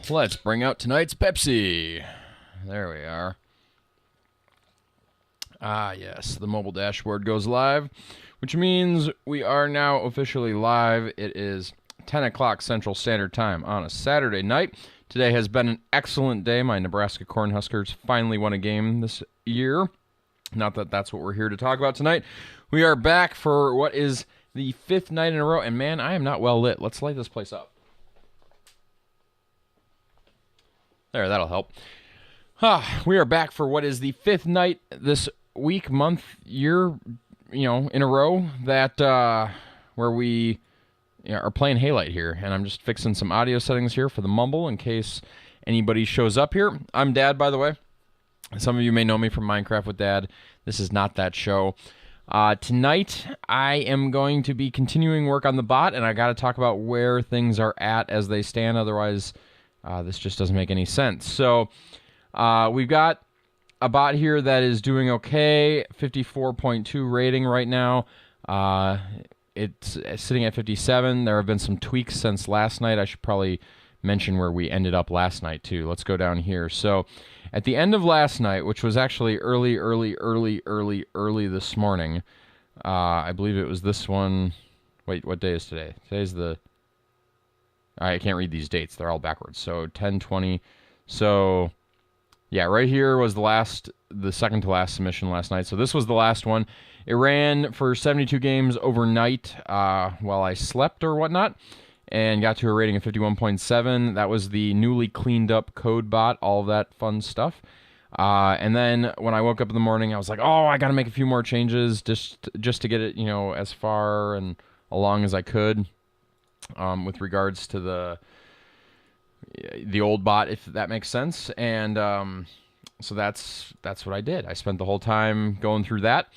Let's bring out tonight's Pepsi. There we are. Ah, yes, the mobile dashboard goes live, which means we are now officially live. It is 10 o'clock Central Standard Time on a Saturday night. Today has been an excellent day. My Nebraska Cornhuskers finally won a game this year. Not that that's what we're here to talk about tonight. We are back for what is the fifth night in a row. And man, I am not well lit. Let's light this place up. There, that'll help. We are back for what is the fifth night this week, month, year, in a row that where we are playing Halite here. And I'm just fixing some audio settings here for the mumble in case anybody shows up here. I'm Dad, by the way. Some of you may know me from Minecraft with Dad. This is not that show. Tonight, I am going to be continuing work on the bot, and I got to talk about where things are at as they stand. Otherwise, this just doesn't make any sense. So, we've got a bot here that is doing okay, 54.2 rating right now. It's sitting at 57. There have been some tweaks since last night. I should probably mention where we ended up last night, too. Let's go down here. So, at the end of last night, which was actually early this morning, I believe it was this one. Wait, what day is today? Today's the... I can't read these dates. They're all backwards. So 10/20. So yeah, right here was the second to last submission last night. So this was the last one. It ran for 72 games overnight while I slept or whatnot, and got to a rating of 51.7. That was the newly cleaned up code bot, all of that fun stuff. And then when I woke up in the morning, I was like, oh, I got to make a few more changes just to get it, as far and along as I could. With regards to the old bot, if that makes sense. And so that's what I did. I spent the whole time going through that.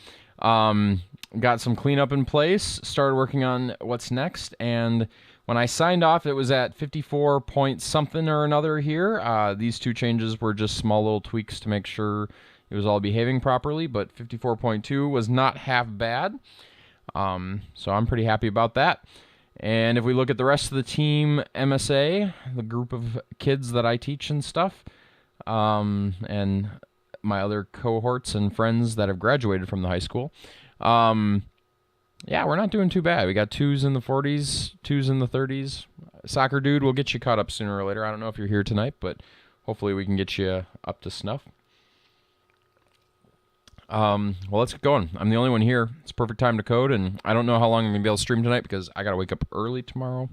Got some cleanup in place, started working on what's next, and when I signed off, it was at 54 point something or another here. These two changes were just small little tweaks to make sure it was all behaving properly, but 54.2 was not half bad. So I'm pretty happy about that. And if we look at the rest of the team, MSA, the group of kids that I teach and stuff, and my other cohorts and friends that have graduated from the high school, yeah, we're not doing too bad. We got 2s in the 40s, 2s in the 30s. Soccer Dude will get you caught up sooner or later. I don't know if you're here tonight, but hopefully we can get you up to snuff. Well, let's get going. I'm the only one here. It's a perfect time to code, and I don't know how long I'm going to be able to stream tonight because I got to wake up early tomorrow.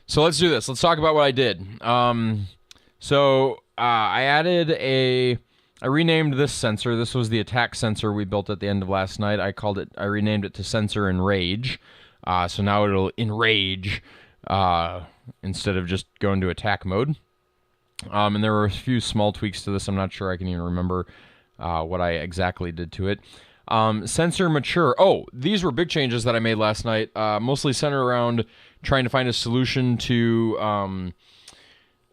So let's do this. Let's talk about what I did. I renamed this sensor. This was the attack sensor we built at the end of last night. I renamed it to Sensor Enrage. So now it'll enrage instead of just go into attack mode. And there were a few small tweaks to this. I'm not sure I can even remember what I exactly did to it. Sensor mature. Oh, these were big changes that I made last night, mostly centered around trying to find a solution to,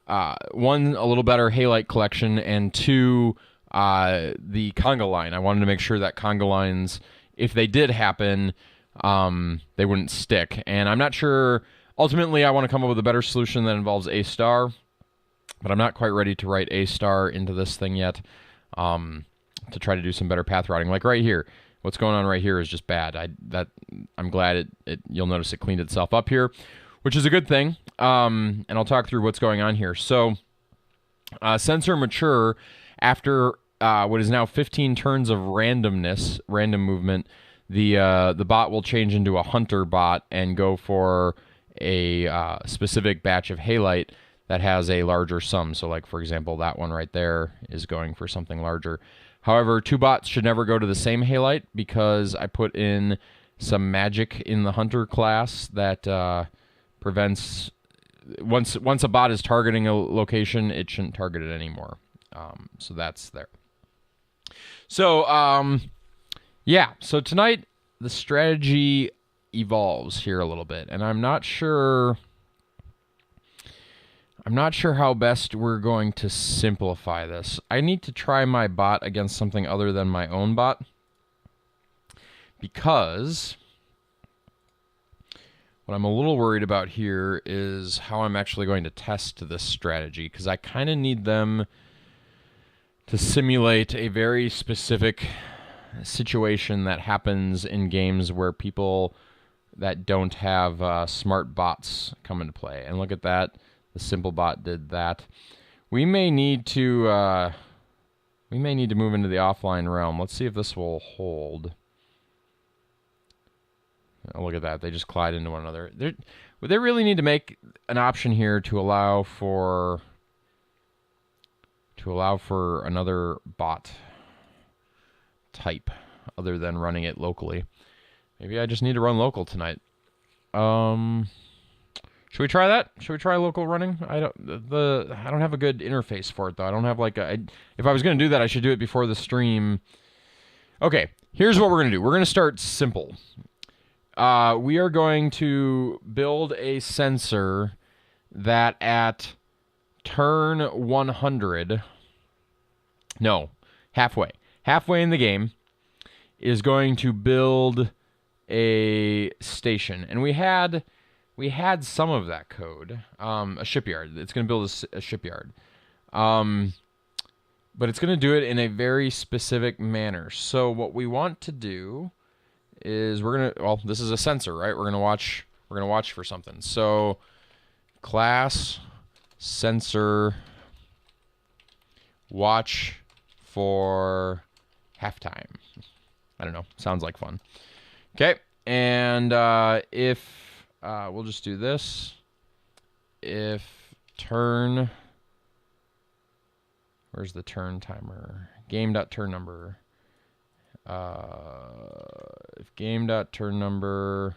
one, a little better halite collection, and two, the conga line. I wanted to make sure that conga lines, if they did happen, they wouldn't stick. And I'm not sure, ultimately I want to come up with a better solution that involves A star, but I'm not quite ready to write A star into this thing yet. To try to do some better path routing. Like right here, what's going on right here is just bad. I'm glad you'll notice it cleaned itself up here, which is a good thing. And I'll talk through what's going on here. So, sensor mature after what is now 15 turns of random movement. The bot will change into a hunter bot and go for a specific batch of halite that has a larger sum. So, like for example, that one right there is going for something larger. However, two bots should never go to the same halite because I put in some magic in the hunter class that prevents once a bot is targeting a location, it shouldn't target it anymore. So that's there. So yeah. So tonight the strategy evolves here a little bit, and I'm not sure how best we're going to simplify this. I need to try my bot against something other than my own bot, because What I'm a little worried about here is how I'm actually going to test this strategy, because I kind of need them to simulate a very specific situation that happens in games where people that don't have smart bots come into play. And look at that. The simple bot did that. We may need to move into the offline realm. Let's see if this will hold. Oh, look at that. They just collide into one another. They really need to make an option here to allow for another bot type other than running it locally. Maybe I just need to run local tonight. Should we try that? Should we try local running? I don't have a good interface for it though. I don't have like if I was going to do that, I should do it before the stream. Okay, here's what we're going to do. We're going to start simple. We are going to build a sensor that at turn 100, no, halfway in the game, is going to build a station. And we had some of that code, a shipyard. It's going to build a shipyard. But it's going to do it in a very specific manner. So what we want to do is this is a sensor, right? We're going to watch for something. So class sensor watch for halftime. I don't know. Sounds like fun. Okay. And if we'll just do this. If turn, where's the turn timer? Game.turn number. If game.turn number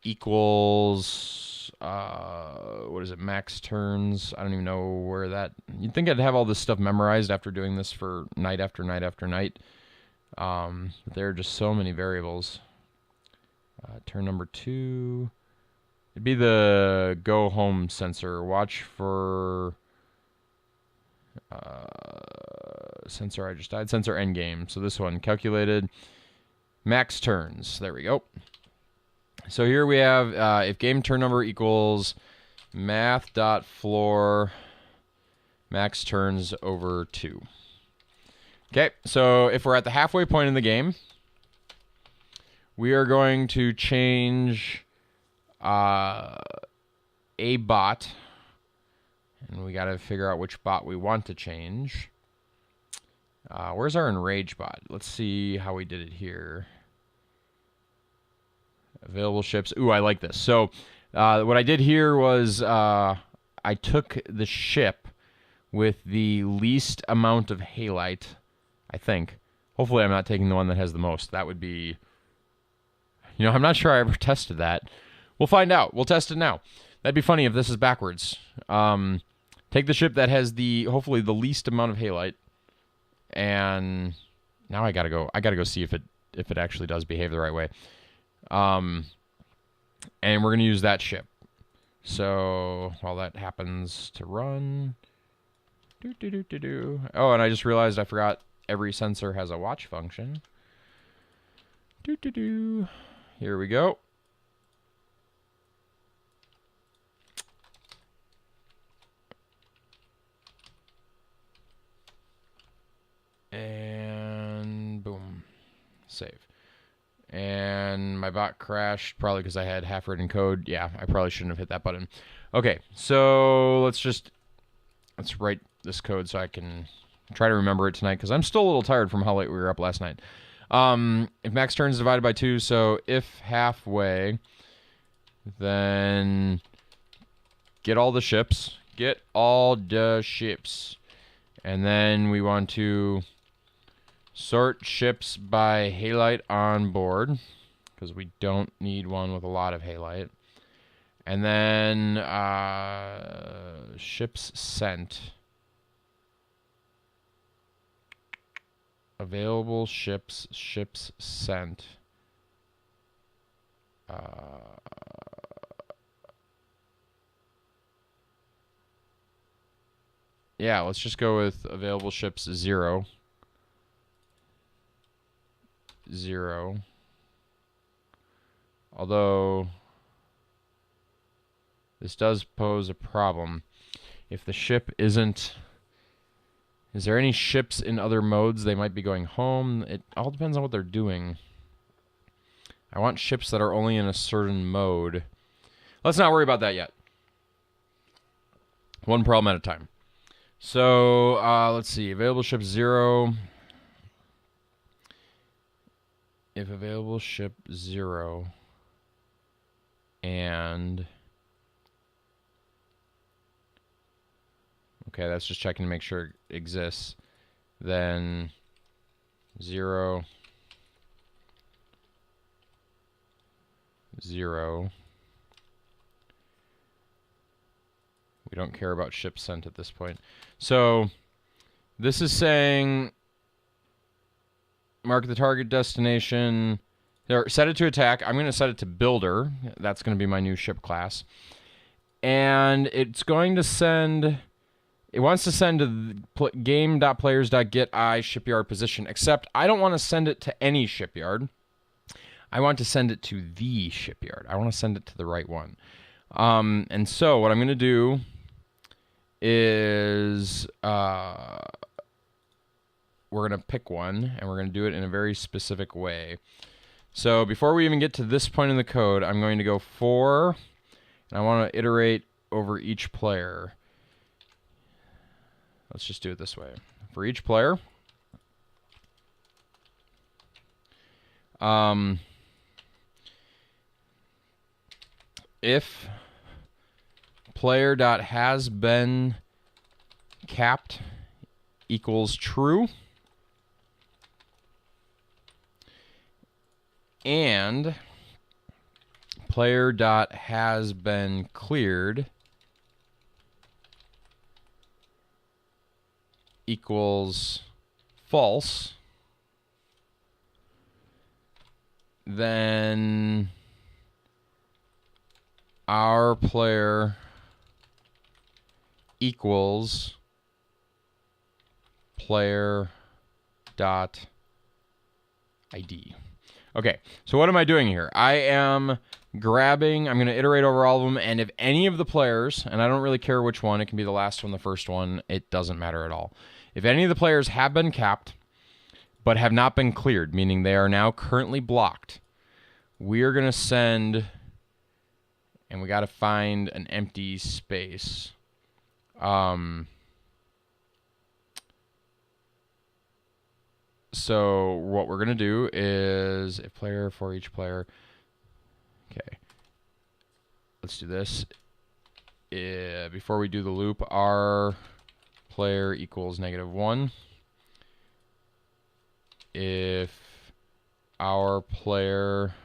equals what is it, max turns? I don't even know where that. You'd think I'd have all this stuff memorized after doing this for night after night after night. There are just so many variables. Turn number 2. It'd be the go home sensor. Watch for sensor I just died. Sensor end game. So this one calculated max turns. There we go. So here we have if game turn number equals math.floor max turns over 2. Okay, so if we're at the halfway point in the game, we are going to change a bot, and we got to figure out which bot we want to change. Where's our enrage bot? Let's see how we did it here. Available ships. Ooh, I like this. So what I did here was I took the ship with the least amount of halite, I think. Hopefully I'm not taking the one that has the most. That would be... I'm not sure I ever tested that. We'll find out. We'll test it now. That'd be funny if this is backwards. Take the ship that has hopefully the least amount of halite, and now I gotta go see if it actually does behave the right way. And we're gonna use that ship. So while that happens to run, oh, and I just realized I forgot every sensor has a watch function. Here we go. And boom, save. And my bot crashed, probably because I had half-written code. Yeah, I probably shouldn't have hit that button. Okay, so let's write this code so I can try to remember it tonight, because I'm still a little tired from how late we were up last night. If max turns divided by 2, so if halfway, then get all the ships. Get all the ships. And then we want to sort ships by halite on board, because we don't need one with a lot of halite. And then ships sent. Available ships sent. Yeah, let's just go with available ships 0. 0. Although this does pose a problem. If the ship isn't... Is there any ships in other modes they might be going home? It all depends on what they're doing. I want ships that are only in a certain mode. Let's not worry about that yet. One problem at a time. So, let's see. Available ship 0. If available ship 0 and... Okay, that's just checking to make sure it exists. Then 0, 0. We don't care about ships sent at this point. So this is saying mark the target destination. Set it to attack. I'm going to set it to builder. That's going to be my new ship class. And it's going to send... It wants to send to game.players.get I shipyard position, except I don't want to send it to any shipyard. I want to send it to the shipyard. I want to send it to the right one. And so what I'm going to do is we're going to pick one, and we're going to do it in a very specific way. So before we even get to this point in the code, I'm going to go for, and I want to iterate over each player. Let's just do it this way. For each player, if player.hasBeen capped equals true, and player.hasBeen cleared equals false, then our player equals player dot ID. Okay, so what am I doing here? I am grabbing, I'm going to iterate over all of them, and if any of the players, and I don't really care which one, it can be the last one, the first one, it doesn't matter at all. If any of the players have been capped, but have not been cleared, meaning they are now currently blocked, we are going to send, and we got to find an empty space. So what we're going to do is if player for each player. Okay. Let's do this. Before we do the loop, our player equals -1. If our player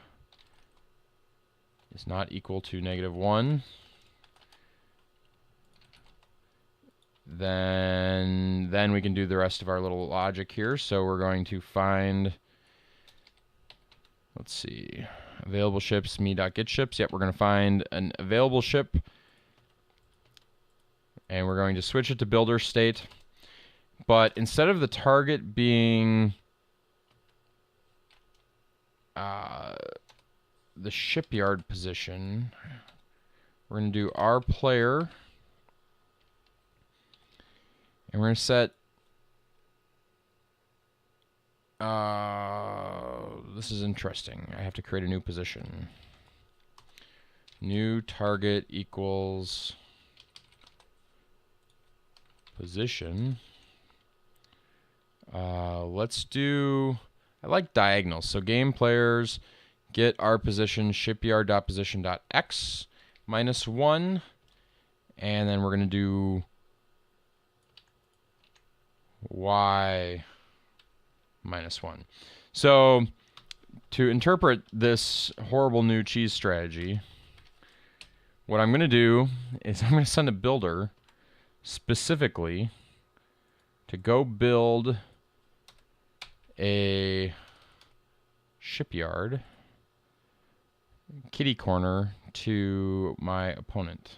is not equal to -1, then we can do the rest of our little logic here. So we're going to find, let's see, available ships, me.getShips. Yep, we're going to find an available ship, and we're going to switch it to builder state. But instead of the target being the shipyard position, we're going to do our player, and we're going to set this is interesting. I have to create a new position. New target equals position. Let's do, I like diagonals. So game players get our position shipyard.position.x -1, and then we're going to do y -1. So to interpret this horrible new cheese strategy, what I'm going to do is I'm going to send a builder specifically to go build a shipyard kitty corner to my opponent.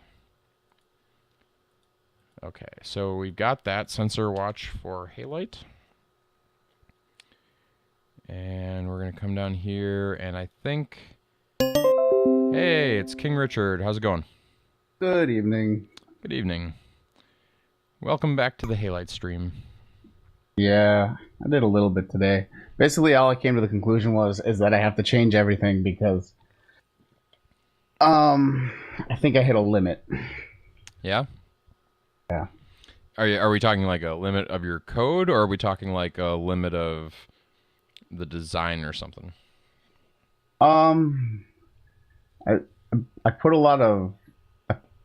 Okay, so we've got that sensor watch for Halite. And we're going to come down here, and I think Hey, it's King Richard. How's it going? Good evening. Good evening. Welcome back to the Halite stream. Yeah, I did a little bit today. Basically, all I came to the conclusion was is that I have to change everything because I think I hit a limit. Yeah? Yeah. Are we talking like a limit of your code, or are we talking like a limit of the design or something? Um, I I put a lot of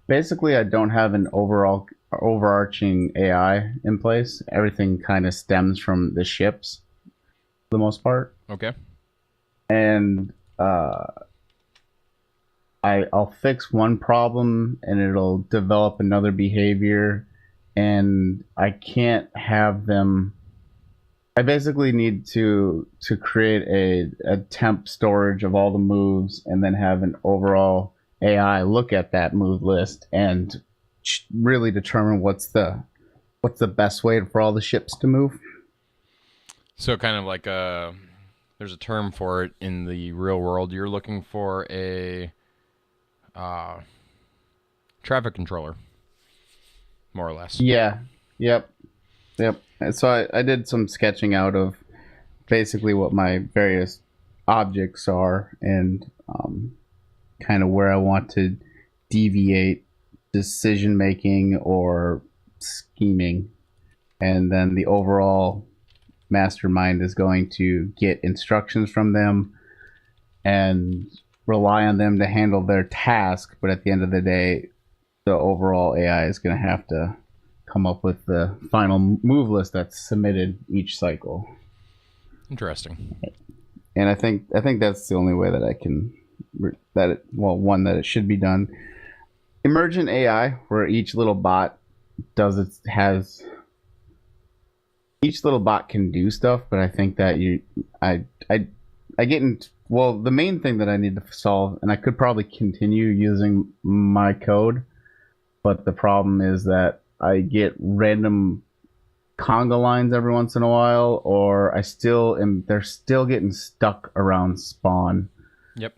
basically I don't have an overarching AI in place. Everything kind of stems from the ships for the most part, Okay. and I'll fix one problem and it'll develop another behavior, and I can't have them. I basically need to create a temp storage of all the moves and then have an overall AI look at that move list and really determine what's the best way for all the ships to move. So kind of like there's a term for it in the real world. You're looking for a uh, traffic controller, more or less. Yeah. Yep. Yep. And so I did some sketching out of basically what my various objects are and kind of where I want to deviate decision making or scheming. And then the overall mastermind is going to get instructions from them and rely on them to handle their task. But at the end of the day, the overall AI is going to have to come up with the final move list that's submitted each cycle. Interesting. And I think that's the only way that I can that it should be done. Emergent AI, where each little bot does it has each little bot can do stuff, but I think that I get in. Well, the main thing that I need to solve, and I could probably continue using my code, but the problem is that I get random conga lines every once in a while, or they're still getting stuck around spawn, Yep.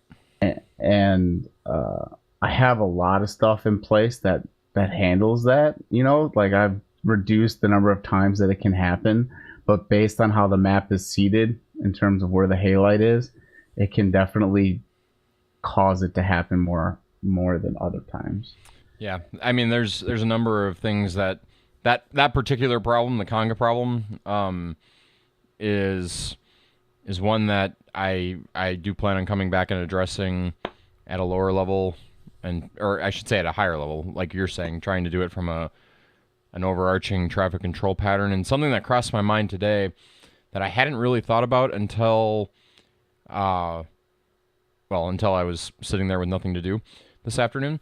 and I have a lot of stuff in place that handles that. Like I've reduced the number of times that it can happen, but based on how the map is seated in terms of where the halite is, it can definitely cause it to happen more than other times. Yeah. I mean, there's a number of things that particular problem, the conga problem, is one that I do plan on coming back and addressing at a lower level, or I should say at a higher level, like you're saying, trying to do it from an overarching traffic control pattern. And something that crossed my mind today that I hadn't really thought about until until I was sitting there with nothing to do this afternoon.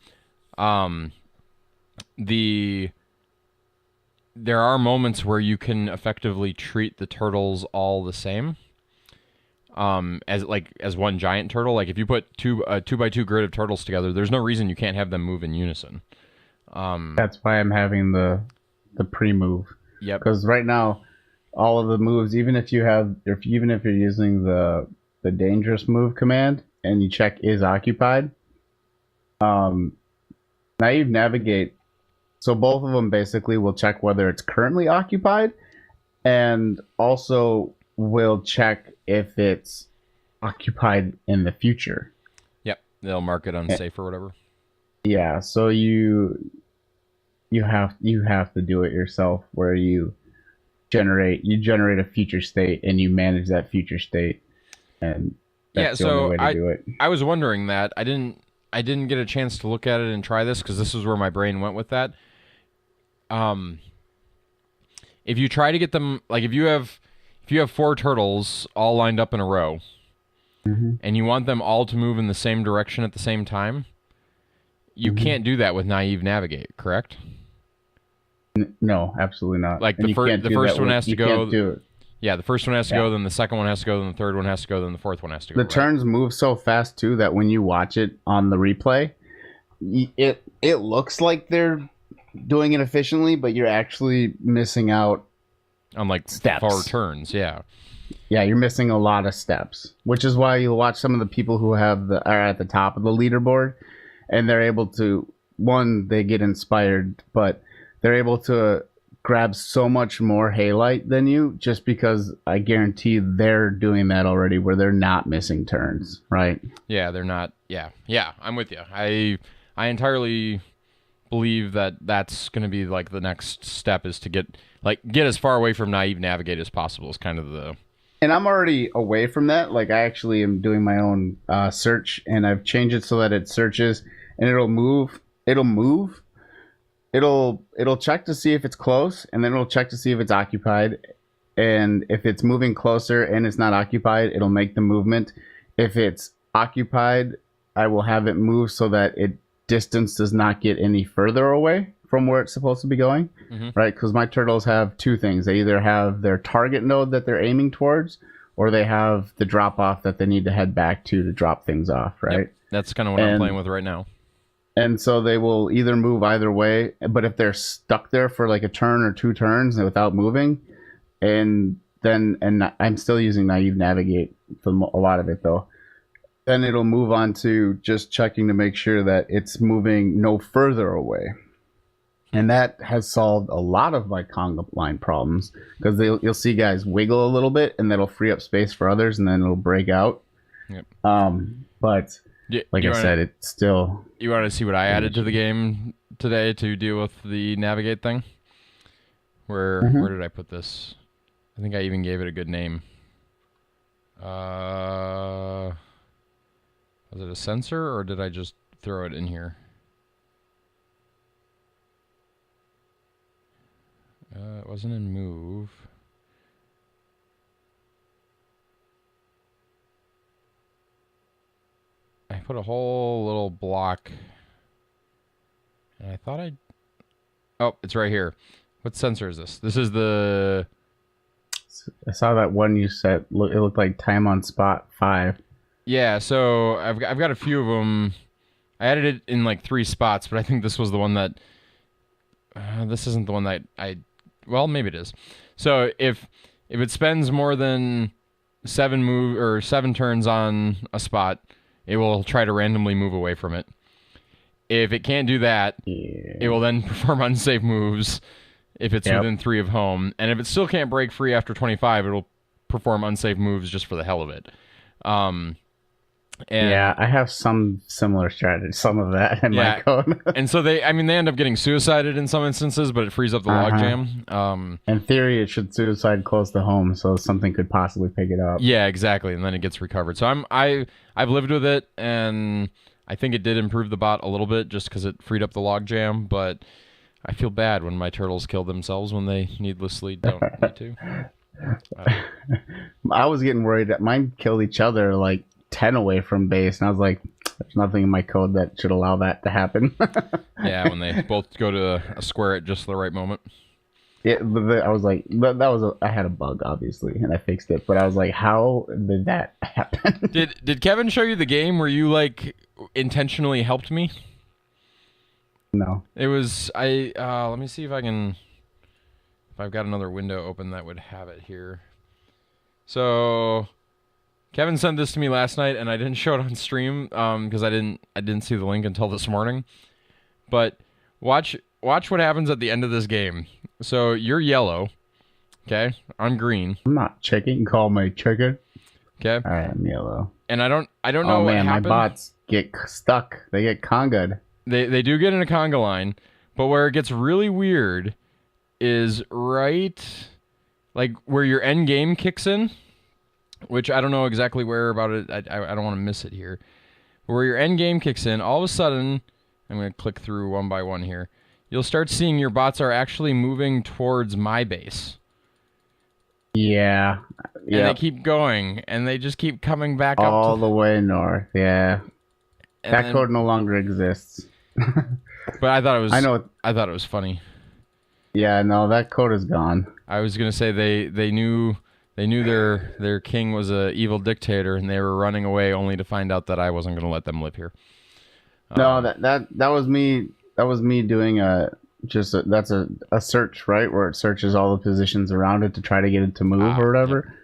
Um, the there are moments where you can effectively treat the turtles all the same. As one giant turtle. Like if you put a 2x2 grid of turtles together, there's no reason you can't have them move in unison. That's why I'm having the pre-move, Yep. because right now all of the moves, even if you're using the dangerous move command and you check is occupied, um, naive navigate. So both of them basically will check whether it's currently occupied, and also will check if it's occupied in the future. Yep. They'll mark it unsafe or whatever. Yeah, so you have to do it yourself, where you generate a future state and you manage that future state, and Yeah. that's the only So way to do it. I was wondering that I didn't get a chance to look at it and try this because this is where my brain went with that. Um, if you try to get them, like if you have four turtles all lined up in a row, Mm-hmm. and you want them all to move in the same direction at the same time, you Mm-hmm. can't do that with naive navigate, correct? No, absolutely not. Like And you can't the do first that one with has to you go. can't do it. Yeah, the first one has to Yeah. go, then the second one has to go, then the third one has to go, then the fourth one has to go. The Right? turns move so fast too that when you watch it on the replay, it looks like they're doing it efficiently, but you're actually missing out On like steps. 4 turns. Yeah. Yeah, you're missing a lot of steps, which is why you'll watch some of the people who are at the top of the leaderboard, and they're able to, one, they get inspired, but they're able to grab so much more Halite than you, just because I guarantee they're doing that already, where they're not missing turns, right? Yeah, they're not. Yeah, I'm with you. I entirely believe that that's going to be like the next step is to get as far away from naive navigate as possible. Is kind of the. And I'm already away from that. Like, I actually am doing my own search, and I've changed it so that it searches and it'll move. It'll move. It'll check to see if it's close, and then it'll check to see if it's occupied. And if it's moving closer and it's not occupied, it'll make the movement. If it's occupied, I will have it move so that it distance does not get any further away from where it's supposed to be going, right? Because my turtles have two things. They either have their target node that they're aiming towards, or they have the drop off that they need to head back to drop things off, right? Yep. That's kind of what I'm playing with right now. And so they will either move either way, but if they're stuck there for like a turn or two turns without moving, and I'm still using naive navigate for a lot of it though, then it'll move on to just checking to make sure that it's moving no further away. And that has solved a lot of my conga line problems, because you'll see guys wiggle a little bit, and that'll free up space for others, and then it'll break out. Yep. But like I said, it's still. You want to see what I added to the game today to deal with the navigate thing? Where did I put this? I think I even gave it a good name. Was it a sensor, or did I just throw it in here? It wasn't in move. I put a whole little block, and I thought oh, it's right here. What sensor is this? This is the. I saw that one you said. It looked like time on spot 5. Yeah, so I've got a few of them. I added it in like 3 spots, but I think this was the one that. This isn't the one that well, maybe it is. So if it spends more than 7 turns on a spot, it will try to randomly move away from it. If it can't do that, it will then perform unsafe moves if it's within 3 of home. And if it still can't break free after 25, it'll perform unsafe moves just for the hell of it. Yeah, I have some similar strategy, some of that in my code. And so they end up getting suicided in some instances, but it frees up the logjam. In theory, it should suicide close to home, so something could possibly pick it up. Yeah, exactly, and then it gets recovered. So I've lived with it, and I think it did improve the bot a little bit just because it freed up the logjam. But I feel bad when my turtles kill themselves when they needlessly don't need to. I was getting worried that mine killed each other like 10 away from base, and I was like, there's nothing in my code that should allow that to happen. Yeah, when they both go to a square at just the right moment. Yeah, I was like, I had a bug obviously, and I fixed it, but I was like, how did that happen? Did Kevin show you the game where you like intentionally helped me? No. It was let me see if I've got another window open that would have it here. So Kevin sent this to me last night, and I didn't show it on stream because I didn't see the link until this morning. But watch what happens at the end of this game. So you're yellow, okay? I'm green. I'm not chicken. You can call me chicken. Okay. All right, I'm yellow. And I don't know what happened. My bots get stuck. They get conga'd. They do get in a conga line, but where it gets really weird is right like where your end game kicks in. Which I don't know exactly where about it. I don't want to miss it here. But where your end game kicks in, all of a sudden, I'm going to click through one by one here. You'll start seeing your bots are actually moving towards my base. Yeah. And they keep going, and they just keep coming back up all the way north. Yeah. And that code no longer exists. But I thought it was funny. Yeah, no, that code is gone. I was going to say they knew their king was a evil dictator, and they were running away only to find out that I wasn't going to let them live here. No, that was me. That was me doing that's a search, right, where it searches all the positions around it to try to get it to move or whatever.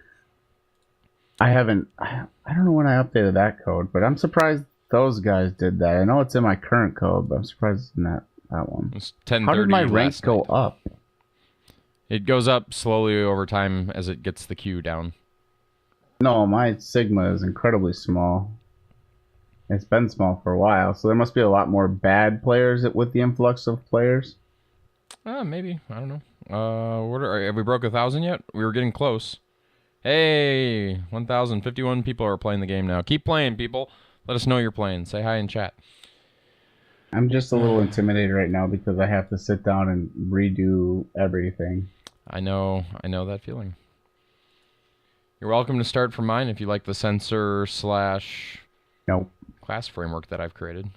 I haven't. I don't know when I updated that code, but I'm surprised those guys did that. I know it's in my current code, but I'm surprised it's in that one. It's How did my 10:30 rank last go night. up? It goes up slowly over time as it gets the queue down. No, my sigma is incredibly small. It's been small for a while, so there must be a lot more bad players with the influx of players. Maybe. I don't know. Have we broke 1,000 yet? We were getting close. Hey, 1,051 people are playing the game now. Keep playing, people. Let us know you're playing. Say hi in chat. I'm just a little intimidated right now because I have to sit down and redo everything. I know that feeling. You're welcome to start from mine if you like the sensor slash Nope. class framework that I've created.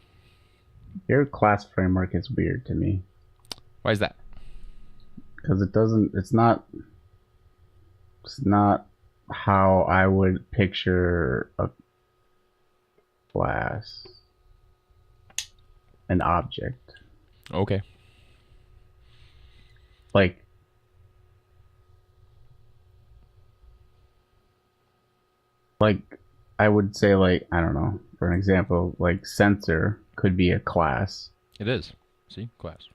Your class framework is weird to me. Why is that? Because it's not how I would picture a class, an object. Okay. Like I would say, like, I don't know, for an example, like sensor could be a class. It is. See? Class.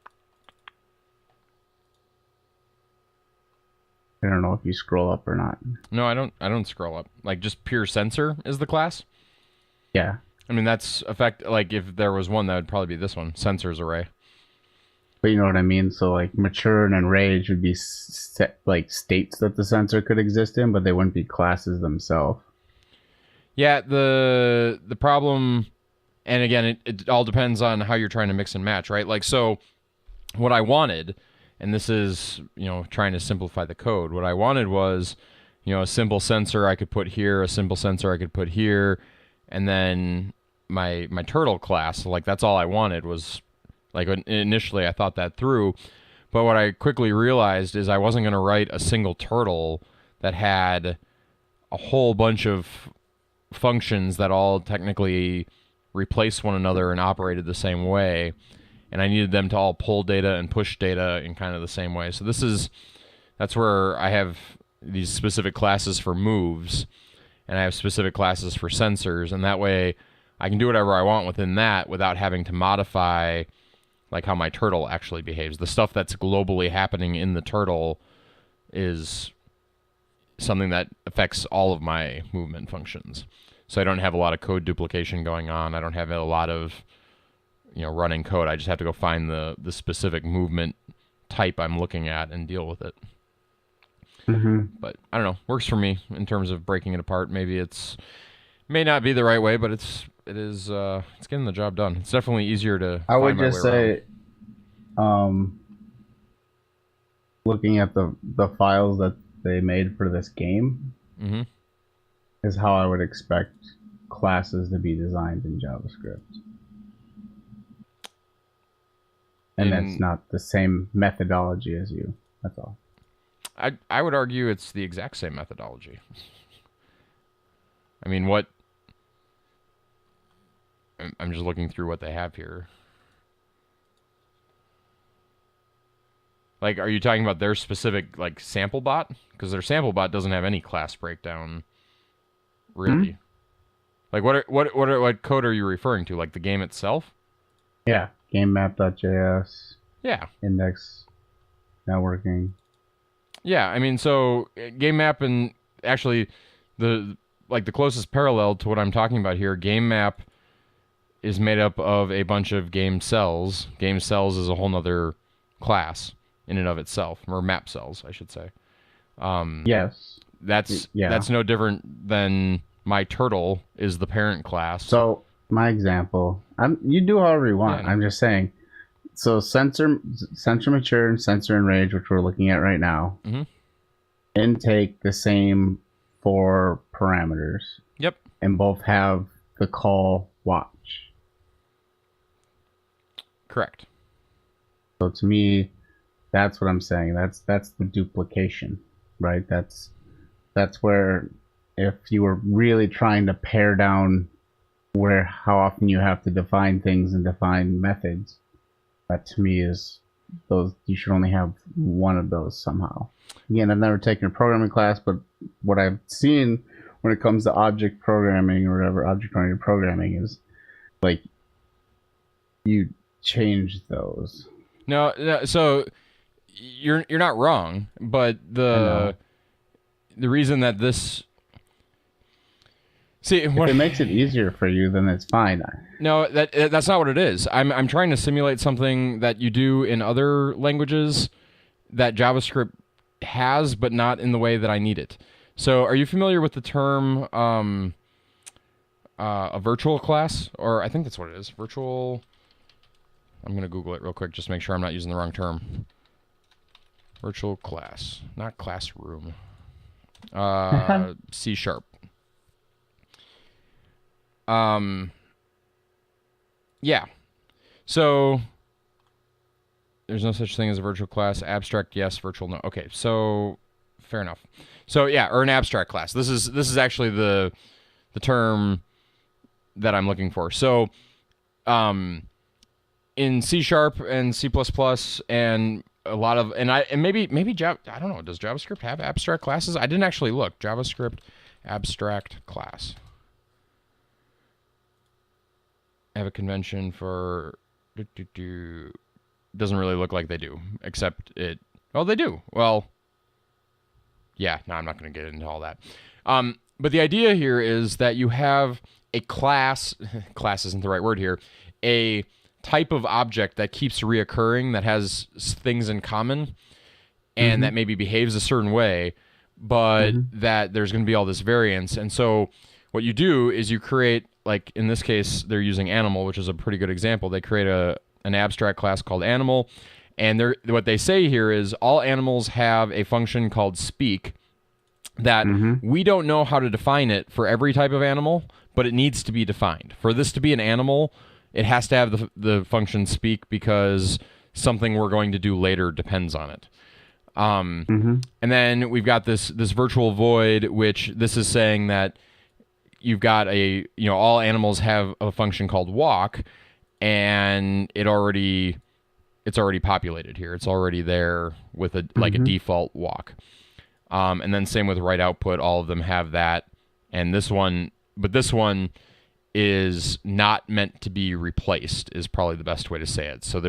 I don't know if you scroll up or not. No, I don't scroll up. Like just pure sensor is the class? Yeah. I mean that's like if there was one that would probably be this one, sensors array. But you know what I mean? So like mature and enraged would be like states that the sensor could exist in, but they wouldn't be classes themselves. Yeah, the problem, and again, it all depends on how you're trying to mix and match, right? Like, so what I wanted, and this is, trying to simplify the code, what I wanted was, a simple sensor I could put here, a simple sensor I could put here, and then my turtle class, like, that's all I wanted was, like, initially I thought that through, but what I quickly realized is I wasn't going to write a single turtle that had a whole bunch of functions that all technically replace one another and operated the same way, and I needed them to all pull data and push data in kind of the same way. So that's where I have these specific classes for moves, and I have specific classes for sensors, and that way I can do whatever I want within that without having to modify like how my turtle actually behaves. The stuff that's globally happening in the turtle is something that affects all of my movement functions. So I don't have a lot of code duplication going on. I don't have a lot of running code. I just have to go find the specific movement type I'm looking at and deal with it. Mm-hmm. But I don't know. Works for me in terms of breaking it apart. Maybe may not be the right way, but it's getting the job done. It's definitely easier to I find would my just way say, looking at the files that they made for this game Mm-hmm. is how I would expect classes to be designed in JavaScript. And that's not the same methodology as you. That's all. I would argue it's the exact same methodology. I mean, I'm just looking through what they have here. Like, are you talking about their specific, like, sample bot? Because their sample bot doesn't have any class breakdown, really. Like, what code are you referring to? Like, the game itself? Yeah. GameMap.js. Yeah. Index networking. Yeah, I mean, so game map and actually the closest parallel to what I'm talking about here, game map is made up of a bunch of game cells. Game cells is a whole nother class in and of itself, or map cells, I should say. Yes. That's no different than my turtle is the parent class. So my example, you do however you want. Yeah, I'm just saying. So sensor mature and sensor enrage, which we're looking at right now, intake the same 4 parameters. Yep. And both have the call watch. Correct. So to me, that's what I'm saying. That's the duplication, right? That's where if you were really trying to pare down how often you have to define things and define methods, that to me is those. You should only have one of those somehow. Again, I've never taken a programming class, but what I've seen when it comes to object programming or whatever object-oriented programming is, like you change those. No, so you're not wrong, but the reason that this if it makes it easier for you, then it's fine. No, that's not what it is. I'm trying to simulate something that you do in other languages that JavaScript has, but not in the way that I need it. So, are you familiar with the term a virtual class? Or I think that's what it is. Virtual. I'm going to Google it real quick just to make sure I'm not using the wrong term. Virtual class, not classroom. C#. Yeah. So there's no such thing as a virtual class. Abstract, yes. Virtual, no. Okay. So fair enough. So yeah, or an abstract class. This is actually the term that I'm looking for. So, in C# and C++ and a lot of and maybe Java, I don't know. Does JavaScript have abstract classes? I didn't actually look. JavaScript abstract class. I have a convention for doesn't really look like they do, except it. Oh, they do. Well, yeah. No, I'm not going to get into all that. But the idea here is that you have a class. Class isn't the right word here. A type of object that keeps reoccurring, that has things in common, and that maybe behaves a certain way, but that there's going to be all this variance. And so what you do is you create, like in this case, they're using animal, which is a pretty good example. They create an abstract class called animal, and what they say here is all animals have a function called speak that we don't know how to define it for every type of animal, but it needs to be defined. For this to be an animal, it has to have the function speak because something we're going to do later depends on it. And then we've got this virtual void, which this is saying that you've got all animals have a function called walk, and it's already populated here. It's already there with a default walk. And then same with write output, all of them have that. And this one is not meant to be replaced, is probably the best way to say it. So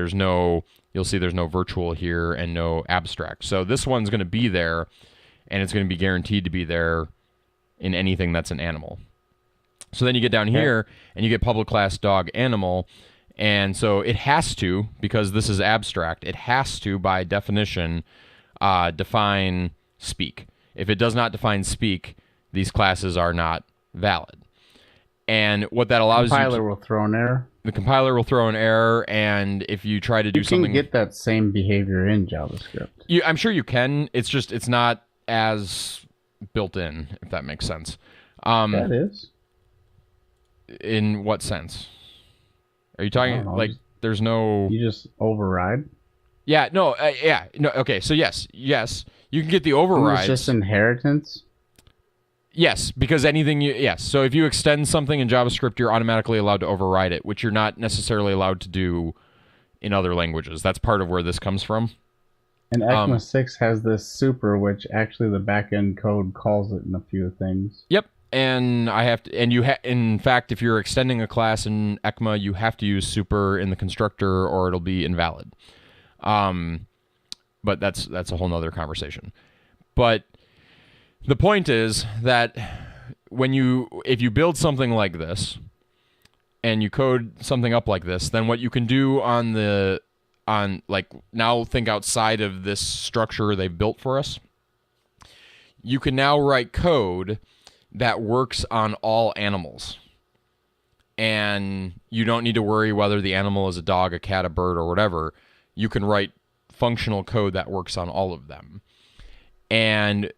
you'll see there's no virtual here and no abstract. So this one's going to be there, and it's going to be guaranteed to be there in anything that's an animal. So then you get down here and you get public class dog animal. And so it has to, because this is abstract, it has to, by definition, define speak. If it does not define speak, these classes are not valid. And what that allows the compiler will throw an error. The compiler will throw an error, and if you try to do something, you can get that same behavior in JavaScript. I'm sure you can. It's just it's not as built in, if that makes sense. That is. In what sense? Are you talking like there's no? You just override. Yeah. No. No. Okay. So yes, you can get the overrides. It's just inheritance. Yes, because yes. So if you extend something in JavaScript, you're automatically allowed to override it, which you're not necessarily allowed to do in other languages. That's part of where this comes from. And ECMA 6 has this super, which actually the backend code calls it in a few things. Yep. And in fact, if you're extending a class in ECMA, you have to use super in the constructor or it'll be invalid. But that's a whole nother conversation. But the point is that if you build something like this and you code something up like this, then what you can do now think outside of this structure they've built for us. You can now write code that works on all animals. And you don't need to worry whether the animal is a dog, a cat, a bird, or whatever. You can write functional code that works on all of them. And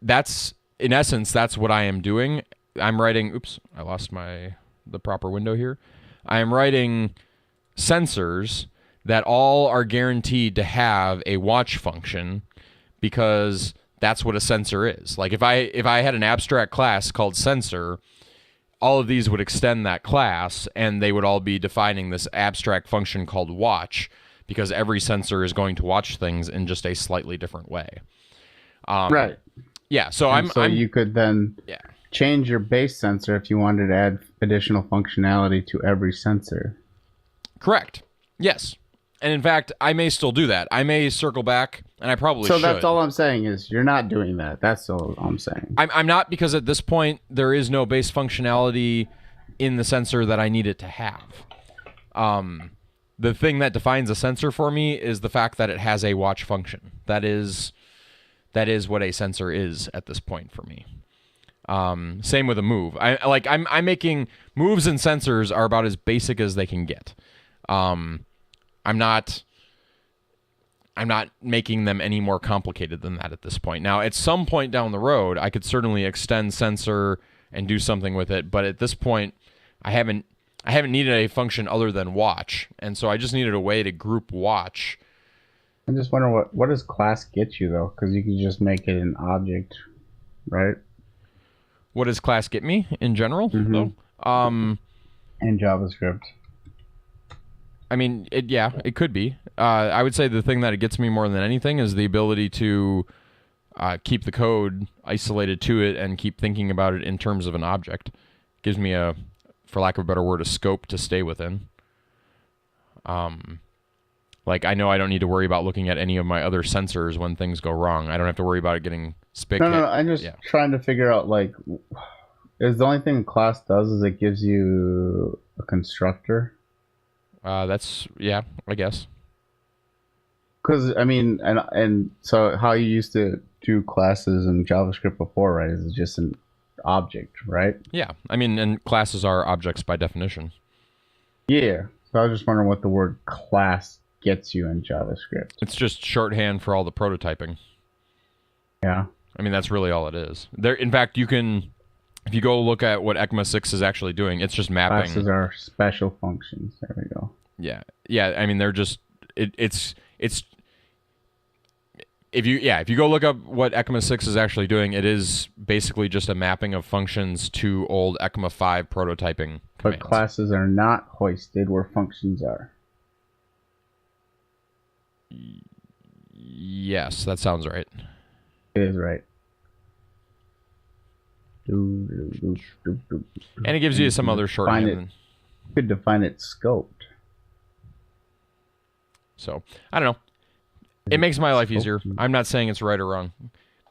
in essence, that's what I am doing. I'm writing, oops, I lost the proper window here. I am writing sensors that all are guaranteed to have a watch function because that's what a sensor is. Like if I had an abstract class called sensor, all of these would extend that class and they would all be defining this abstract function called watch because every sensor is going to watch things in just a slightly different way. Right. Yeah. So you could then change your base sensor if you wanted to add additional functionality to every sensor. Correct. Yes. And in fact, I may still do that. I may circle back, and I probably So should. that's all I'm saying is you're not doing that. That's all I'm saying. I'm not, because at this point, there is no base functionality in the sensor that I need it to have. The thing that defines a sensor for me is the fact that it has a watch function. That is what a sensor is at this point for me. Same with a move. I'm making moves, and sensors are about as basic as they can get. I'm not making them any more complicated than that at this point. Now, at some point down the road, I could certainly extend sensor and do something with it, but at this point, I haven't needed a function other than watch, and so I just needed a way to group watch. I'm just wondering what does class get you though? Because you can just make it an object, right? What does class get me in general, though? In JavaScript. I mean, it could be. I would say the thing that it gets me more than anything is the ability to keep the code isolated to it and keep thinking about it in terms of an object. Gives me for lack of a better word, a scope to stay within. Like, I know I don't need to worry about looking at any of my other sensors when things go wrong. I don't have to worry about it getting spick hit. No, I'm just trying to figure out, like, is the only thing class does is it gives you a constructor? That's, I guess. Because, I mean, and so how you used to do classes in JavaScript before, right, is just an object, right? Yeah, I mean, and classes are objects by definition. Yeah, so I was just wondering what the word class gets you in JavaScript. It's just shorthand for all the prototyping. Yeah. I mean, that's really all it is. In fact, you can, if you go look at what ECMA 6 is actually doing, it's just mapping. Classes are special functions. There we go. Yeah. I mean, they're just it's if you go look up what ECMA 6 is actually doing, it is basically just a mapping of functions to old ECMA 5 prototyping commands. But classes are not hoisted where functions are. Yes, that sounds right. It is right. And it gives you some other shorthand. You could define it scoped. So, I don't know. It makes my life easier. I'm not saying it's right or wrong,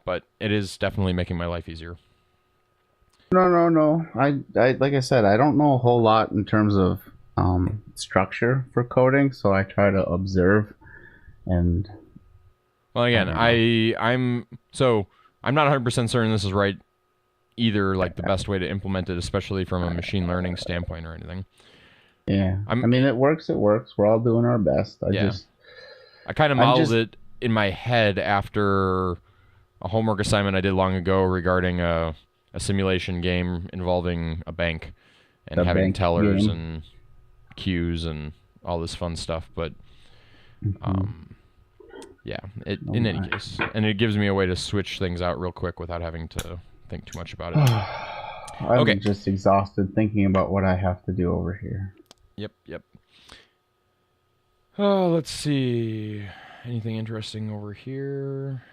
but it is definitely making my life easier. No. I like I said, I don't know a whole lot in terms of structure for coding, so I try to observe and. Well, again, I'm not 100% certain this is right either, like the best way to implement it, especially from a machine learning standpoint or anything. Yeah. I mean, it works. We're all doing our best. I kind of modeled it in my head after a homework assignment I did long ago regarding a simulation game involving a bank and having tellers and queues and all this fun stuff. But, in any case. And it gives me a way to switch things out real quick without having to think too much about it. I'm just exhausted thinking about what I have to do over here. Yep. Oh, let's see. Anything interesting over here?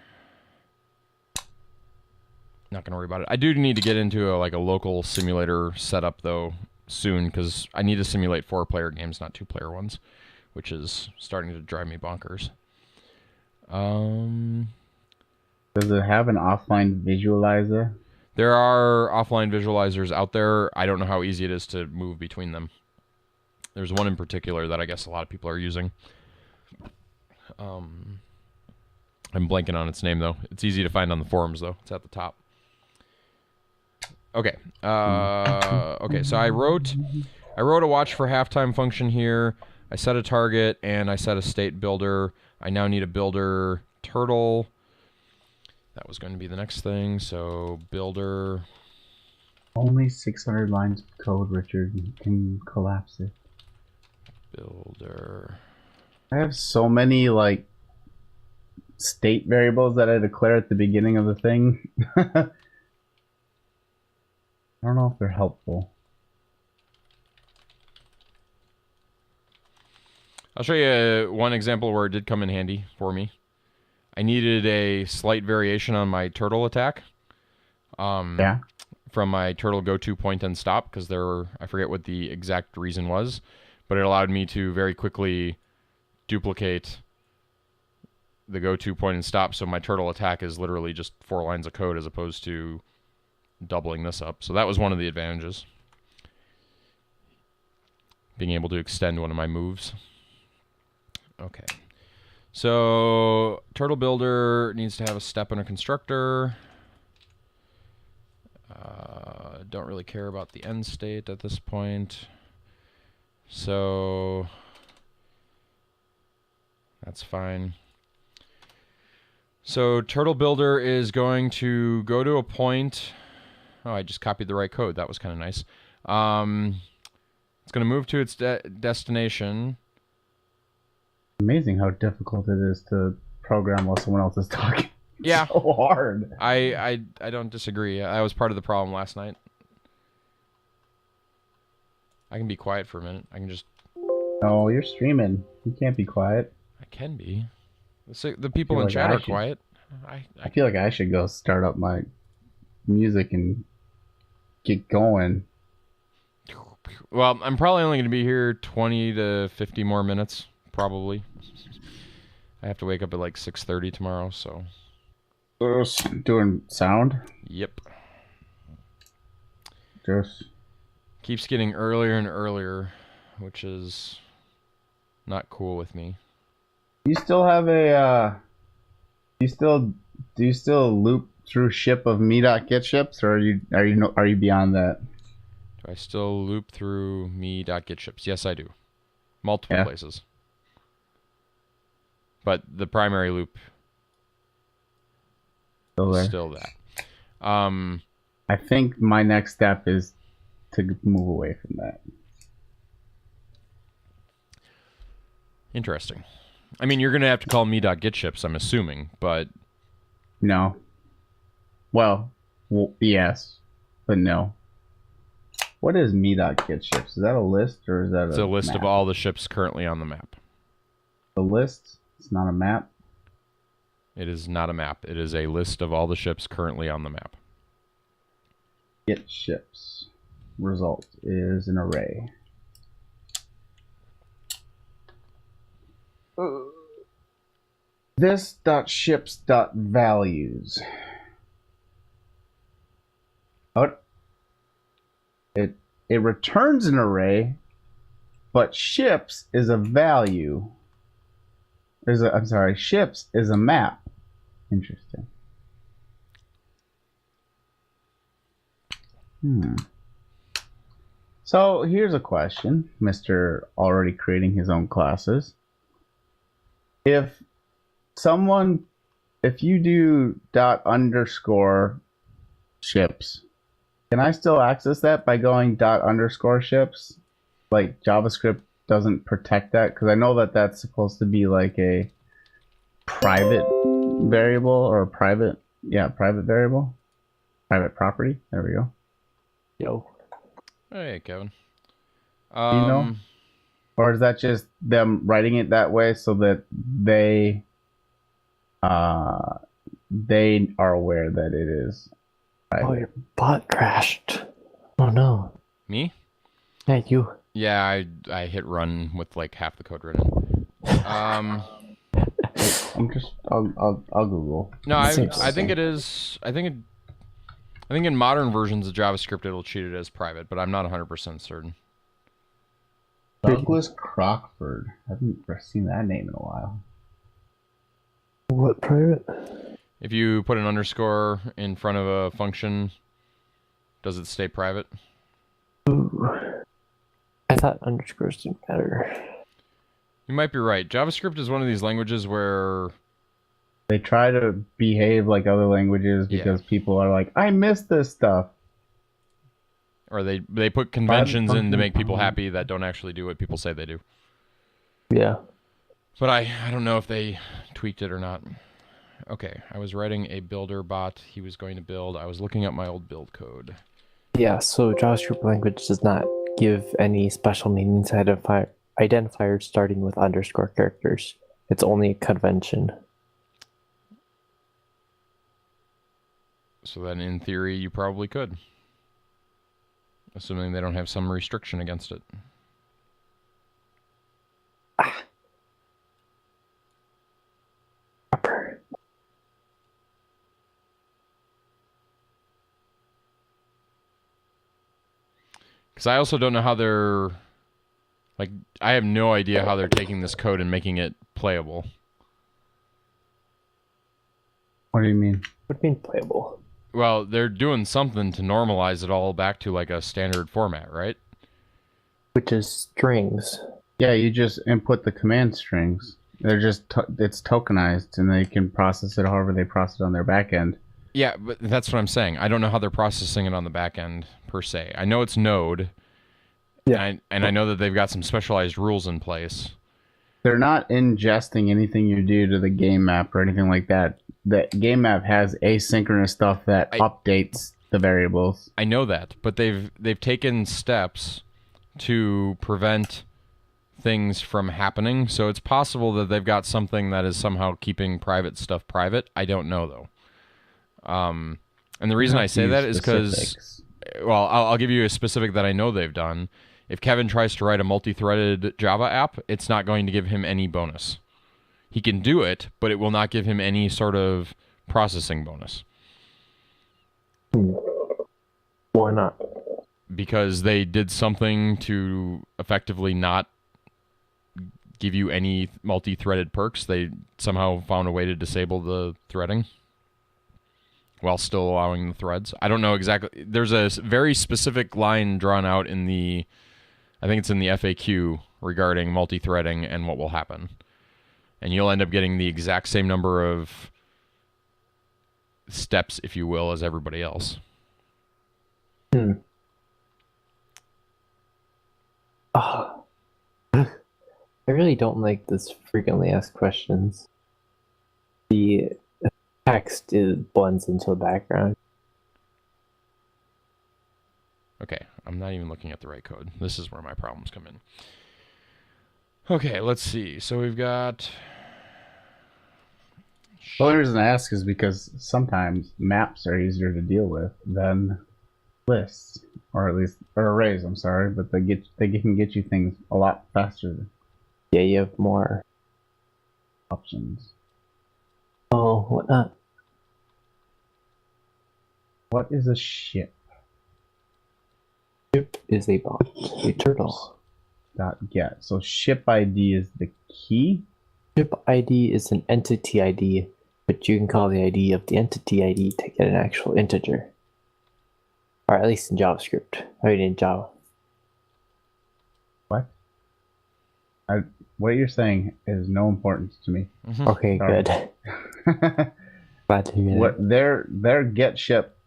Not going to worry about it. I do need to get into a local simulator setup, though, soon, because I need to simulate 4-player games, not 2-player ones, which is starting to drive me bonkers. Does it have an offline visualizer? There are offline visualizers out there. I don't know how easy it is to move between them. There's one in particular that I guess a lot of people are using. I'm blanking on its name, though. It's easy to find on the forums, though. It's at the top. Okay. So I wrote a watch for halftime function here. I set a target, and I set a state builder. I now need a builder turtle. That was going to be the next thing. So builder. Only 600 lines of code, Richard. You can collapse it. Builder. I have so many state variables that I declare at the beginning of the thing. I don't know if they're helpful. I'll show you one example where it did come in handy for me. I needed a slight variation on my turtle attack. Yeah. from my turtle go-to point and stop, because I forget what the exact reason was, but it allowed me to very quickly duplicate the go-to point and stop, so my turtle attack is literally just 4 lines of code as opposed to doubling this up. So that was one of the advantages. Being able to extend one of my moves. Okay. So turtle builder needs to have a step and a constructor. Don't really care about the end state at this point. So that's fine. So turtle builder is going to go to a point. Oh, I just copied the right code. That was kind of nice. It's going to move to its destination. Amazing how difficult it is to program while someone else is talking. Yeah. So hard. I don't disagree. I was part of the problem last night. I can be quiet for a minute. I can just... No, you're streaming. You can't be quiet. I can be. The people in chat are quiet. I feel like I should go start up my music and get going. Well, I'm probably only going to be here 20 to 50 more minutes, probably. I have to wake up at like 6:30 tomorrow, so... Doing sound? Yep. Just... Keeps getting earlier and earlier, which is not cool with me. Do you still have a, do you still loop through ship of me.get ships, or are you beyond that? Do I still loop through me.get ships? Yes, I do. Multiple places. But the primary loop is still that. I think my next step is to move away from that. Interesting. I mean, you're going to have to call me.get ships, I'm assuming, but... No. Well, yes, but no. What is me.get ships? Is that a list, or is that it's a list of all the ships currently on the map. The list? It's not a map? It is not a map. It is a list of all the ships currently on the map. Get ships. Result is an array. This.ships.values. It returns an array, but ships is a value. Ships is a map. Interesting. So here's a question, Mr. Already creating his own classes. If you do ._ships, can I still access that by going ._ships? Like JavaScript doesn't protect that, because I know that that's supposed to be like a private variable or a private variable, private property. There we go. Yo. Hey, Kevin. Do you know? Or is that just them writing it that way so that they are aware that it is private? Oh, your bot crashed. Oh no. Me? Yeah, you. Yeah, I hit run with like half the code written. I'll Google. No, I think it is. I think in modern versions of JavaScript it'll treat it as private, but I'm not 100% certain. Douglas Crockford. I haven't seen that name in a while. What private? If you put an underscore in front of a function, does it stay private? Ooh. I thought underscores didn't matter. You might be right. JavaScript is one of these languages where they try to behave like other languages because people are like, I miss this stuff. Or they put conventions in to make people happy that don't actually do what people say they do. Yeah. But I don't know if they tweaked it or not. Okay, I was writing a builder bot he was going to build. I was looking up my old build code. Yeah, so JavaScript language does not give any special meanings identifiers starting with underscore characters. It's only a convention. So then in theory you probably could. assuming they don't have some restriction against it. Proper. Because I also don't know how they're... Like, I have no idea how they're taking this code and making it playable. What do you mean? What do you mean playable? Well, they're doing something to normalize it all back to like a standard format, right? Which is strings. Yeah, you just input the command strings. They're just it's tokenized, and they can process it however they process it on their back end. Yeah, but that's what I'm saying. I don't know how they're processing it on the back end per se. I know it's Node. Yeah. And I know that they've got some specialized rules in place. They're not ingesting anything you do to the game map or anything like that. The game map has asynchronous stuff that updates the variables. I know that, but they've taken steps to prevent things from happening. So it's possible that they've got something that is somehow keeping private stuff private. I don't know though. And the reason I say that is because, well, I'll give you a specific that I know they've done. If Kevin tries to write a multi-threaded Java app, it's not going to give him any bonus. He can do it, but it will not give him any sort of processing bonus. Why not? Because they did something to effectively not give you any multi-threaded perks. They somehow found a way to disable the threading while still allowing the threads. I don't know exactly. There's a very specific line drawn out in the... I think it's in the FAQ regarding multi-threading and what will happen. And you'll end up getting the exact same number of steps, if you will, as everybody else. Oh, I really don't like this frequently asked questions. The text blends into the background. Okay, I'm not even looking at the right code. This is where my problems come in. Okay, let's see. So we've got... The only reason I ask is because sometimes maps are easier to deal with than lists, or at least arrays. I'm sorry, but they can get you things a lot faster. Yeah, you have more options. Oh, whatnot. What is a ship? Ship is a bot, a turtle. .get. So ship ID is the key. Ship ID is an entity ID, but you can call the ID of the entity ID to get an actual integer. Or at least in JavaScript. I mean in Java. What? What you're saying is no importance to me. Okay, Sorry. good. Glad to hear What that. their get ship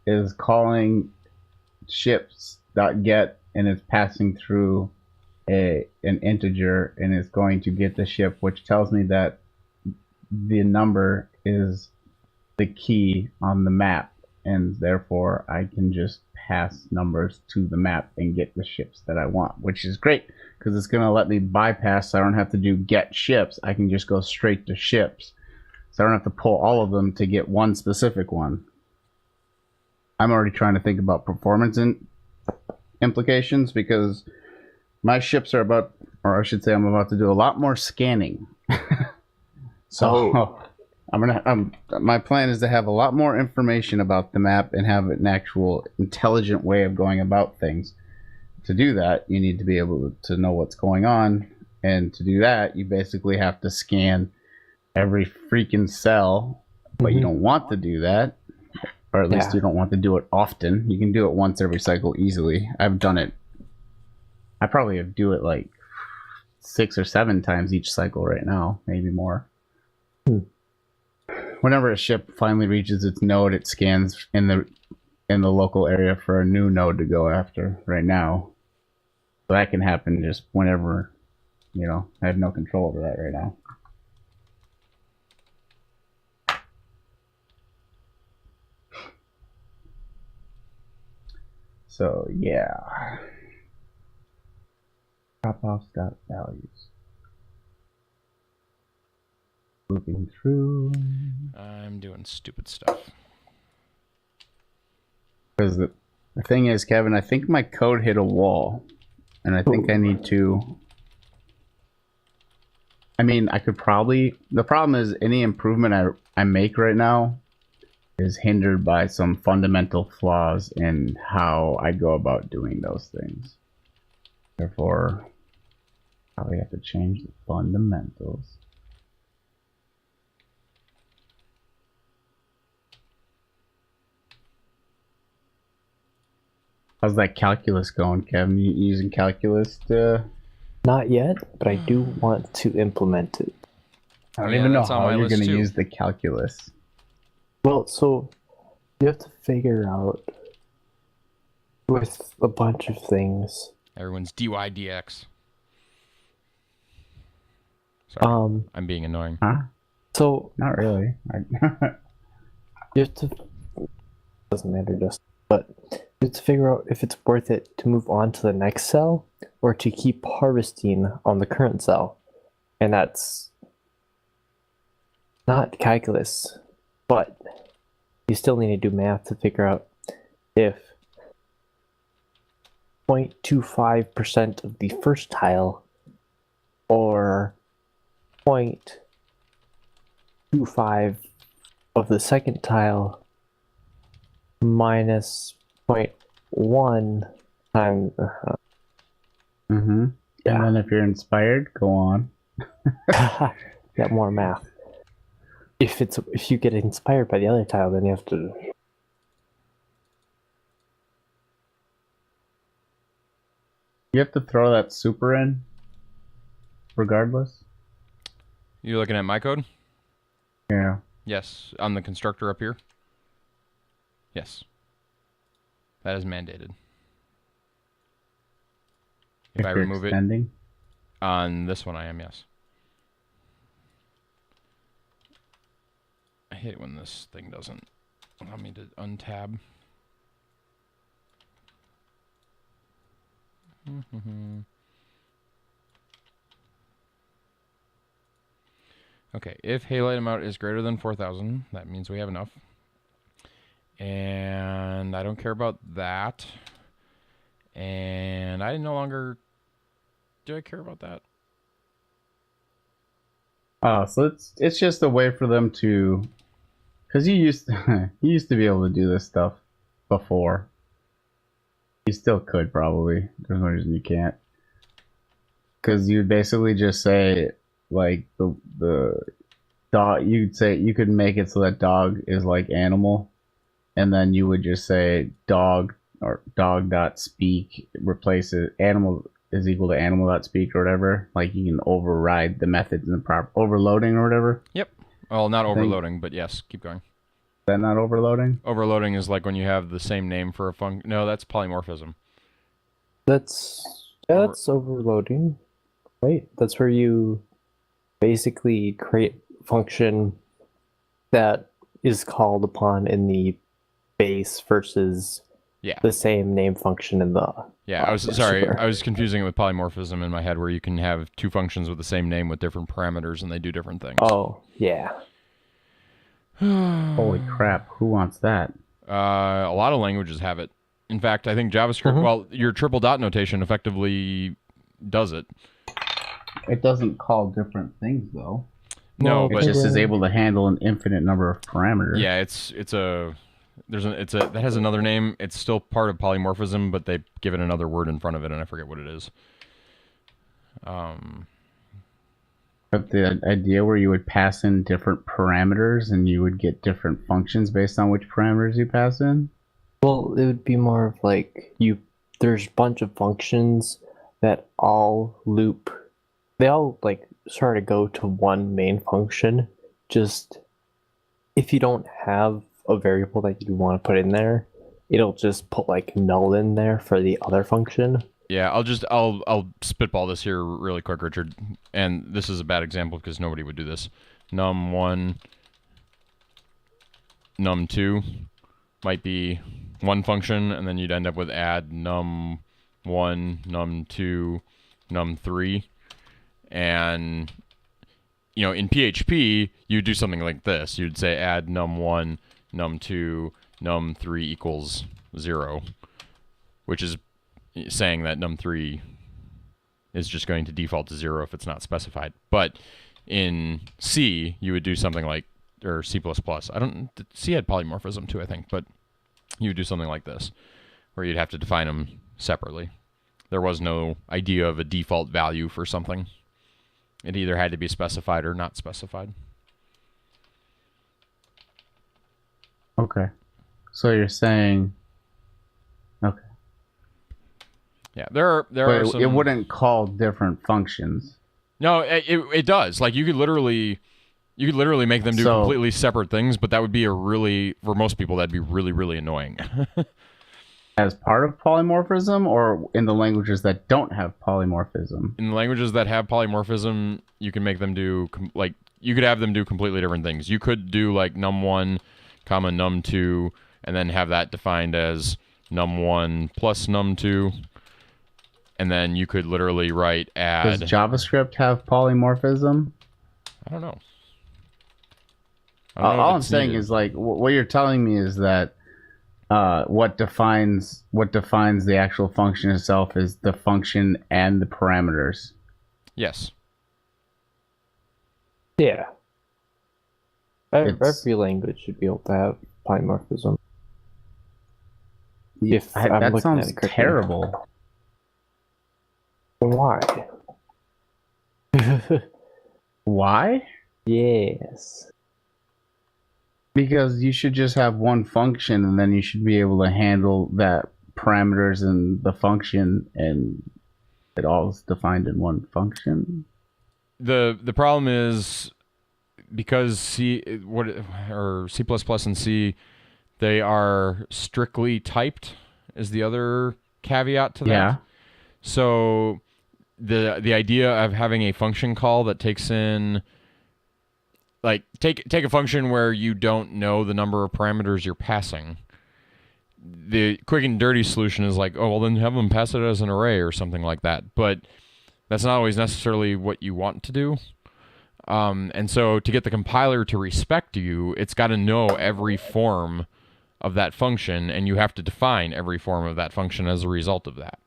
is calling ships.get, and it's passing through an integer, and it's going to get the ship, which tells me that the number is the key on the map, and therefore I can just pass numbers to the map and get the ships that I want, which is great because it's going to let me bypass, so I don't have to do get ships. I can just go straight to ships, so I don't have to pull all of them to get one specific one. I'm already trying to think about performance implications because my ships are about, or I should say I'm about to do a lot more scanning. So my plan is to have a lot more information about the map and have an actual intelligent way of going about things. To do that, you need to be able to know what's going on, and to do that, you basically have to scan every freaking cell, but you don't want to do that, or at least you don't want to do it often. You can do it once every cycle easily. I've done it. I probably do it like 6 or 7 times each cycle right now, maybe more. Whenever a ship finally reaches its node, it scans in the local area for a new node to go after right now. So that can happen just whenever, I have no control over that right now. So yeah. Drop-offs.values. Looping through. I'm doing stupid stuff. Because The thing is, Kevin, I think my code hit a wall, and I think I need to. I mean, I could probably. The problem is, any improvement I make right now is hindered by some fundamental flaws in how I go about doing those things. Therefore, probably have to change the fundamentals. How's that calculus going, Kevin? You using calculus to... Not yet, but I do want to implement it. I don't even know how you're going to use the calculus. Well, so you have to figure out with a bunch of things. Everyone's dy dx. Sorry, I'm being annoying. Huh? So not really. You have to. Doesn't matter just, but you have to figure out if it's worth it to move on to the next cell or to keep harvesting on the current cell, and that's not calculus, but you still need to do math to figure out if 0.25% of the first tile or 0.25 of the second tile minus 0.1 times. Mm-hmm. Yeah. And then if you're inspired, go on. Got more math. If you get inspired by the other tile, then you have to. You have to throw that super in, regardless. You looking at my code? Yeah. Yes, on the constructor up here. Yes. That is mandated. If I remove extending? it on this one, I am, yes. I hate it when this thing doesn't allow me to untab. Okay, if halite amount is greater than 4,000, that means we have enough. And I don't care about that. And I no longer... Do I care about that? Oh, so it's just a way for them to... Because you used to be able to do this stuff before. You still could, probably. There's no reason you can't. Because you basically just say, like, the dog... You'd say... You could make it so that dog is like animal. And then you would just say dog or dog.speak, replace it, animal is equal to animal.speak or whatever. Like you can override the methods in the proper overloading or whatever. Yep. Well, not overloading, but yes, keep going. Is that not overloading? Overloading is like when you have the same name for a function. No, that's polymorphism. That's overloading, right? That's where you basically create a function that is called upon in the base versus the same name function in the... Yeah, I was sorry. I was confusing it with polymorphism in my head where you can have two functions with the same name with different parameters and they do different things. Oh, yeah. Holy crap, who wants that? A lot of languages have it. In fact, I think JavaScript, well, your triple dot notation effectively does it. It doesn't call different things, though. No, but it just is able to handle an infinite number of parameters. Yeah, that has another name. It's still part of polymorphism, but they give it another word in front of it, and I forget what it is. But the idea where you would pass in different parameters and you would get different functions based on which parameters you pass in? Well, it would be more of like there's a bunch of functions that all loop. They all like sort of go to one main function. Just if you don't have a variable that you want to put in there, it'll just put like null in there for the other function. Yeah, I'll spitball this here really quick, Richard. And this is a bad example because nobody would do this. num1, num2 might be one function, and then you'd end up with add num1, num2, num3. And in PHP, you'd do something like this. You'd say add num1, num2, num3 equals 0. which is saying that num3 is just going to default to 0 if it's not specified. But in C, you would do something like, or C++. C had polymorphism too, I think, but you would do something like this, where you'd have to define them separately. There was no idea of a default value for something. It either had to be specified or not specified. Okay. So you're saying, okay. Yeah, there are some... It wouldn't call different functions. No, it does. Like you could literally make them do completely separate things, but that would be for most people, that'd be really, really annoying. As part of polymorphism, or in the languages that don't have polymorphism? In the languages that have polymorphism, you can make them do you could have them do completely different things. You could do like num1, comma num2, and then have that defined as num1 plus num2, and then you could literally write add. Does JavaScript have polymorphism? I don't know. All I'm saying is, like, what you're telling me is that what defines the actual function itself is the function and the parameters. Yes. Yeah. Every language should be able to have polymorphism. That sounds terrible. Why? Why? Yes. Because you should just have one function, and then you should be able to handle that parameters and the function, and it all is defined in one function. The problem is because C and C, they are strictly typed. Is the other caveat to that? Yeah. So the idea of having a function call that takes in, like, take a function where you don't know the number of parameters you're passing. The quick and dirty solution is like, oh, well, then have them pass it as an array or something like that. But that's not always necessarily what you want to do. And so to get the compiler to respect you, it's got to know every form of that function, and you have to define every form of that function as a result of that.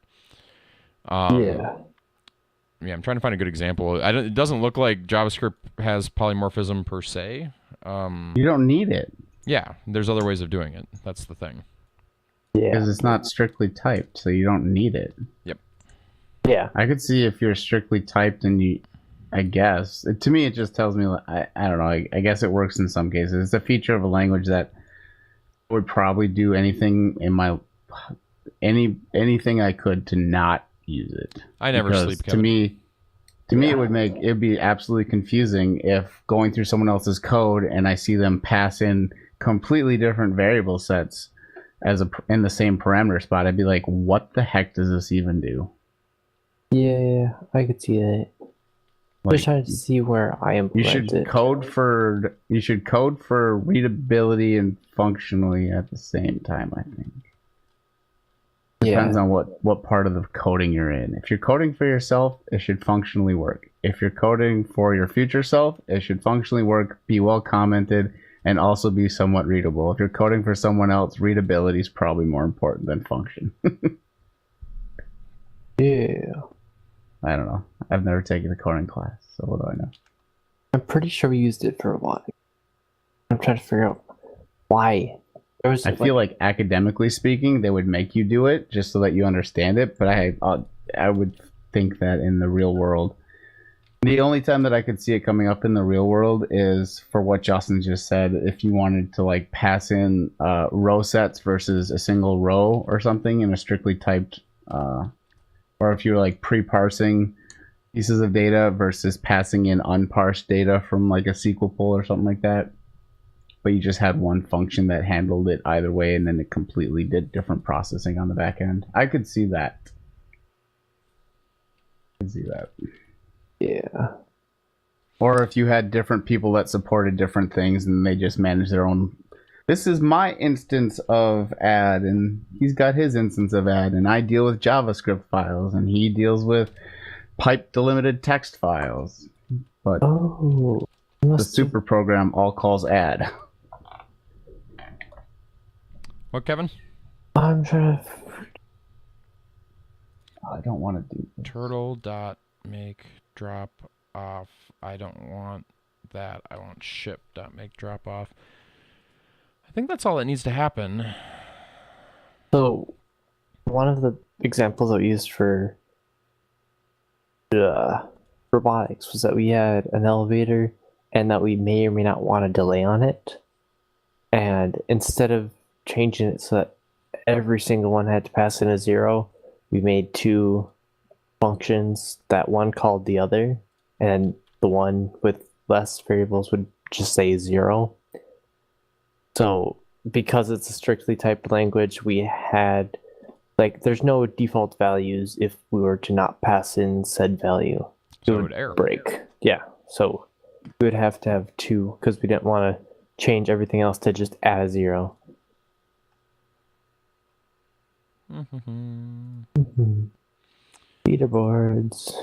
Yeah, I'm trying to find a good example. It doesn't look like JavaScript has polymorphism per se. You don't need it. Yeah, there's other ways of doing it. That's the thing. Yeah. Because it's not strictly typed, so you don't need it. Yep. Yeah. I could see if you're strictly typed and you, I guess. To me, it just tells me, I don't know, I guess it works in some cases. It's a feature of a language that would probably do anything in anything I could to not use it. I never sleep, Kevin. To me, it'd be absolutely confusing if going through someone else's code and I see them pass in completely different variable sets in the same parameter spot. I'd be like, what the heck does this even do? Yeah, I could see that. Like, Just trying to see where I implement it. You should code for readability and functionally at the same time, I think. Depends on what part of the coding you're in. If you're coding for yourself, it should functionally work. If you're coding for your future self, it should functionally work, be well commented, and also be somewhat readable. If you're coding for someone else, readability is probably more important than function. Yeah. I don't know. I've never taken a coding class, so what do I know? I'm pretty sure we used it for a while. I'm trying to figure out why. I feel like academically speaking, they would make you do it just so that you understand it. But I would think that in the real world, the only time that I could see it coming up in the real world is for what Justin just said. If you wanted to like pass in row sets versus a single row or something in a strictly typed, or if you're like pre-parsing pieces of data versus passing in unparsed data from like a SQL pull or something like that. But you just had one function that handled it either way, and then it completely did different processing on the back end. I could see that. Yeah. Or if you had different people that supported different things and they just managed their own. This is my instance of add, and he's got his instance of add, and I deal with JavaScript files, and he deals with pipe delimited text files. But the super program all calls add. What, Kevin? I'm trying to... I don't want to do this. Turtle dot make drop off. I don't want that. I want ship dot make drop off. I think that's all that needs to happen. So, one of the examples that we used for robotics was that we had an elevator and that we may or may not want a delay on it. And instead of changing it so that every single one had to pass in a 0, we made 2 functions that one called the other, and the one with less variables would just say 0. So because it's a strictly typed language, we had there's no default values if we were to not pass in said value. So it would error. Break. Yeah. So we would have to have 2 because we didn't want to change everything else to just add a 0. Leaderboards.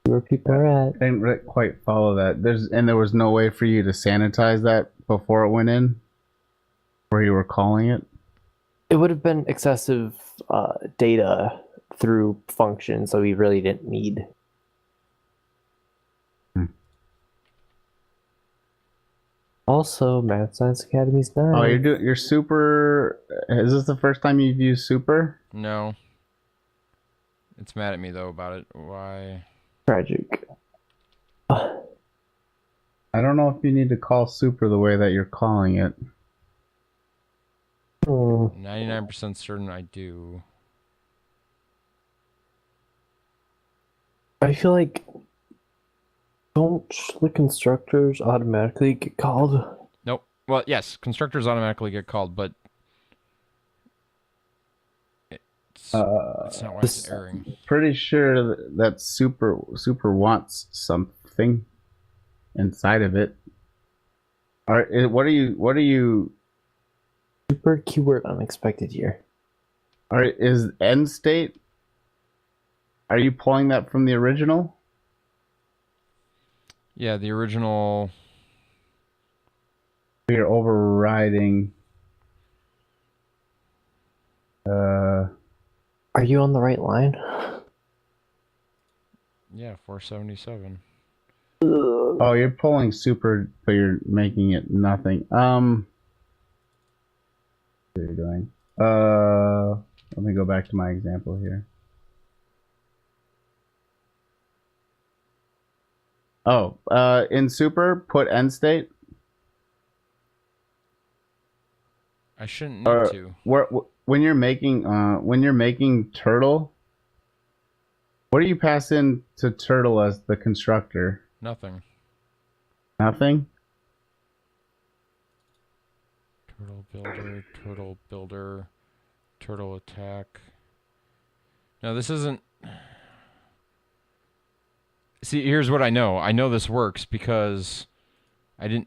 Where people are at. I didn't really quite follow that. There was no way for you to sanitize that before it went in, where you were calling it. It would have been excessive data through functions that we really didn't need. Also, Math Science Academy's nice. Oh, you're super. Is this the first time you've used super? No. It's mad at me though about it. Why? Tragic. I don't know if you need to call super the way that you're calling it. 99% certain I do. I feel like don't the constructors automatically get called? Nope. Well, yes, constructors automatically get called, but it's not why it's erroring. Pretty sure that super wants something inside of it. What are you? Super keyword unexpected here. Is end state? Are you pulling that from the original? Yeah, the original. You're overriding. Are you on the right line? Yeah, 477. Oh, you're pulling super, but you're making it nothing. What are you doing? Let me go back to my example here. Oh, in super, put end state. I shouldn't need to. When you're making turtle, what do you pass in to turtle as the constructor? Nothing. Nothing? Turtle builder, turtle attack. No, this isn't. See, here's what I know. I know this works because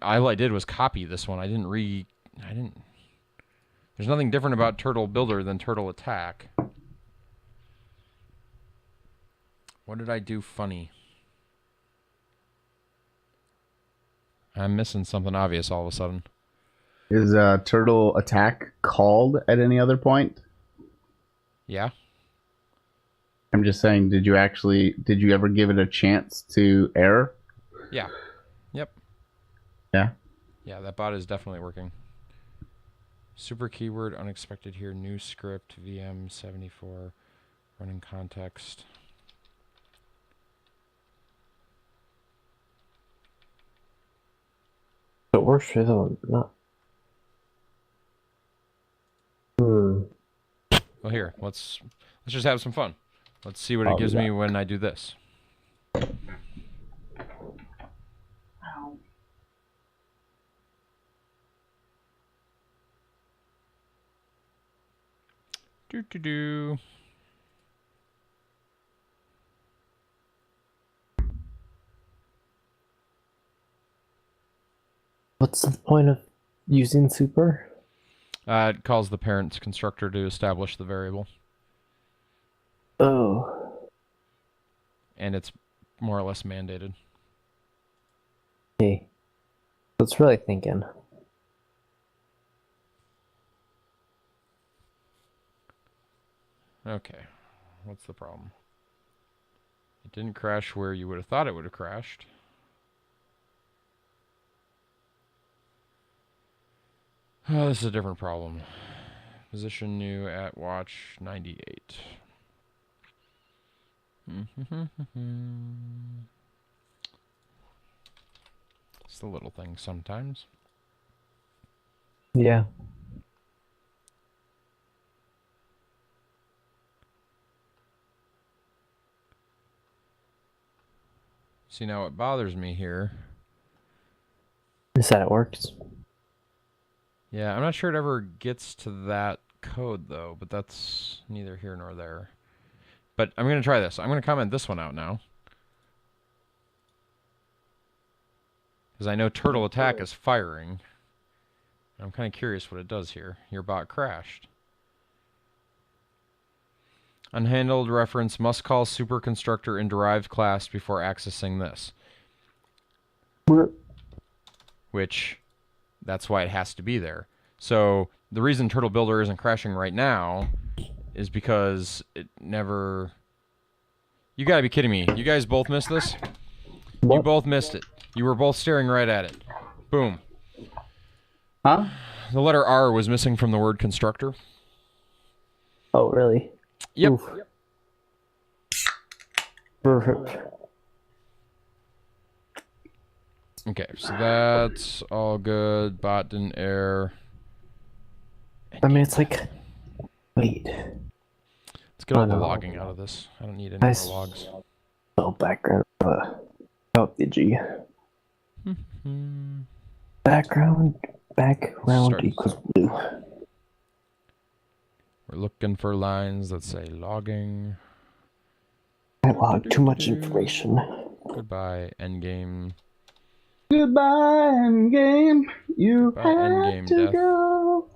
all I did was copy this one. There's nothing different about turtle builder than turtle attack. What did I do funny? I'm missing something obvious all of a sudden. Is turtle attack called at any other point? Yeah. I'm just saying, did you ever give it a chance to error? Yeah. Yep. Yeah. Yeah, that bot is definitely working. Super keyword unexpected here. New script VM74 running context. It works for them, not. Well, here, let's just have some fun. Let's see what it gives me when I do this. Do. What's the point of using super? It calls the parent's constructor to establish the variable. Oh. And it's more or less mandated. Hey. That's really thinking. Okay. What's the problem? It didn't crash where you would have thought it would have crashed. Oh, this is a different problem. Position new at watch 98. It's the little things sometimes. Yeah. See, now what bothers me here. Is that it works? Yeah, I'm not sure it ever gets to that code, though, but that's neither here nor there. But I'm going to try this. I'm going to comment this one out now. Because I know Turtle Attack is firing. I'm kind of curious what it does here. Your bot crashed. Unhandled reference must call super constructor in derived class before accessing this. Which, that's why it has to be there. So the reason Turtle Builder isn't crashing right now is because it never... You gotta be kidding me. You guys both missed this? What? You both missed it. You were both staring right at it. Boom. Huh? The letter R was missing from the word constructor. Oh, really? Yep. Oof. Perfect. Okay, so that's all good. Bot didn't error. I mean, it's like... Wait. Let's get all the no. logging out of this. I don't need any Nice. more logs. Oh, background. Oh, the G. Background Start. equals blue. We're looking for lines that say logging. I logged too much information. Goodbye, endgame. Goodbye, endgame. You Goodbye, have endgame to death. go.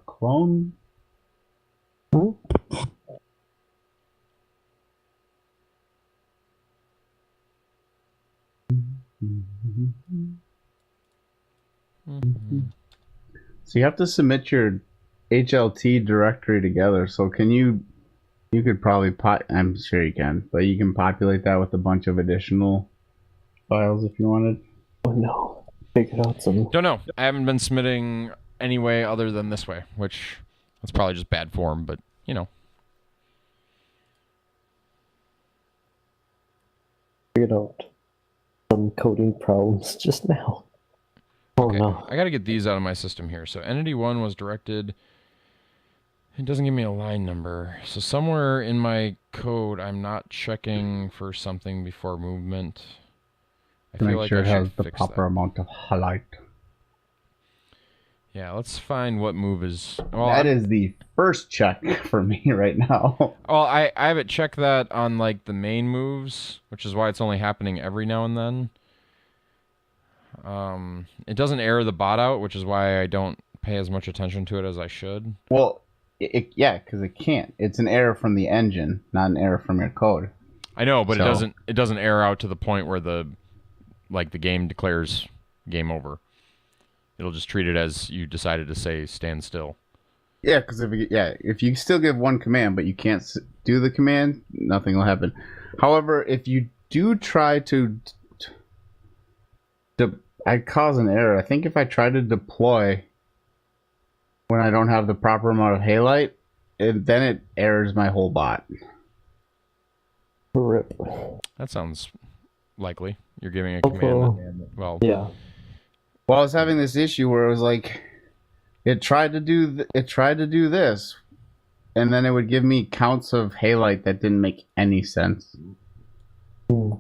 Clone. Hmm? So you have to submit your HLT directory together. So can you could probably I'm sure you can, but you can populate that with a bunch of additional files if you wanted. Oh no. Figured out some... Don't know. I haven't been submitting any way other than this way, which that's probably just bad form, but you know. Figured out some coding problems just now. Oh Okay, no. I gotta get these out of my system here. So entity 1 was directed. It doesn't give me a line number. So somewhere in my code, I'm not checking for something before movement. I To feel make like sure I it should has the fix proper that. amount of Halite. Yeah, let's find what move is. Well, That is the first check for me right now. Well, I haven't checked that on like the main moves, which is why it's only happening every now and then. It doesn't error the bot out, which is why I don't pay as much attention to it as I should. Well, yeah, because it can't. It's an error from the engine, not an error from your code. I know, but So- it doesn't error out to the point where the game declares game over. It'll just treat it as you decided to say stand still. Yeah, because if you still give one command but you can't do the command, nothing will happen. However, if you do try to I cause an error. I think if I try to deploy when I don't have the proper amount of Halite, then it errors my whole bot. Rip. That sounds likely. You're giving a command that, well, Yeah. Well, I was having this issue where it was like it tried to do this, and then it would give me counts of Halite that didn't make any sense. Hmm.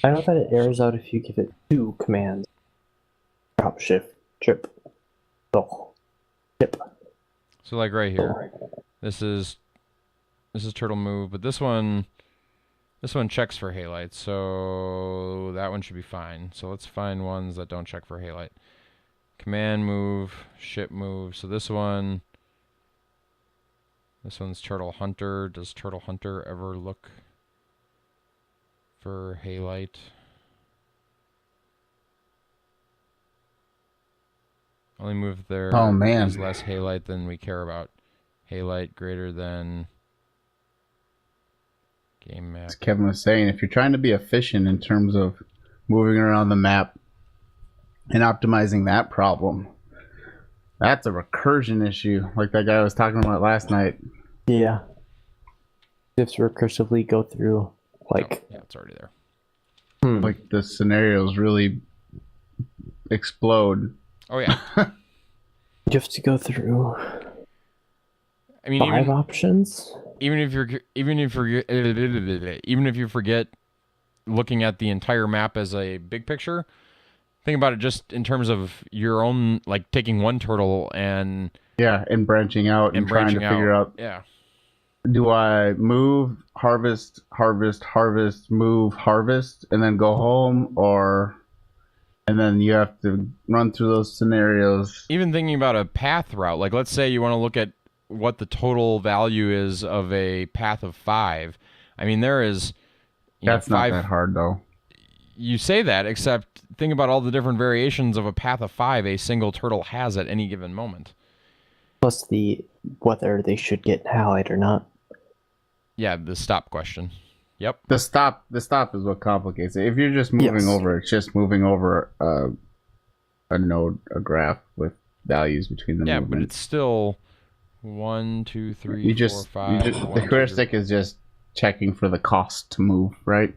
I know that it errors out if you give it 2 commands. Drop, shift, trip. Oh. Tip. so like right here, this is turtle move, but this one checks for Halite, so that one should be fine. So let's find ones that don't check for Halite. Command move, ship move. So this one's Turtle Hunter. Does Turtle Hunter ever look for Halite? Only move if there Oh, man. is less halite than we care about. Halite greater than game map. As Kevin was saying, if you're trying to be efficient in terms of moving around the map and optimizing that problem, that's a recursion issue, like that guy was talking about last night. Yeah. You have to recursively go through, like... Oh, yeah, it's already there. Like, the scenarios really explode. Oh, yeah. You have to go through I mean, 5 options? even if you forget looking at the entire map as a big picture, think about it just in terms of your own, like taking one turtle and branching out and trying to figure out, do I move, harvest, move, harvest, and then go home, and then you have to run through those scenarios. Even thinking about a path route, like let's say you want to look at what the total value is of a path of 5. I mean, there is... That's not that hard, though. You say that, except think about all the different variations of a path of 5 a single turtle has at any given moment. Plus whether they should get halite or not. Yeah, the stop question. Yep. The stop is what complicates it. If you're just moving over, it's just moving over a node, a graph with values between the movements. But it's still 1, 2, 3, you 4, just, 5. The heuristic is just checking for the cost to move, right?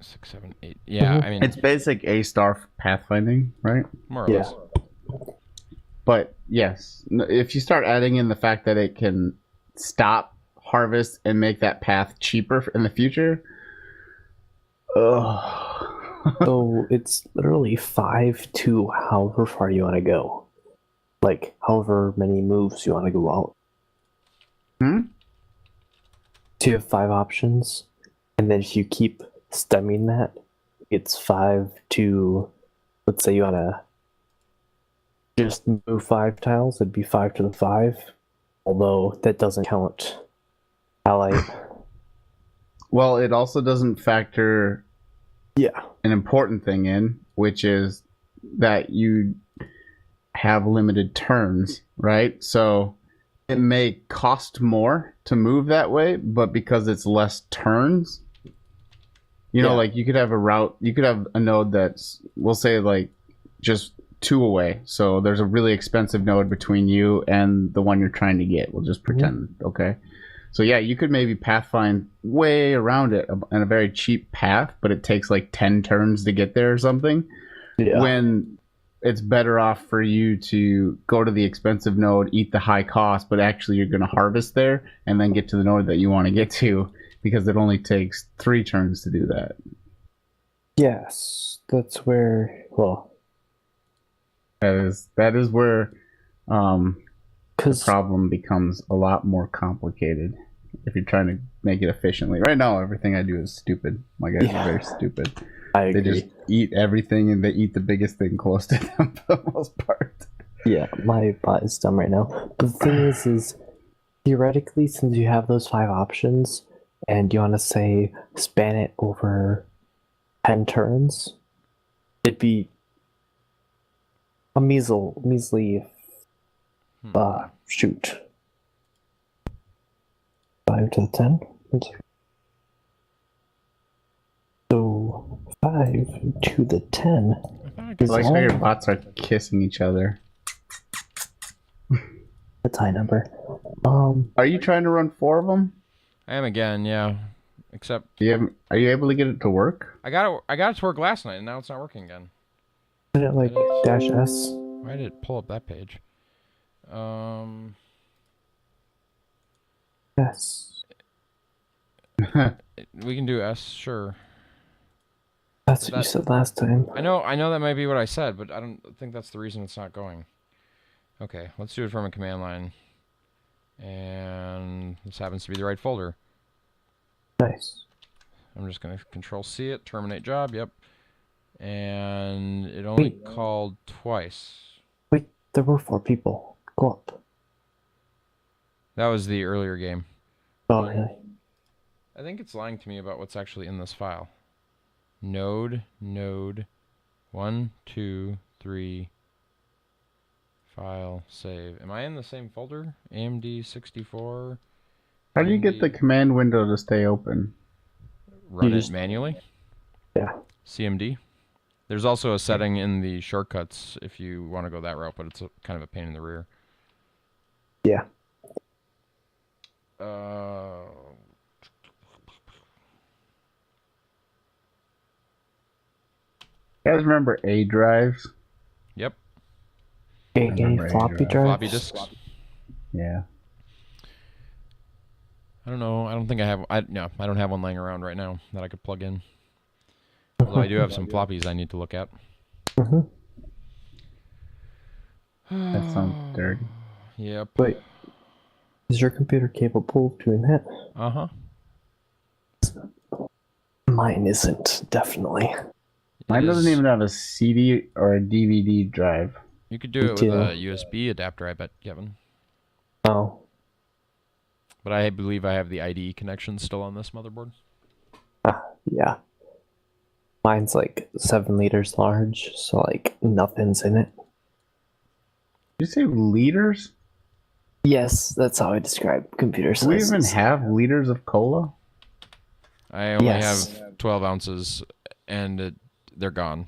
6, 7, 8. Yeah, I mean, it's basic A-star pathfinding, right? More or less. But yes, if you start adding in the fact that it can stop, harvest, and make that path cheaper in the future, So it's literally 5 to however far you want to go. Like, however many moves you want to go out. So you have 5 options, and then if you keep stemming that, it's 5 to, let's say you want to just move 5 tiles, it'd be 5 to the 5, although that doesn't count halite. Well, it also doesn't factor an important thing in, which is that you have limited turns, right? So it may cost more to move that way, but because it's less turns, you know, like you could have a route, you could have a node that's, we'll say, like just 2 away. So there's a really expensive node between you and the one you're trying to get. We'll just pretend, okay? So yeah, you could maybe pathfind way around it in a very cheap path, but it takes like 10 turns to get there or something. Yeah. When it's better off for you to go to the expensive node, eat the high cost, but actually you're going to harvest there and then get to the node that you want to get to, because it only takes 3 turns to do that. Yes, that's where, well... That is where the problem becomes a lot more complicated if you're trying to make it efficiently. Right now, everything I do is stupid. My guys are very stupid. I agree. They just eat everything, and they eat the biggest thing close to them for the most part. Yeah, my bot is dumb right now. But the thing is theoretically, since you have those 5 options, and you want to say span it over 10 turns, it'd be a measly shoot. 5 to the 10. So 5 to the 10. It's like how your bots are kissing each other. That's high number. Are you trying to run 4 of them? I am again, yeah. Except are you able to get it to work? I got it to work last night, and now it's not working again. Isn't it like -S? Why did it pull up that page? S. We can do S, sure. That's what you said last time. I know that might be what I said, but I don't think that's the reason it's not going. Okay, let's do it from a command line. And this happens to be the right folder. Nice. I'm just going to Control-C it, terminate job, yep. And it only called twice. Wait, there were 4 people. Go up. That was the earlier game. Oh, really? I think it's lying to me about what's actually in this file. Node, 1, 2, 3, File, save. Am I in the same folder? AMD 64. How do you get the command window to stay open? Run it manually? Yeah. CMD. There's also a setting in the shortcuts if you want to go that route, but it's kind of a pain in the rear. Yeah. You guys remember A drives? Yep. Any floppy drives? Floppy disks. Yeah. I don't know. I don't think I have. I don't have one laying around right now that I could plug in. Although I do have some floppies I need to look at. Mm-hmm. That sounds dirty. Yep. Wait. Is your computer capable of doing that? Uh-huh. Mine isn't, definitely. Mine doesn't even have a CD or a DVD drive. You could do it with a USB adapter, I bet, Kevin. Oh. But I believe I have the IDE connection still on this motherboard. Yeah. Mine's like 7 liters large, so like nothing's in it. Did you say liters? Yes, that's how I describe computer Do we sizes. even have liters of cola? I only have 12 ounces, and they're gone.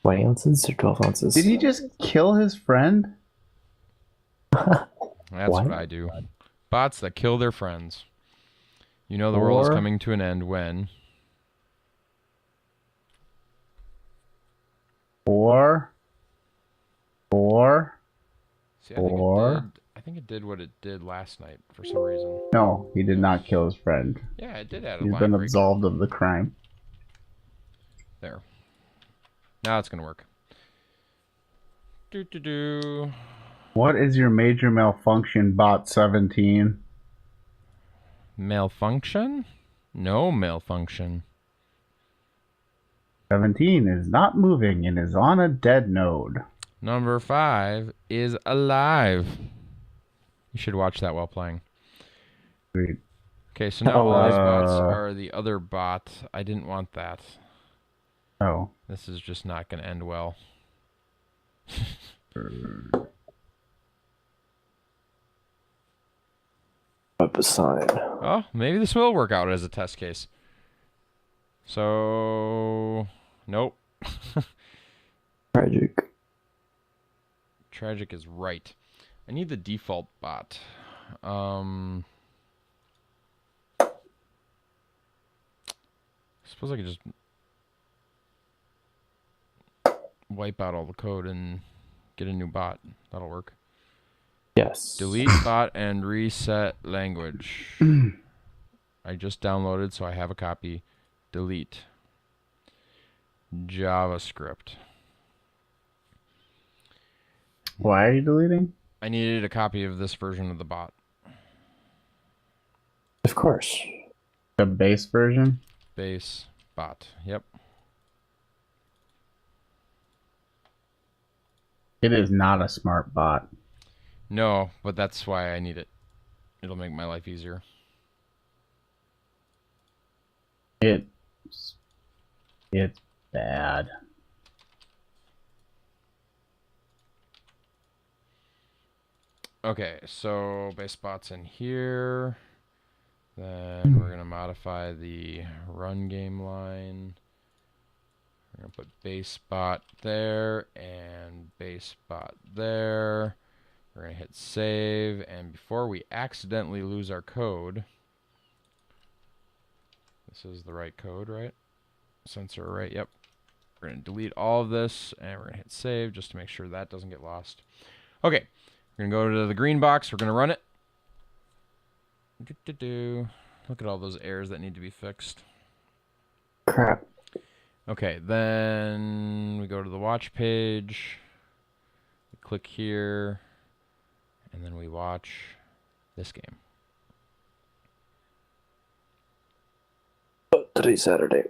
20 ounces or 12 ounces? Did he just kill his friend? That's what I do. Bots that kill their friends. You know the world is coming to an end when... See, I think it did what it did last night for some reason. No, he did not kill his friend. Yeah, it did add a He's line been break. absolved of the crime. There. Now it's going to work. Do. What is your major malfunction, bot 17? Malfunction? No malfunction. 17 is not moving and is on a dead node. Number 5 is alive. You should watch that while playing. Sweet. Okay, so now all these bots are the other bot. I didn't want that. Oh. This is just not going to end well. Up a sign. Oh, maybe this will work out as a test case. So, nope. Tragic. Tragic is right. I need the default bot. Suppose I could just wipe out all the code and get a new bot. That'll work. Yes. Delete bot and reset language. I just downloaded, so I have a copy. Delete. JavaScript. Why are you deleting? I needed a copy of this version of the bot. Of course. The base version? Base bot. Yep. It is not a smart bot. No, but that's why I need it. It'll make my life easier. It's bad. Okay, so base bot's in here. Then we're going to modify the run game line. We're going to put base bot there and base bot there. We're going to hit save. And before we accidentally lose our code, this is the right code, right? Sensor, right? Yep. We're going to delete all of this and we're going to hit save just to make sure that doesn't get lost. Okay. We're going to go to the green box. We're going to run it. Look at all those errors that need to be fixed. Crap. Okay, then we go to the watch page. We click here. And then we watch this game. Today's Saturday.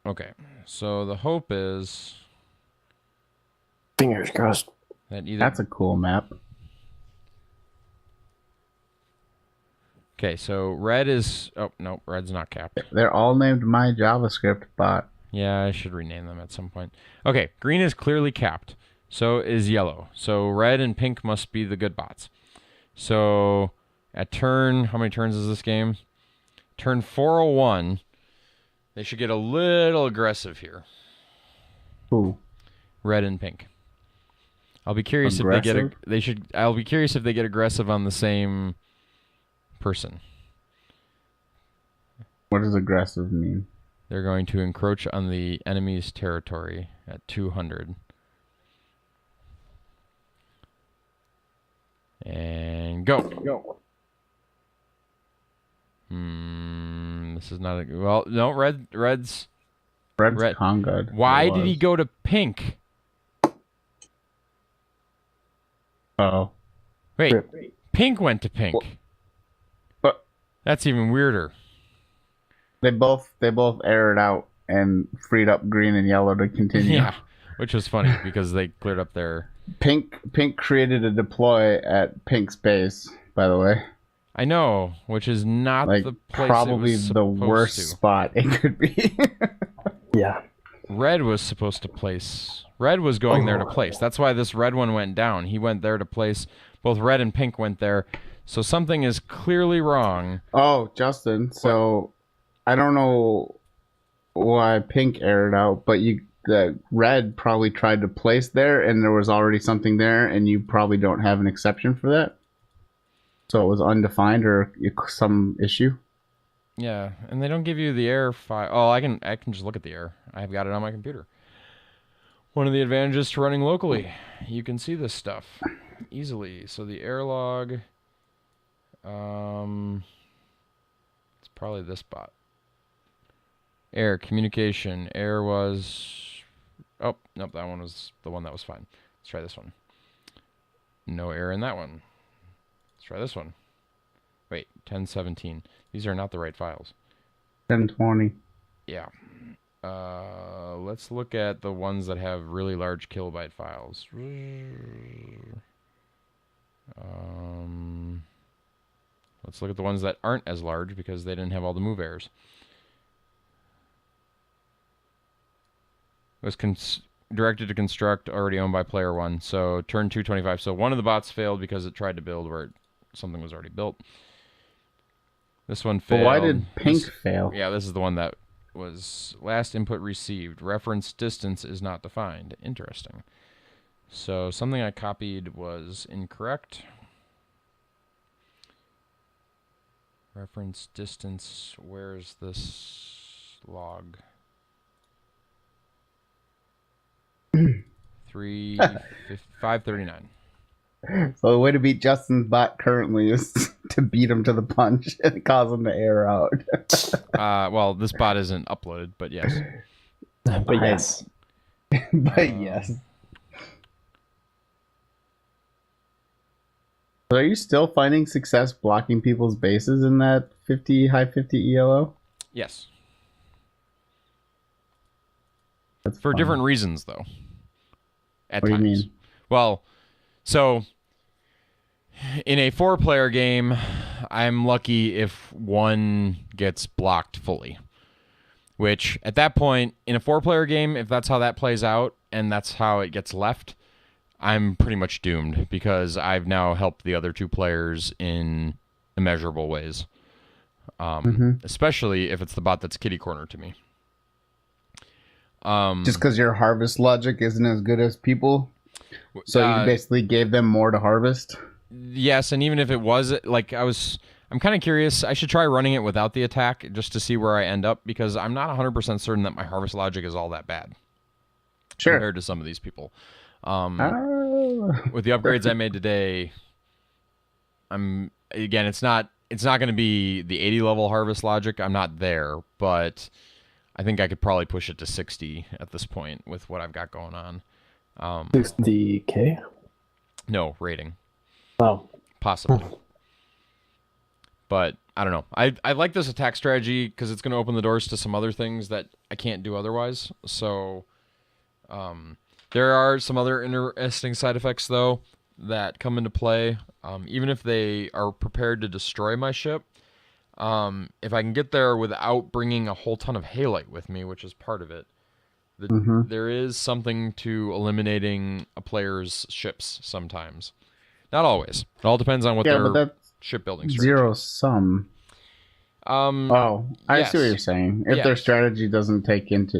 Okay, so the hope is Fingers crossed. that either... That's a cool map. Okay, so red is... Oh, no, red's not capped. They're all named my JavaScript bot. Yeah, I should rename them at some point. Okay, green is clearly capped. So is yellow. So red and pink must be the good bots. So at turn, how many turns is this game? Turn 401. They should get a little aggressive here. Ooh. Red and pink. I'll be curious Aggressive? if they get I'll be curious if they get aggressive on the same person. What does aggressive mean? They're going to encroach on the enemy's territory at 200. And go. This is not a well. No, red's Red's Conga. Why did he go to pink? Oh. Wait, pink went to pink. But That's even weirder. they both aired out and freed up green and yellow to continue. Yeah, which was funny because they cleared up their. Pink created a deploy at Pink's base, by the way. I know, which is not Like the place probably it was the supposed worst to. spot it could be. Yeah. Red was supposed to place. Red was going there to place. That's why this red one went down. He went there to place. Both red and pink went there. So something is clearly wrong. Oh, Justin. So I don't know why Pink aired out, but the red probably tried to place there, and there was already something there, and you probably don't have an exception for that. So it was undefined or some issue. Yeah, and they don't give you the error file. Oh, I can just look at the error. I've got it on my computer. One of the advantages to running locally, you can see this stuff easily. So the error log, it's probably this bot. Error communication. Error was. Oh nope, that one was the one that was fine. Let's try this one. No error in that one. Let's try this one. Wait, 1017. These are not the right files. 1020. Yeah. Let's look at the ones that have really large kilobyte files. Let's look at the ones that aren't as large because they didn't have all the move errors. It was directed to construct, already owned by player one. So turn 225. So one of the bots failed because it tried to build where something was already built. This one failed. But why did Pink fail? Yeah, this is the one that was last input received. Reference distance is not defined. Interesting. So something I copied was incorrect. Reference distance, where's this log? 539. So the way to beat Justin's bot currently is to beat him to the punch and cause him to air out. Well, this bot isn't uploaded, but yes. But yes. But yes. So are you still finding success blocking people's bases in that high 50 ELO? Yes. That's For fun. different reasons, though. At What do you times. mean? Well, so in a 4-player game, I'm lucky if one gets blocked fully. Which, at that point, in a 4-player game, if that's how that plays out, and that's how it gets left, I'm pretty much doomed, because I've now helped the other 2 players in immeasurable ways. Especially if it's the bot that's kitty corner to me. Just because your harvest logic isn't as good as people? So you basically gave them more to harvest? Yes, and even if it was, like, I'm kind of curious. I should try running it without the attack just to see where I end up, because I'm not 100% certain that my harvest logic is all that bad. Sure. Compared to some of these people. With the upgrades I made today, it's not going to be the 80 level harvest logic. I'm not there, but I think I could probably push it to 60 at this point with what I've got going on. 60K? No, rating. Oh. Possibly. But I don't know. I like this attack strategy because it's going to open the doors to some other things that I can't do otherwise. So there are some other interesting side effects, though, that come into play. Even if they are prepared to destroy my ship, if I can get there without bringing a whole ton of Halite with me, which is part of it, There is something to eliminating a player's ships sometimes. Not always. It all depends on what Yeah, but their that's shipbuilding strategy. zero sum. Oh, I see what you're saying. If their strategy doesn't take it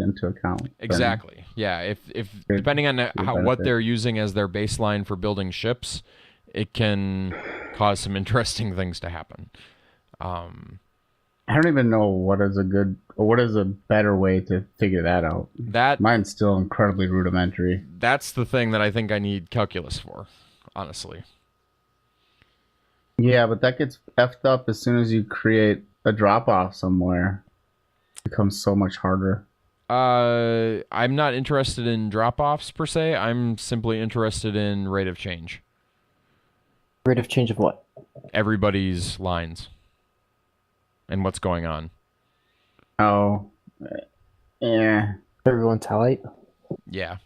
into account. Exactly. Yeah. If depending on what they're using as their baseline for building ships, it can cause some interesting things to happen. I don't even know what is a better way to figure that out. Mine's still incredibly rudimentary. That's the thing that I think I need calculus for, honestly. Yeah, but that gets effed up as soon as you create a drop off somewhere. It becomes so much harder. I'm not interested in drop offs per se. I'm simply interested in rate of change. Rate of change of what? Everybody's lines. And what's going on. Oh. Yeah. Everyone's Halite? Yeah.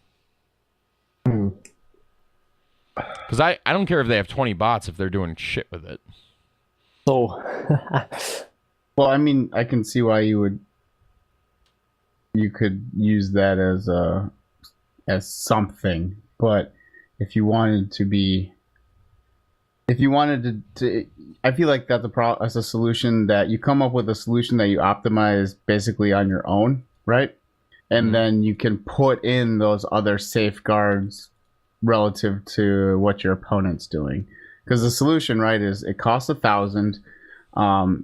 Because I don't care if they have 20 bots if they're doing shit with it. So, well, I mean, I can see why you could use that as something, but if you wanted to, I feel like that's a solution that you come up with a solution that you optimize basically on your own, right? And then you can put in those other safeguards relative to what your opponent's doing, because the solution, right, is it costs 1,000.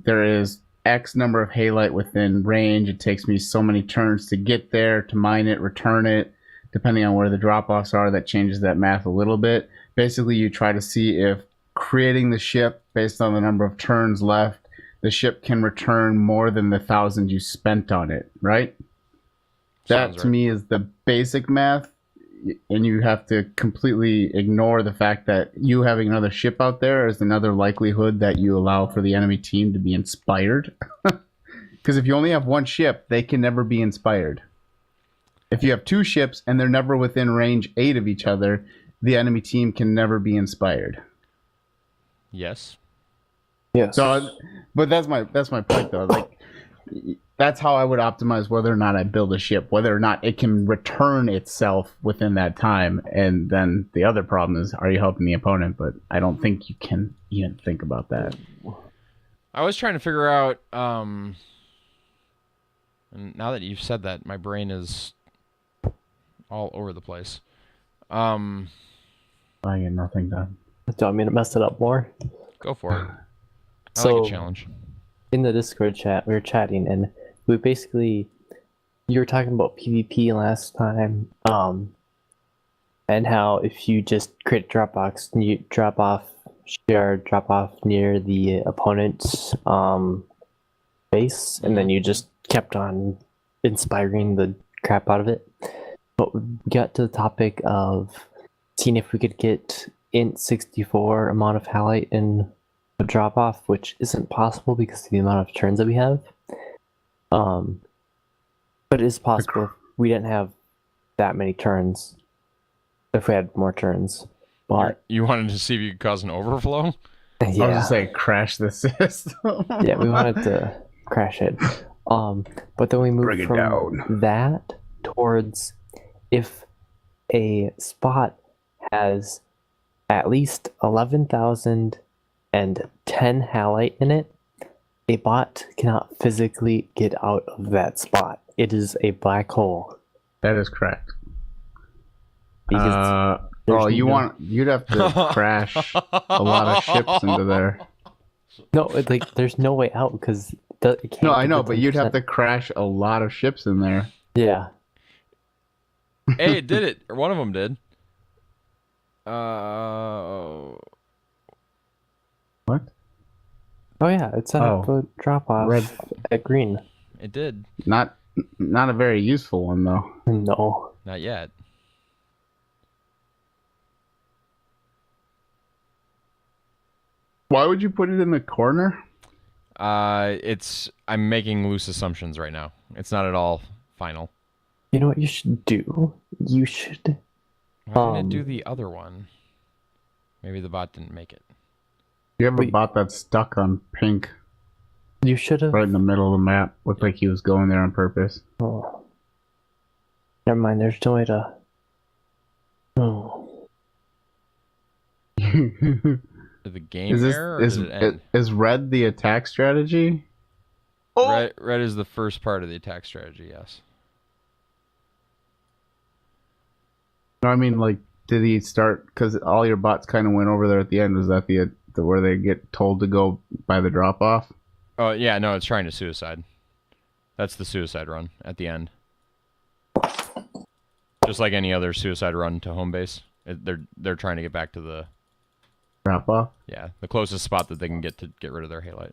There is X number of halite within range. It takes me so many turns to get there, to mine it, return it. Depending on where the drop-offs are, that changes that math a little bit. Basically, you try to see if creating the ship based on the number of turns left, the ship can return more than the 1,000 you spent on it, right? That to me is the basic math. And you have to completely ignore the fact that you having another ship out there is another likelihood that you allow for the enemy team to be inspired. Because if you only have one ship, they can never be inspired. If you have two ships and they're never within range 8 of each other, the enemy team can never be inspired. Yes. Yes. So, but that's my point though. Like, that's how I would optimize whether or not I build a ship, whether or not it can return itself within that time. And then the other problem is, are you helping the opponent? But I don't think you can even think about that. I was trying to figure out, and now that you've said that, my brain is all over the place. I get nothing done. Do you want me to mess it up more? Go for it. I So, like a challenge. In the Discord chat, we were chatting, and we basically, you were talking about PvP last time, and how if you just create a Dropbox and you drop off near the opponent's base, and then you just kept on inspiring the crap out of it. But we got to the topic of seeing if we could get int 64 amount of halite in a drop off, which isn't possible because of the amount of turns that we have. But it is possible if we didn't have that many turns. If we had more turns. But you wanted to see if you could cause an overflow? yeah. I was just saying, crash the system. Yeah, we wanted to crash it. But then we moved from that towards if a spot has at least 11,010 halite in it, a bot cannot physically get out of that spot. It is a black hole. That is correct. Because you'd have to crash a lot of ships into there. No, there's no way out because it can't. No, I know, but you'd have to crash a lot of ships in there. Yeah. Hey, it did it. Or one of them did. What? Oh yeah, it's set up a drop off Red. at green. It did. Not a very useful one though. No. Not yet. Why would you put it in the corner? I'm making loose assumptions right now. It's not at all final. You know what you should do? You should. Why didn't it do the other one? Maybe the bot didn't make it. You have a bot that's stuck on pink. You should have. Right in the middle of the map. Looked like he was going there on purpose. Oh. Never mind. There's no way to. Oh. Did the game error or did it end? Is red the attack strategy? Red is the first part of the attack strategy, yes. No, I mean, like, did he start, because all your bots kind of went over there at the end? Was that the where they get told to go by the drop off? Oh yeah, no, it's trying to suicide. That's the suicide run at the end. Just like any other suicide run to home base, they're trying to get back to the Drop off? yeah, the closest spot that they can get to get rid of their Halite.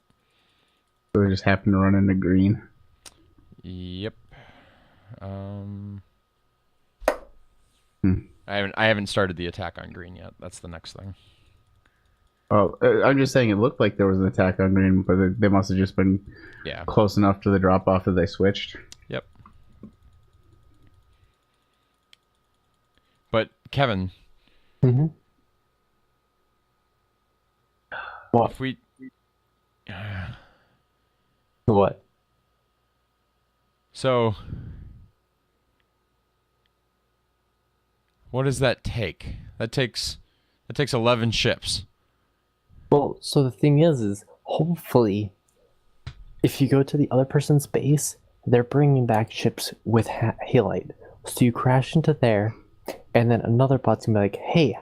So they just happen to run into green. Yep. Hmm. I haven't started the attack on green yet. That's the next thing. Oh, I'm just saying it looked like there was an attack on green, but they must have just been close enough to the drop off that they switched. Yep. But Kevin, Mm-hmm. What? if we What? so what does that take? That takes 11 ships. Well, so the thing is hopefully, if you go to the other person's base, they're bringing back ships with Halite. So you crash into there, and then another bot's gonna be like, "Hey,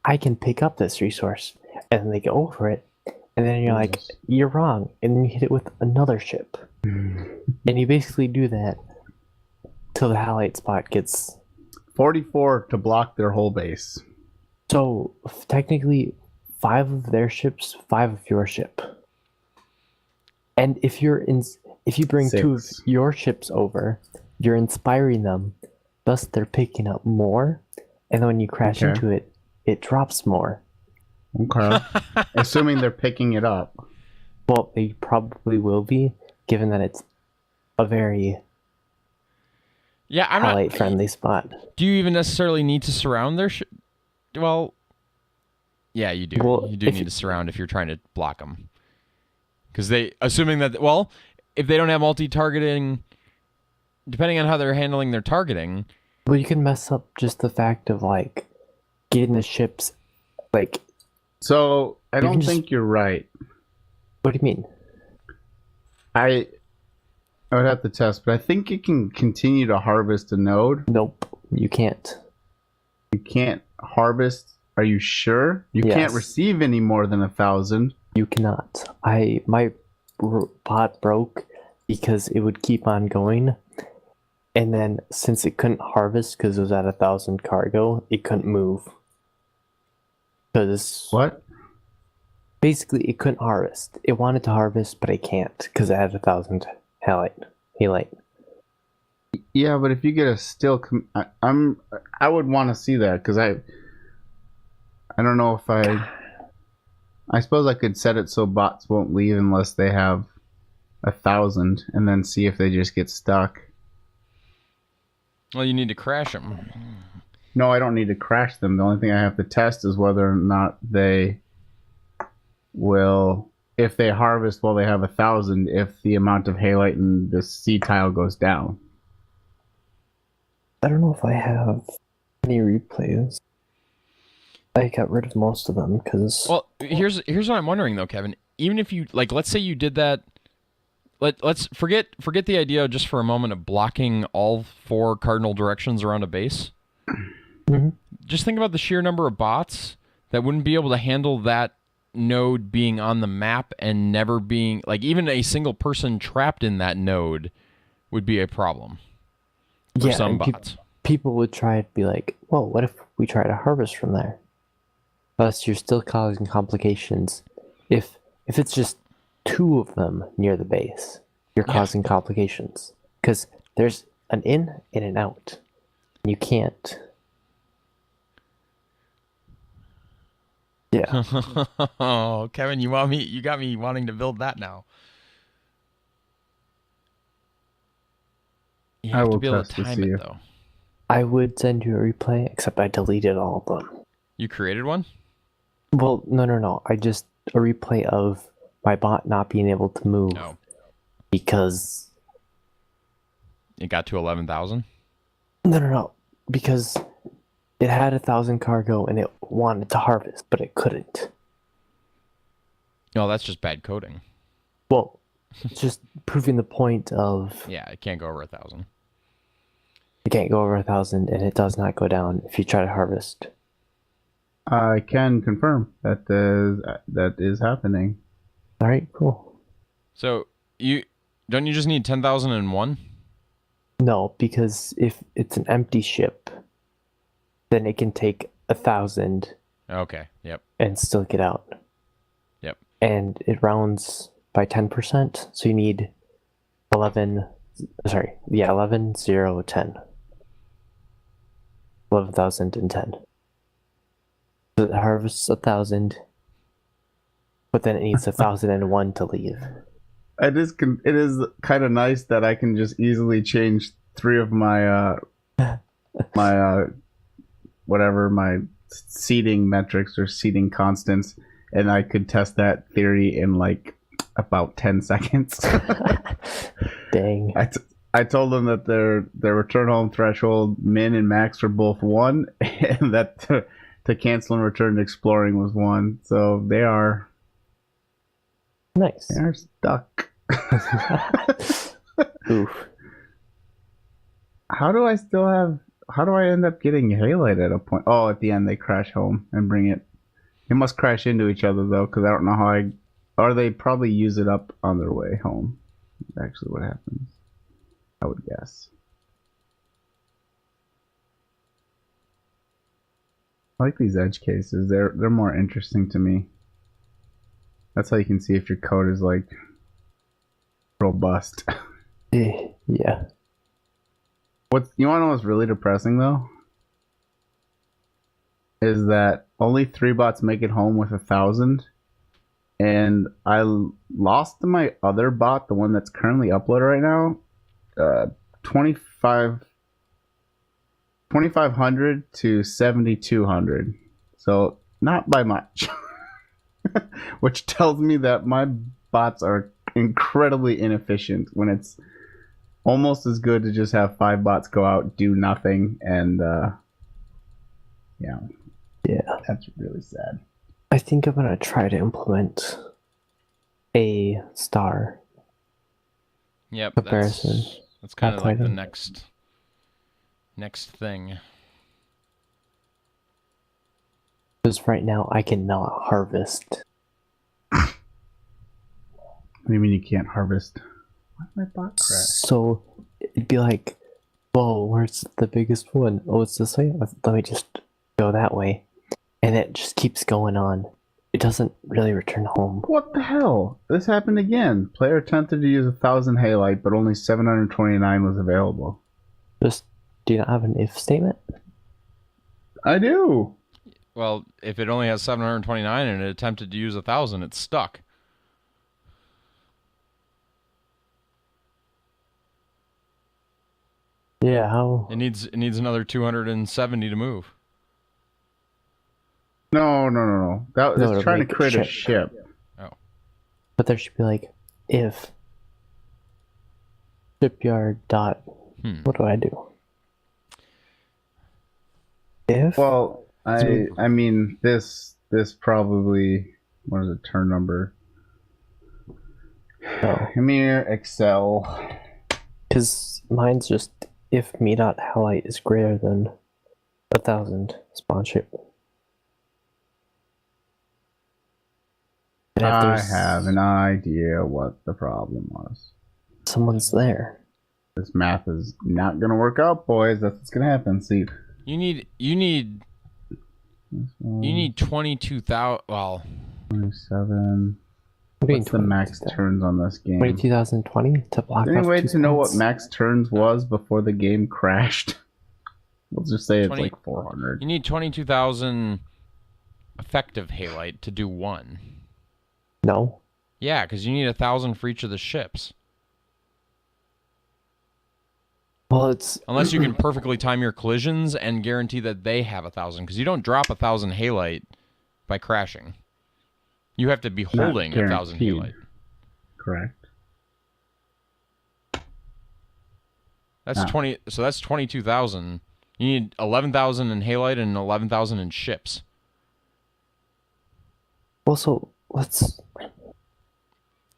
I can pick up this resource," and then they go over it, and then you're like, "You're wrong," and then you hit it with another ship, and you basically do that till the Halite spot gets 44 to block their whole base. so technically 5 of their ships, 5 of your ship. And if you bring 2 of Six. your ships over, you're inspiring them, thus they're picking up more, and then when you crash Okay. into it, it drops more. Okay. Assuming they're picking it up. Well, they probably will be, given that it's a very Yeah, I'm not. highlight friendly spot. Do you even necessarily need to surround their ship? Well, yeah, you do. Well, You do if need you- to surround if you're trying to block them. Because assuming that, well, if they don't have multi-targeting, depending on how they're handling their targeting. Well, you can mess up just the fact of like getting the ships. Like, So I You don't can just- think you're right. what do you mean? I would have to test, but I think you can continue to harvest a node. Nope, you can't. You can't harvest. Are you sure? You can't Yes. receive any more than 1,000. You cannot. My bot broke because it would keep on going, and then since it couldn't harvest because it was at 1,000 cargo, it couldn't move. Because What? basically it couldn't harvest. It wanted to harvest, but it can't because it had 1,000 halite. Yeah, but if you get a still, I would want to see that because I don't know if I suppose I could set it so bots won't leave unless they have 1,000, and then see if they just get stuck. Well, you need to crash them. No, I don't need to crash them. The only thing I have to test is whether or not they will, if they harvest while they have 1,000, if the amount of halite in the C tile goes down. I don't know if I have any replays. I got rid of most of them because Well, here's what I'm wondering though, Kevin. Even if you let's say you did that. Let's forget the idea just for a moment of blocking all 4 cardinal directions around a base. Mhm. Just think about the sheer number of bots that wouldn't be able to handle that node being on the map and never being even a single person trapped in that node would be a problem for some and bots. people would try to be like, well, what if we try to harvest from there? Thus, you're still causing complications. If it's just 2 of them near the base, you're Yeah. causing complications because there's an in and an out. You can't. Yeah. Oh, Kevin, you got me wanting to build that now. You I have to will be able to test to time see it if- though. I would send you a replay, except I deleted all of them. You created one? Well, no. I just a replay of my bot not being able to move No. because It got to 11,000. No. Because it had 1,000 cargo and it wanted to harvest, but it couldn't. No, that's just bad coding. Well, it's just proving the point of Yeah, it can't go over 1,000. it can't go over 1,000 and it does not go down if you try to harvest. I can confirm that is happening. All right, cool. So you just need 10,001? No, because if it's an empty ship, then it can take 1,000 Okay. Yep. and still get out. Yep. And it rounds by 10%, so you need 11, 11, 0, 10. 11,010. So it harvests 1,000, but then it needs 1,001 to leave. It is kind of nice that I can just easily change 3 of my my seeding metrics or seeding constants, and I could test that theory in like about 10 seconds. Dang. I told them that their return home threshold min and max were both 1, and that to cancel and return to exploring was 1. So they are Nice. stuck. Oof. How do I end up getting Halite at a point? Oh, at the end they crash home and bring it. They must crash into each other though, because I don't know how or they probably use it up on their way home. That's actually what happens, I would guess. I like these edge cases. They're more interesting to me. That's how you can see if your code is like robust. Yeah. You want to know what's really depressing though? Is that only 3 bots make it home with 1,000, and I lost my other bot, the one that's currently uploaded right now, 2,500 to 7,200. So not by much, which tells me that my bots are incredibly inefficient when it's almost as good to just have 5 bots go out, do nothing, and yeah, that's really sad. I think I'm gonna try to implement a star. Yep. Comparison. That's kind of like the item. next thing. Because right now I cannot harvest. What do you mean you can't harvest? Why did my bot crash? So it'd be like, whoa, where's the biggest one? Oh, it's this way? Let me just go that way. And it just keeps going on. It doesn't really return home. What the hell? This happened again. Player attempted to use 1,000 Halite, but only 729 was available. Just, do you not have an if statement? I do. Well, if it only has 729 and it attempted to use 1,000, it's stuck. Yeah, how? It needs another 270 to move. No. That No, was to trying to make a create a ship. ship. But there should be like, if shipyard dot. What do I do? If? Well, I mean this probably, what is it, turn number? Oh. Come here, Excel. Because mine's just if me dot halite is greater than 1,000 spawn ship. And if I there's have an idea what the problem was. someone's there. This math is not gonna work out, boys. That's what's gonna happen. See, You need 22,000. Well, 27. Maybe What's the max turns on this game? 22,020 to block Any off way 2 to know what spots? max turns was before the game crashed? We'll just say it's 20 like 400. you need 22,000 effective halite to do 1. No. Yeah, because you need 1,000 for each of the ships. Well, it's Unless you can perfectly time your collisions and guarantee that they have 1,000, because you don't drop 1,000 halite by crashing. You have to be holding 1,000 guaranteed. halite. Correct. That's 20. So that's 22,000. You need 11,000 in halite and 11,000 in ships. Well, so let's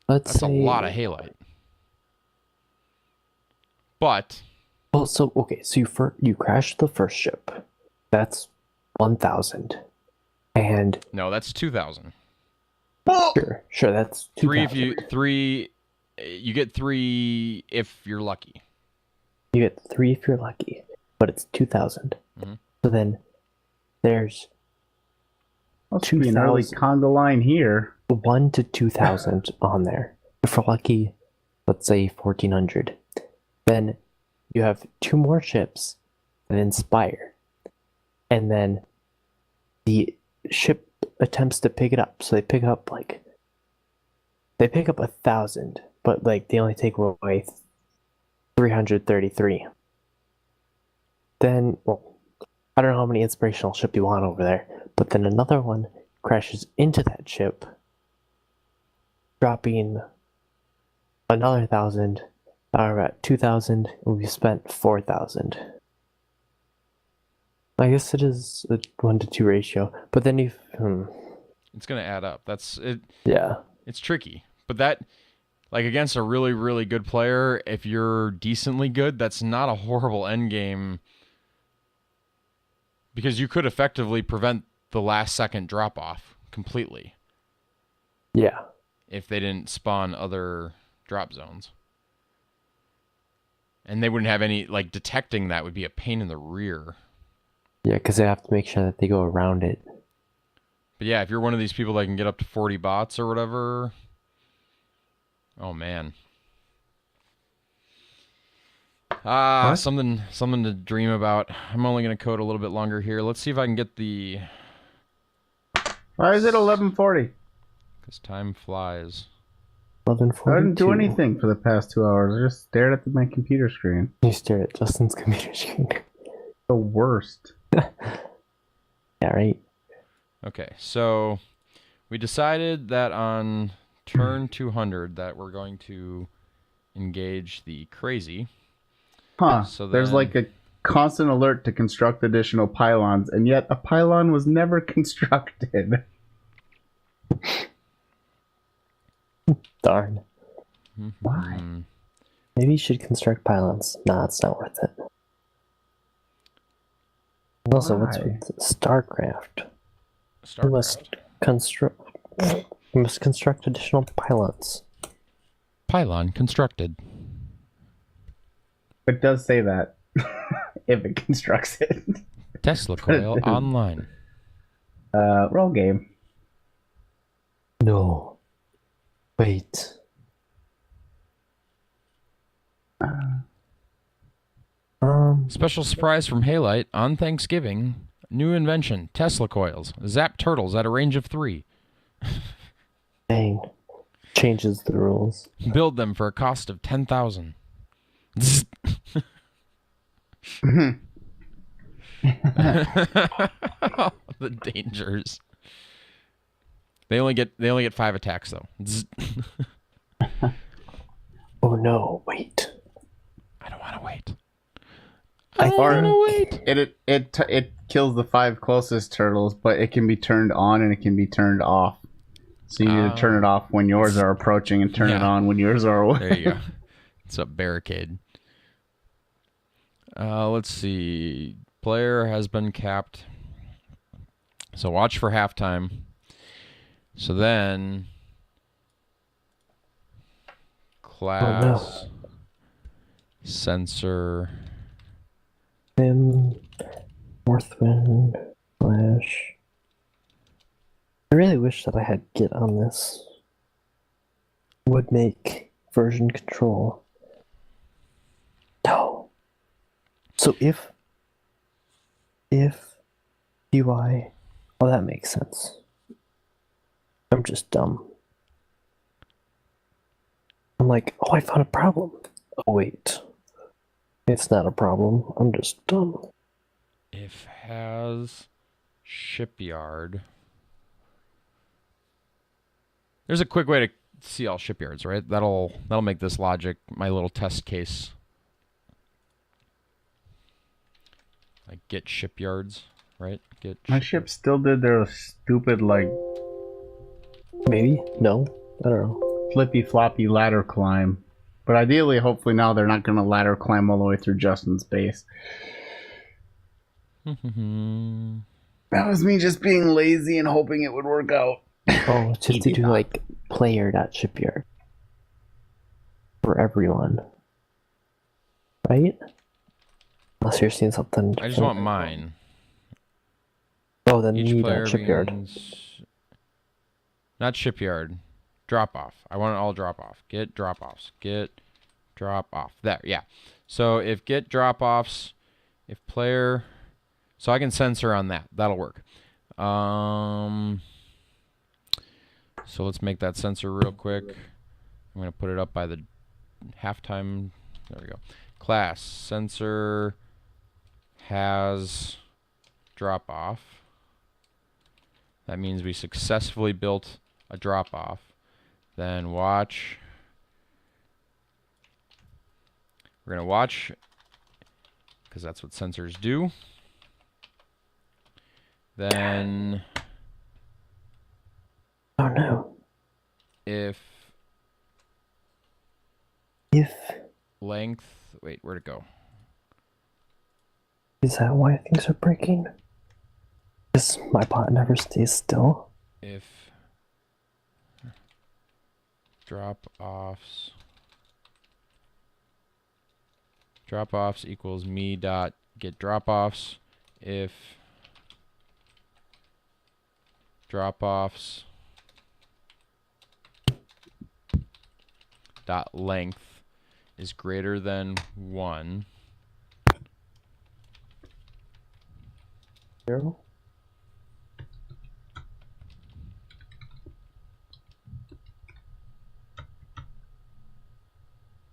That's say a lot of halite. But well, so okay, so you crash the first ship. That's 1,000, and no, that's 2,000. sure, that's 2,000. You get 3 if you're lucky. You get 3 if you're lucky, but it's 2,000. Mhm. So then there's Must be an early 2,000. conga line here. 1 to 2,000 on there. If we're lucky, let's say 1,400. Then you have 2 more ships that inspire, and then the ship attempts to pick it up. So they pick up 1,000, but like they only take away 333. Then, well, I don't know how many inspirational ship you want over there, but then another one crashes into that ship, dropping another 1,000, or at 2,000, and we spent 4,000. I guess it is a 1 to 2 ratio, but then It's gonna add up. That's it. yeah. It's tricky, but that, like against a really, really good player, if you're decently good, that's not a horrible end game because you could effectively prevent the last second drop off completely Yeah. if they didn't spawn other drop zones. And they wouldn't have any, like, detecting that would be a pain in the rear. Yeah, because they have to make sure that they go around it. But yeah, if you're one of these people that can get up to 40 bots or whatever, oh man. Something to dream about. I'm only gonna code a little bit longer here. Let's see if I can get the. Why is it 11:40? Because time flies. 11:42. I didn't do anything for the past 2 hours. I just stared at my computer screen. You stare at Justin's computer screen. The worst. Yeah, right. Okay, so we decided that on turn 200 that we're going to engage the crazy. Huh. So There's then- like a constant alert to construct additional pylons, and yet a pylon was never constructed. Darn. Why? Maybe you should construct pylons. Nah, it's not worth it. Also, what's Why? with StarCraft? You must StarCraft. construct additional pylons. Pylon constructed. It does say that if it constructs it. Tesla coil online. Roll game. No. Wait. Special surprise from Halite on Thanksgiving. New invention, Tesla coils. Zap turtles at a range of 3. Dang. Changes the rules. Build them for a cost of 10,000. The dangers. They only get 5 attacks though. Oh no, wait. I don't want to wait. I It kills the 5 closest turtles, but it can be turned on and it can be turned off. So you need to turn it off when yours are approaching and turn it Yeah. on when yours are away. There you go. It's a barricade. Let's see. Player has been capped. So watch for halftime. So then class sensor Northwind Flash. I really wish that I had Git on this. Would make version control. No. So if UI, well, that makes sense. I'm just dumb. I'm like, oh, I found a problem. Oh wait, it's not a problem. I'm just dumb. if has shipyard. There's a quick way to see all shipyards, right? That'll make this logic, my little test case, Like get shipyards, right? Get My ship still did their stupid like Maybe? No? I don't know. flippy floppy ladder climb. But ideally, hopefully now they're not going to ladder climb all the way through Justin's base. That was me just being lazy and hoping it would work out. Oh, it's just to do like player.shipyard for everyone. Right? Unless you're seeing something I just want mine. Oh, then Each you need player a shipyard. begins... Not shipyard. Drop off. I want it all drop off. Get drop offs. Get drop off. There, yeah. So if get drop offs, if player... So I can censor on that. That'll work. So let's make that sensor real quick. I'm going to put it up by the halftime. There we go. Class sensor has drop off. That means we successfully built a drop off. Then watch. We're going to watch because that's what sensors do. Then Oh no. if length, wait, where'd it go? Is that why things are breaking? Because my bot never stays still. If drop offs equals me dot get drop offs, if drop offs dot length is greater than 1, 0.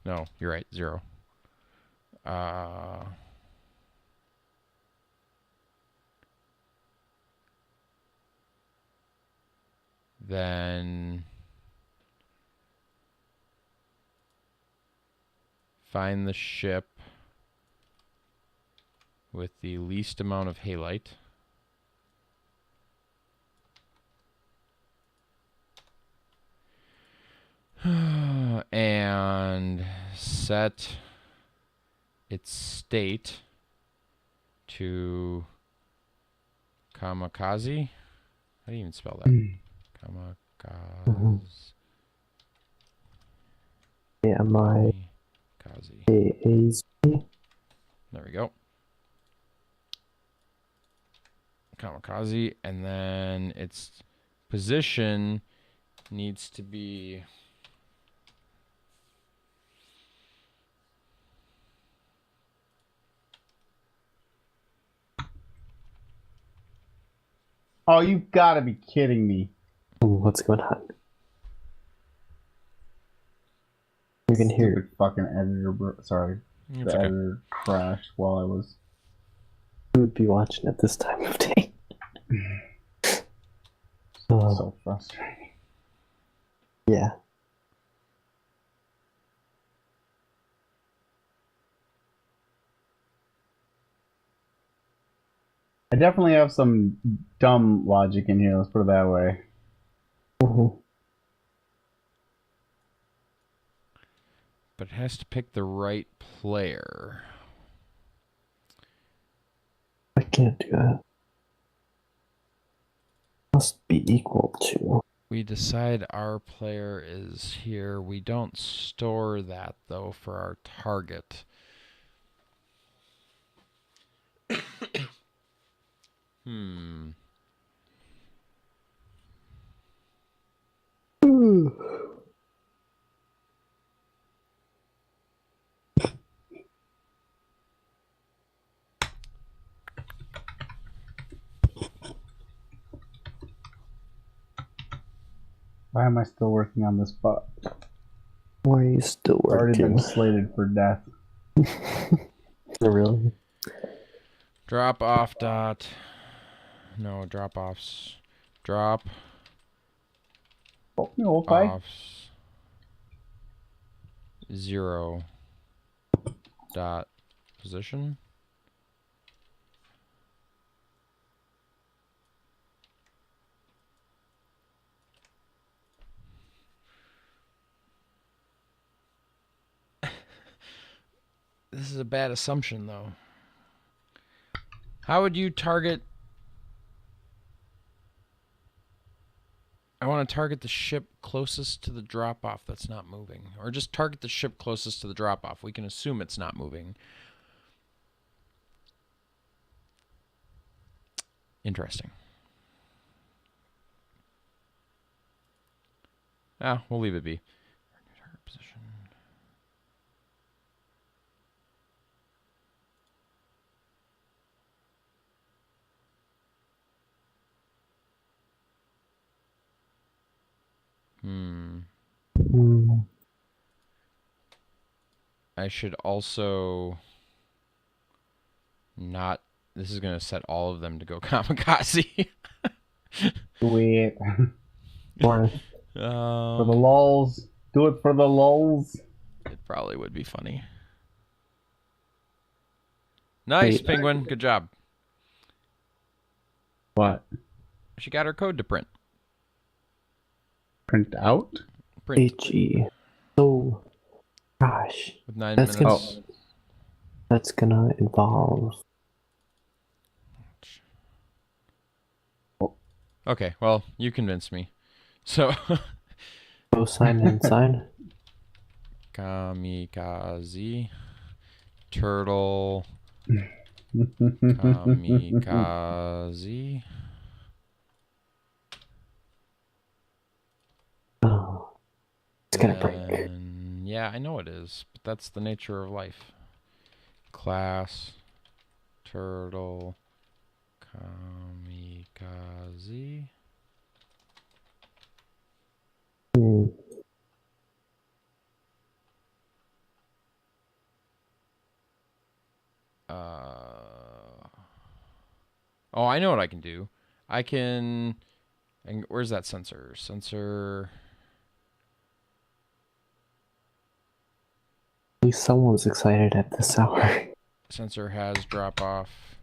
no, you're right, 0. Then find the ship with the least amount of halite. And set its state to kamikaze. How do you even spell that? Kamikaze. Yeah, my Kazi. is There we go. Kamikaze, and then its position needs to be Oh, you've got to be kidding me. what's going on? You can hear Stupid fucking editor, bro. Sorry. it's The okay. editor crashed while I was... who would be watching at this time of day. So frustrating. Yeah. I definitely have some dumb logic in here, let's put it that way. But it has to pick the right player. I can't do that. Must be equal to. We decide our player is here. We don't store that, though, for our target. Why am I still working on this bug? Why are you still It's already working? been slated for death. Really? Drop off dot. No, drop offs. Drop Okay. offs 0 dot position. This is a bad assumption, though. How would you target... I want to target the ship closest to the drop-off that's not moving. Or just target the ship closest to the drop-off. We can assume it's not moving. Interesting. Ah, we'll leave it be. Target position. I should also not... This is going to set all of them to go kamikaze. Sweet. For the Um, lulz. Do it for the lulz. it probably would be funny. Nice, Wait. Penguin. Good job. What? She got her code to print. Print out? Print HE. So, gosh, with 9 that's minutes. that's gonna involve. Okay, well, you convinced me. So, Cosine and sine. kamikaze, turtle, kamikaze. Oh, it's gonna break. And, yeah, I know it is, but that's the nature of life. Class, turtle, kamikaze. Oh, I know what I can do. I can... where's that sensor? Sensor... At least someone's excited at this hour. Sensor has drop off.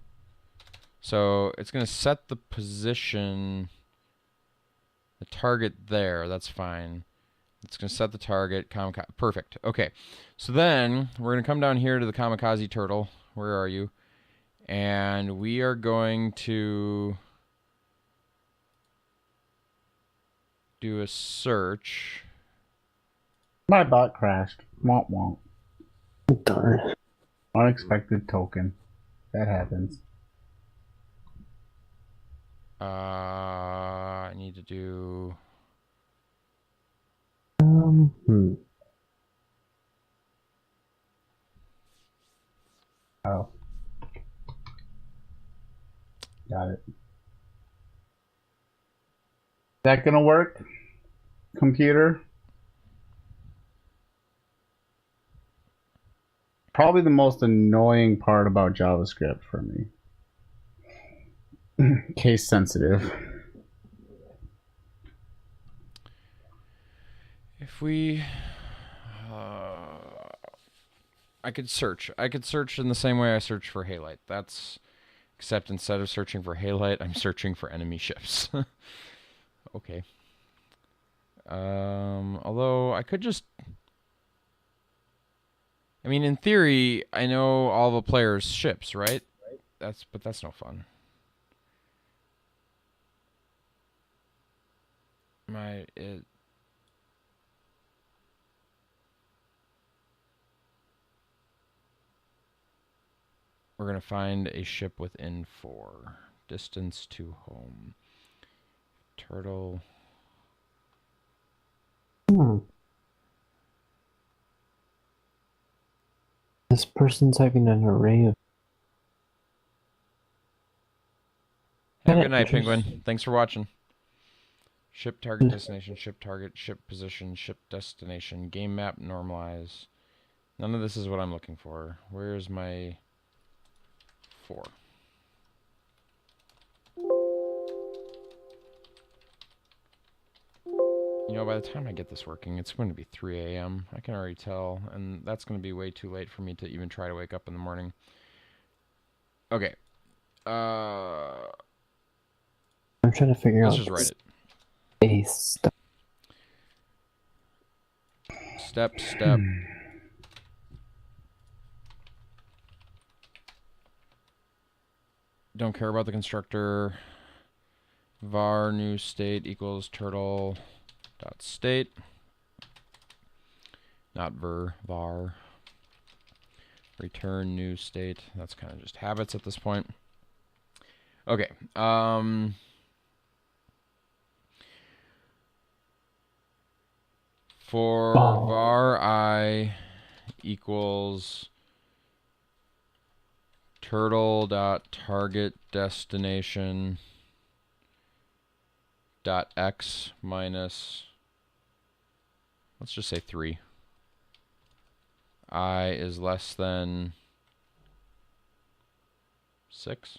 So it's going to set the position, the target there. That's fine. It's going to set the target. Perfect. Okay. So then we're going to come down here to the kamikaze turtle. Where are you? And we are going to do a search. My bot crashed. Womp womp. Darn. Unexpected token. That happens. I need to do... Oh. Got it. Is that gonna work? Computer? Probably the most annoying part about JavaScript for me. Case sensitive. If we... I could search. I could search in the same way I search for Halite. That's... Except instead of searching for Halite, I'm searching for enemy ships. Okay. Although, I could just... I mean, in theory, I know all the players' ships, right? But that's no fun. We're going to find a ship within 4. Distance to home. Turtle. This person's having an array of. Have a good night, Penguin. Thanks for watching. Ship target destination, ship target, ship position, ship destination, game map normalize. None of this is what I'm looking for. Where's my 4? You know, by the time I get this working, it's going to be 3 a.m. I can already tell, and that's going to be way too late for me to even try to wake up in the morning. Okay. I'm trying to figure Let's out. just write it. Step. Step. don't care about the constructor. Var new state equals turtle dot state. Not var. Return new state. That's kind of just habits at this point. Okay. For var I equals turtle dot target destination dot x minus, let's just say 3. I is less than 6.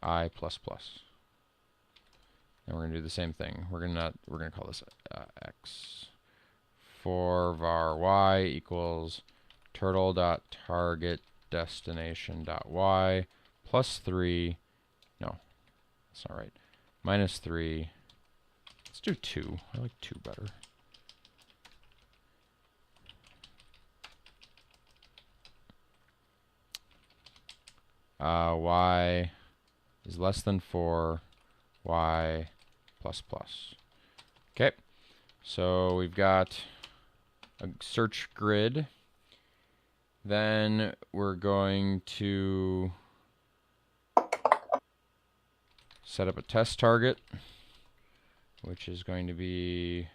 I plus plus. And we're gonna do the same thing. We're gonna call this x. For var y equals turtle dot target destination dot y plus 3. No, that's not right. Minus 3. Let's do 2. I like 2 better. Y is less than 4. Y plus plus. Okay, so we've got a search grid. Then we're going to set up a test target, which is going to be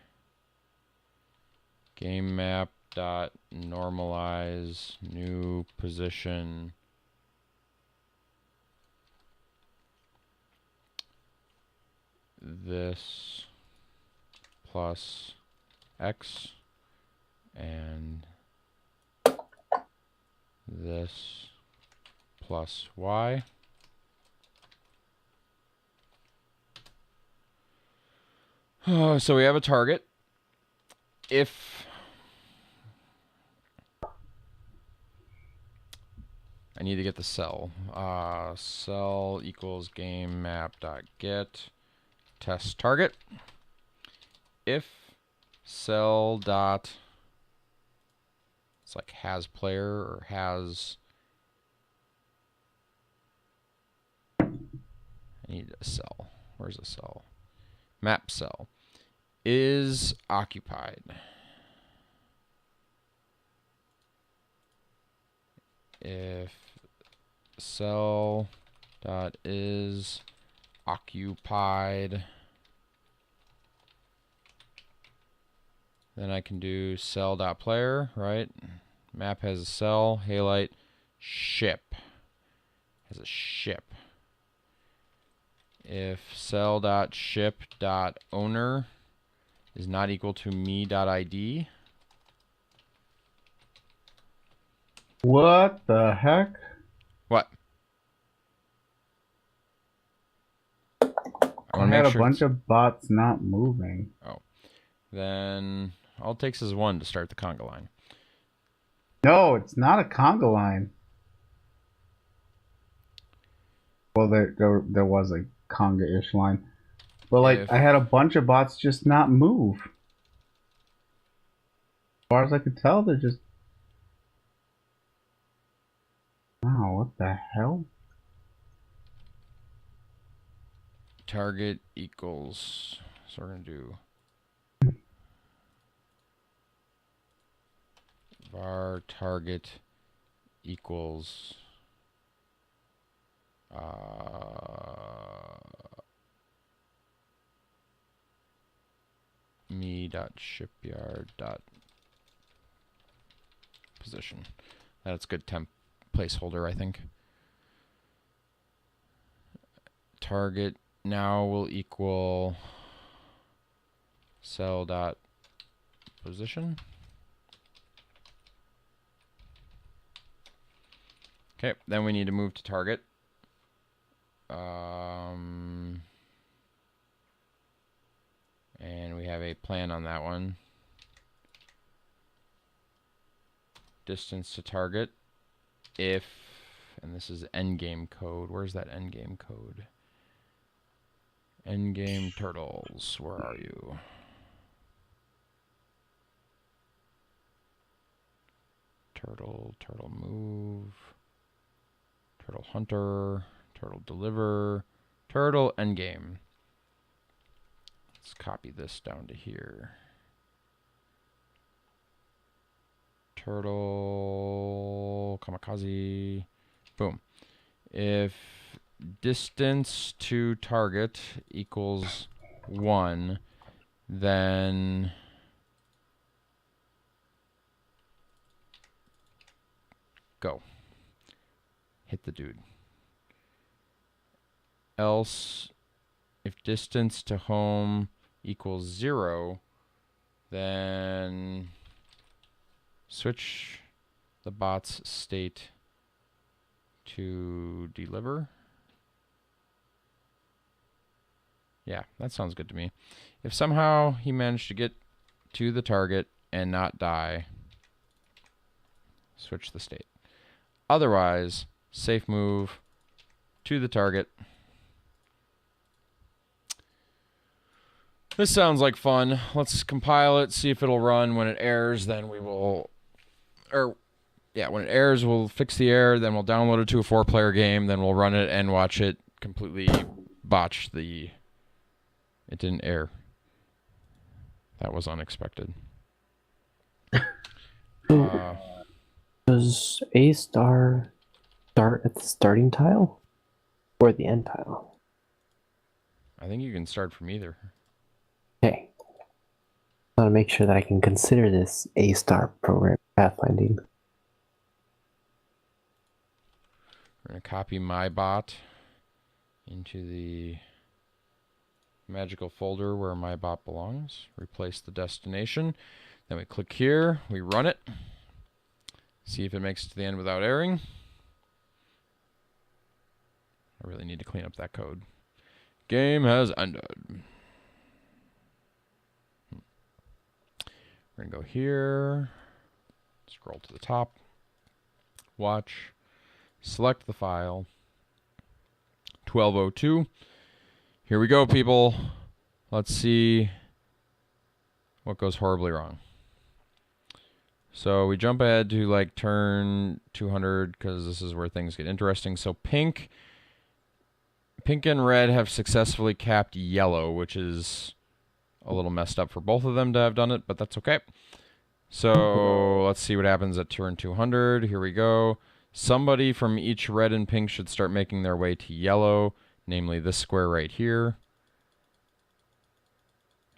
game map dot normalize new position this plus x and this plus y. So we have a target. If I need to get the cell, cell equals game map dot get test target. If cell dot, it's like has player or has, I need a cell. Where's a cell? Map cell is occupied. If cell dot is occupied, then I can do cell dot player, right? Map has a cell, Halite ship has a ship. If cell dot ship dot owner is not equal to me dot ID. What the heck? What? I had a bunch of bots not moving. Oh. Then all it takes is 1 to start the conga line. No, it's not a conga line. Well, there was a conga-ish line. But, like, I had a bunch of bots just not move. As far as I could tell, they're just... Wow, what the hell? Target equals, so we're going to do var target equals me dot shipyard dot position. That's good temp placeholder, I think. Target now will equal cell dot position. Okay, then we need to move to target. And we have a plan on that one. Distance to target. If, and this is endgame code. Where's that endgame code? Endgame turtles, where are you? Turtle move. Turtle hunter, turtle deliver, turtle endgame. Let's copy this down to here. Turtle kamikaze. Boom. If distance to target equals 1, then go. Hit the dude. Else, if distance to home equals 0, then switch the bot's state to deliver. Yeah, that sounds good to me. If somehow he managed to get to the target and not die, switch the state. Otherwise, safe move to the target. This sounds like fun. Let's compile it, see if it'll run. When it errors, then we will... when it errors, we'll fix the error, then we'll download it to a 4-player game, then we'll run it and watch it completely botch the... It didn't err. That was unexpected. Does A star start at the starting tile or the end tile? I think you can start from either. Okay. I want to make sure that I can consider this A star program pathfinding. We're going to copy my bot into the magical folder where my bot belongs. Replace the destination. Then we click here. We run it. See if it makes it to the end without erring. I really need to clean up that code. Game has ended. We're going to go here. Scroll to the top. Watch. Select the file. 1202. Here we go, people. Let's see what goes horribly wrong. So we jump ahead to like turn 200 because this is where things get interesting. So pink and red have successfully capped yellow, which is a little messed up for both of them to have done it, but that's okay. So let's see what happens at turn 200. Here we go. Somebody from each red and pink should start making their way to yellow, namely this square right here.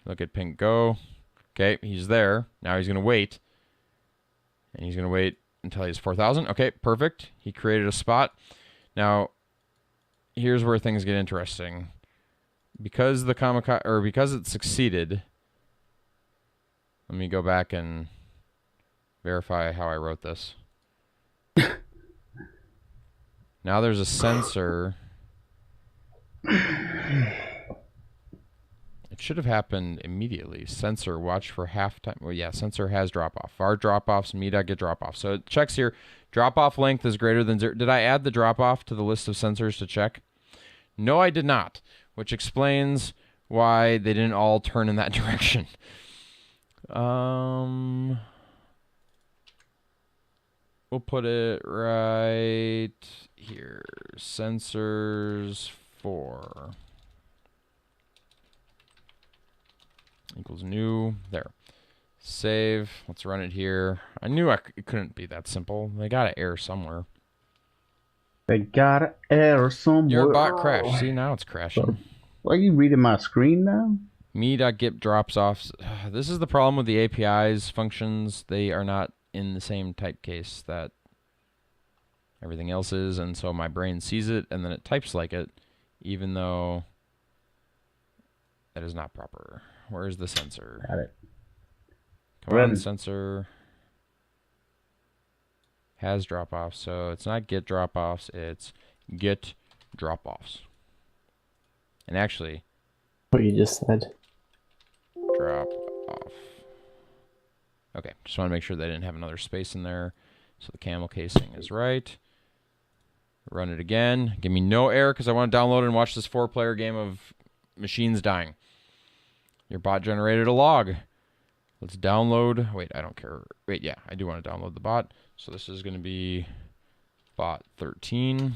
Look at pink go. Okay, he's there. Now he's going to wait. And he's going to wait until he's 4,000. Okay, perfect. He created a spot. Now, here's where things get interesting. Because because it succeeded, let me go back and verify how I wrote this. Now there's a sensor. It should have happened immediately. Sensor, watch for halftime. Well, yeah, sensor has drop-off. Var drop-offs, me.get drop-off. So it checks here. Drop-off length is greater than 0. Did I add the drop-off to the list of sensors to check? No, I did not, which explains why they didn't all turn in that direction. We'll put it right here. Sensors 4 equals new. There. Save. Let's run it here. I knew it couldn't be that simple. They got to error somewhere. They gotta error somewhere. Your bot crashed. See, now it's crashing. Are you reading my screen now? Me.get drops off. This is the problem with the API's functions. They are not in the same type case that everything else is, and so my brain sees it and then it types like it, even though that is not proper. Where is the sensor? Got it. Come on, sensor. Has drop-offs, so it's not get drop-offs, it's get drop-offs. And actually, What you just said. drop-off. Okay, just want to make sure they didn't have another space in there. So the camel casing is right. Run it again. Give me no error because I want to download and watch this 4-player game of machines dying. Your bot generated a log. Let's download. Wait, I don't care. Wait, yeah, I do want to download the bot. So this is going to be bot 13.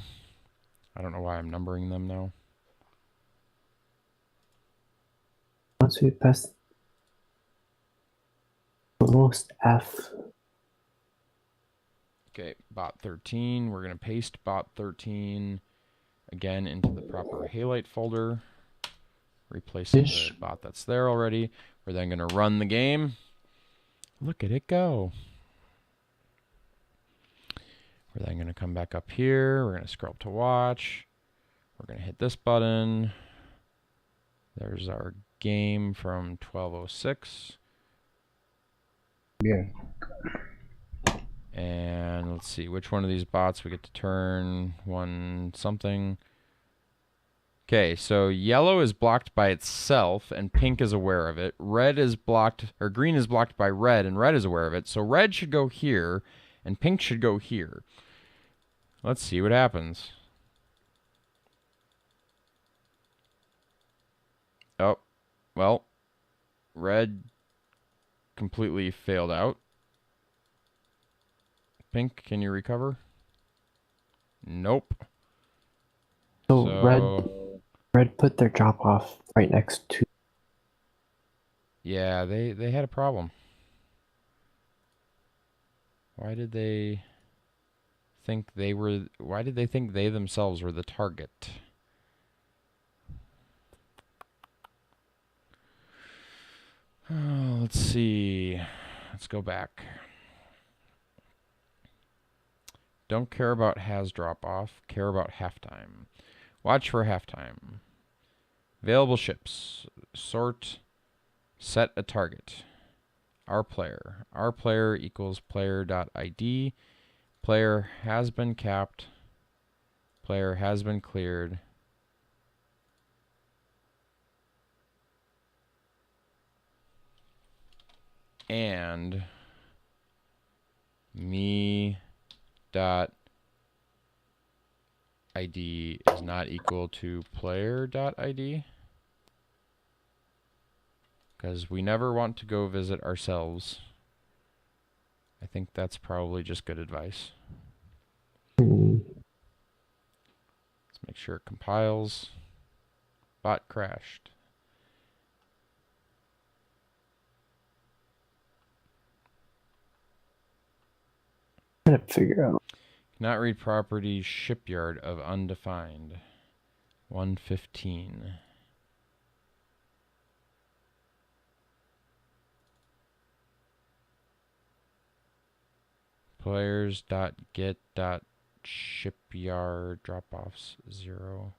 I don't know why I'm numbering them now. Once we pass the lowest F. Okay, bot 13. We're going to paste bot 13 again into the proper Halite folder, replacing the bot that's there already. We're then going to run the game. Look at it go. We're then going to come back up here. We're going to scroll up to watch. We're going to hit this button. There's our game from 1206. Yeah. And let's see which one of these bots we get to turn one something. Okay, so yellow is blocked by itself and pink is aware of it. Red is blocked, or green is blocked by red and red is aware of it. So red should go here and pink should go here. Let's see what happens. Oh, well, red completely failed out. Pink, can you recover? Nope. So red put their drop off right next to. Yeah, they had a problem. Why did they think they were? Why did they think they themselves were the target? Oh, let's see. Let's go back. Don't care about has drop off. Care about halftime. Watch for halftime. Available ships. Sort. Set a target. Our player. Our player equals player.id. Player has been capped. Player has been cleared. And me dot ID is not equal to player dot ID, because we never want to go visit ourselves. I think that's probably just good advice. Let's make sure it compiles. Bot crashed. Trying to figure out. Cannot read property shipyard of undefined. 115. Players.get.shipyard drop-offs 0.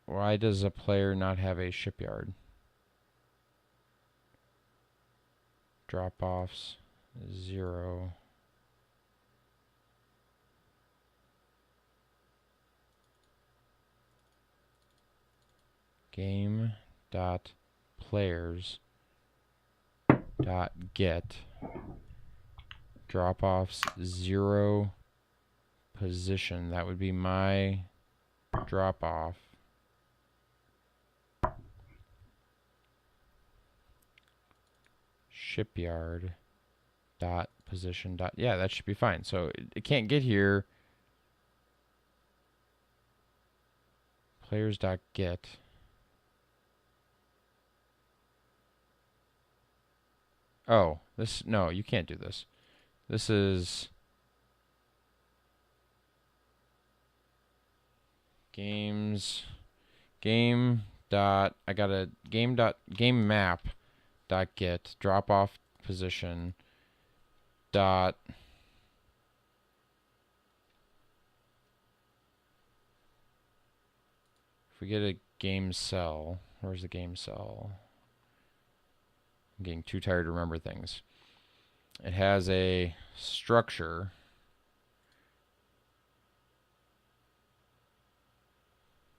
Why does a player not have a shipyard? Drop-offs 0. Game dot players dot get drop offs 0 position. That would be my drop off. Shipyard dot position dot, yeah, that should be fine. So it can't get here. Players dot get. Oh, no, you can't do this. This is games, game dot, I got a game map dot get drop off position dot if we get a game cell, where's the game cell? I'm getting too tired to remember things. It has a structure.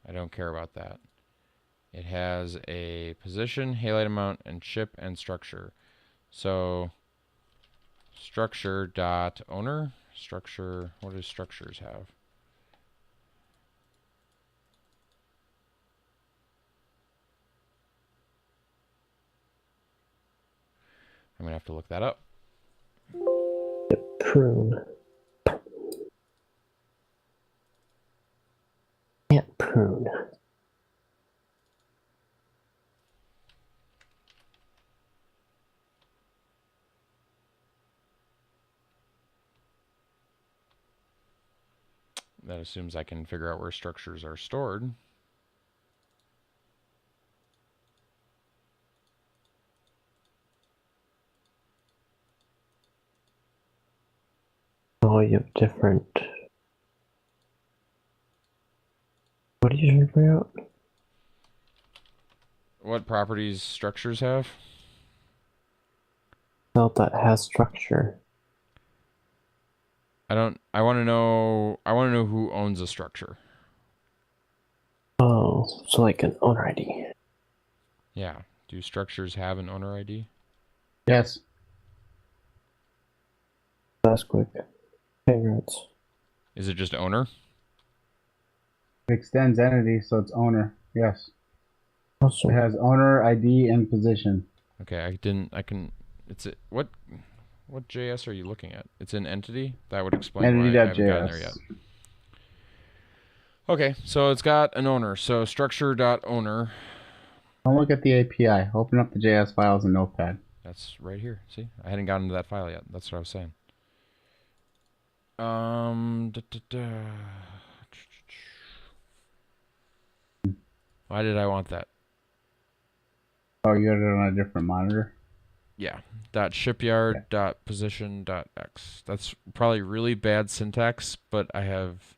I don't care about that. It has a position, halite amount, and ship and structure. So structure dot owner. Structure, what do structures have? I'm gonna have to look that up. Prune. raccoon. That assumes I can figure out where structures are stored. Oh, you have different. What are you figuring out? What properties structures have? Cell that has structure. I want to know who owns a structure. Oh, so like an owner ID. Yeah. Do structures have an owner ID? Yes. That's quick. Congrats. Is it just owner? It extends entity, so it's owner. Yes. It Awesome. has owner, ID, and position. Okay, what JS are you looking at? It's an entity? That would explain why I haven't gotten there yet. Entity.js. Okay, so it's got an owner. So structure.owner. Don't look at the API. Open up the JS files in Notepad. That's right here. See? I hadn't gotten to that file yet. That's what I was saying. Why did I want that? Oh, you got it on a different monitor? Yeah. .shipyard .position .x. That's probably really bad syntax, but I have...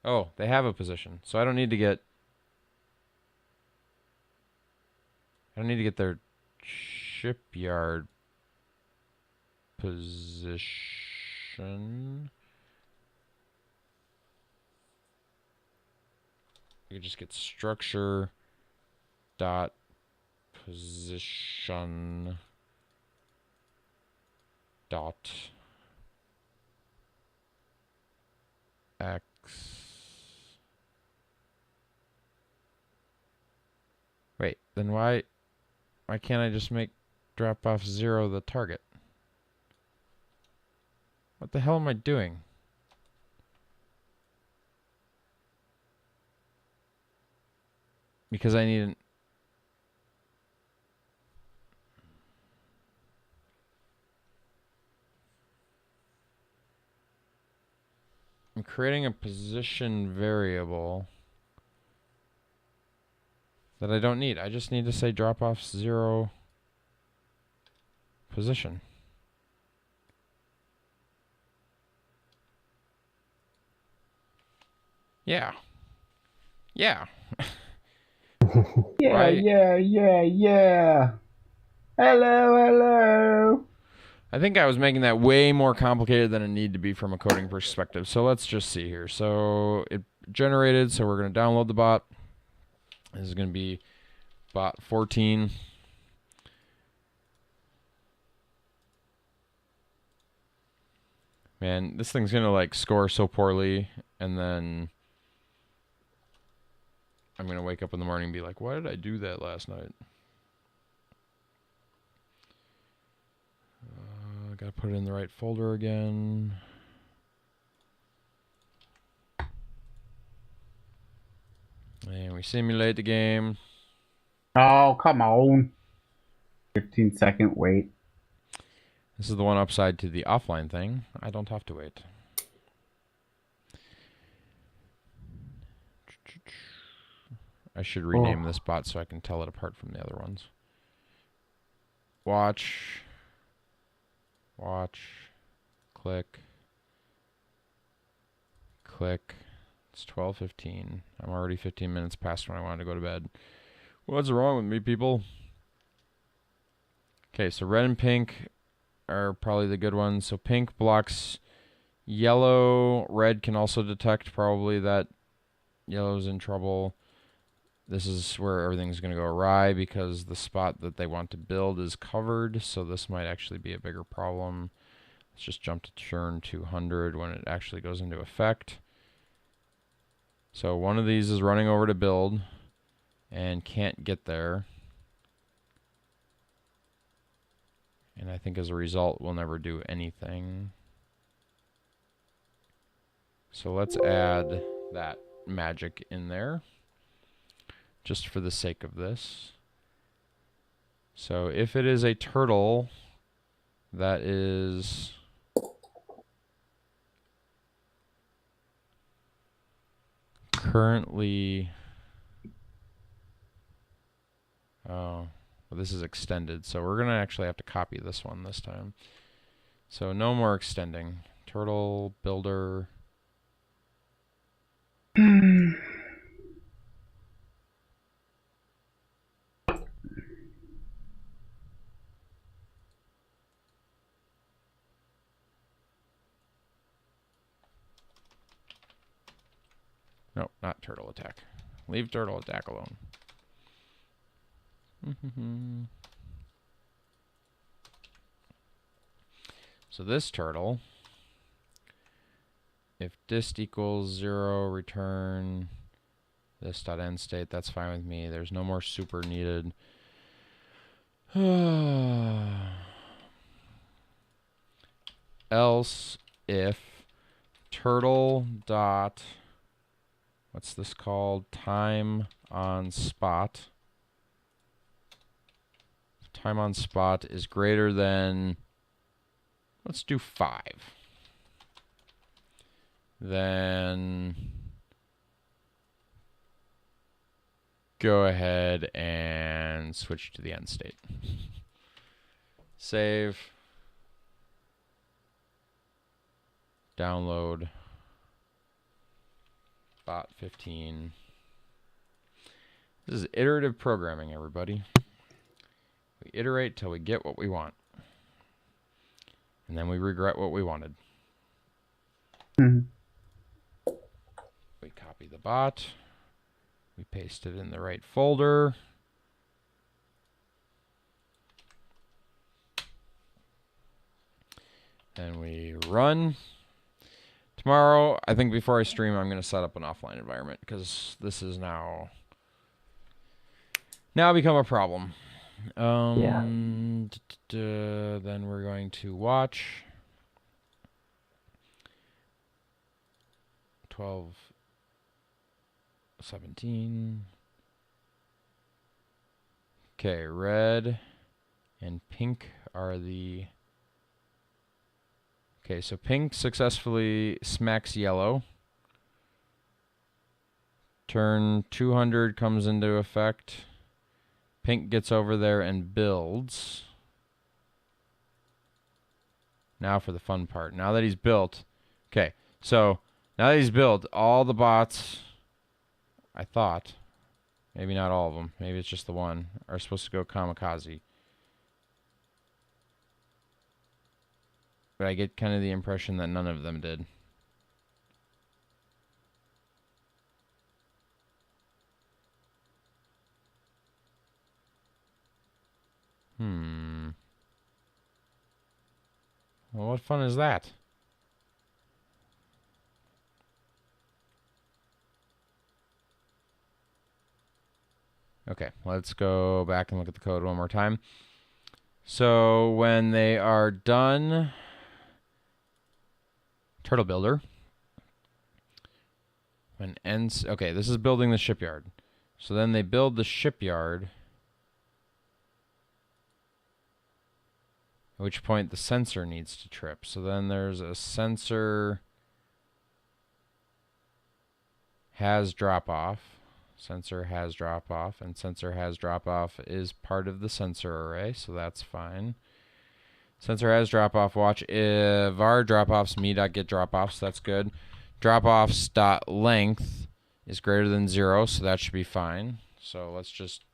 Oh, they have a position. So I don't need to get their shipyard position. You just get structure dot position dot x. Wait, then why can't I just make drop off 0 the target? What the hell am I doing? Because I need an... I'm creating a position variable that I don't need. I just need to say drop off 0 position. Yeah. Yeah. Yeah, Why? yeah. Hello. I think I was making that way more complicated than it needed to be from a coding perspective. So let's just see here. So it generated, so we're going to download the bot. This is going to be bot 14. Man, this thing's going to like score so poorly, and then I'm going to wake up in the morning and be like, why did I do that last night? I got to put it in the right folder again. And we simulate the game. Oh, come on. 15-second wait. This is the one upside to the offline thing. I don't have to wait. I should rename this bot so I can tell it apart from the other ones. Watch. Click. It's 12:15. I'm already 15 minutes past when I wanted to go to bed. What's wrong with me, people? Okay, so red and pink are probably the good ones. So pink blocks yellow. Red can also detect probably that yellow's in trouble. This is where everything's going to go awry because the spot that they want to build is covered. So this might actually be a bigger problem. Let's just jump to turn 200 when it actually goes into effect. So one of these is running over to build and can't get there. And I think as a result, we'll never do anything. So let's add that. magic in there, just for the sake of this. So if it is a turtle that is currently... Oh, well, this is extended, so we're going to actually have to copy this one this time. So no more extending. Turtle, builder... No, not turtle attack. Leave turtle attack alone. So this turtle, if dist equals 0, return this dot end state. That's fine with me. There's no more super needed. Else if turtle dot, what's this called? Time on spot. Time on spot is greater than, let's do 5. Then go ahead and switch to the end state. Save. Download. Bot 15. This is iterative programming, everybody. We iterate till we get what we want. And then we regret what we wanted. We copy the bot. We paste it in the right folder. And we run. Tomorrow, I think before I stream, I'm going to set up an offline environment because this is now become a problem. Then we're going to watch 12, 17. Okay, red and pink are the... Okay, so pink successfully smacks yellow. Turn 200 comes into effect. Pink gets over there and builds. Now for the fun part. Now that he's built. Okay, so now that he's built, all the bots, I thought, maybe not all of them, maybe it's just the one, are supposed to go kamikaze. But I get kind of the impression that none of them did. Well, what fun is that? Okay, let's go back and look at the code one more time. So when they are done, turtle builder. When ends, okay, this is building the shipyard. So then they build the shipyard. At which point the sensor needs to trip. So then there's a sensor has drop off. Sensor has drop off, and sensor has drop off is part of the sensor array, so that's fine. Sensor has drop off. Watch if var drop offs me.get drop offs. That's good. Drop offs dot length is greater than 0, so that should be fine. So let's just,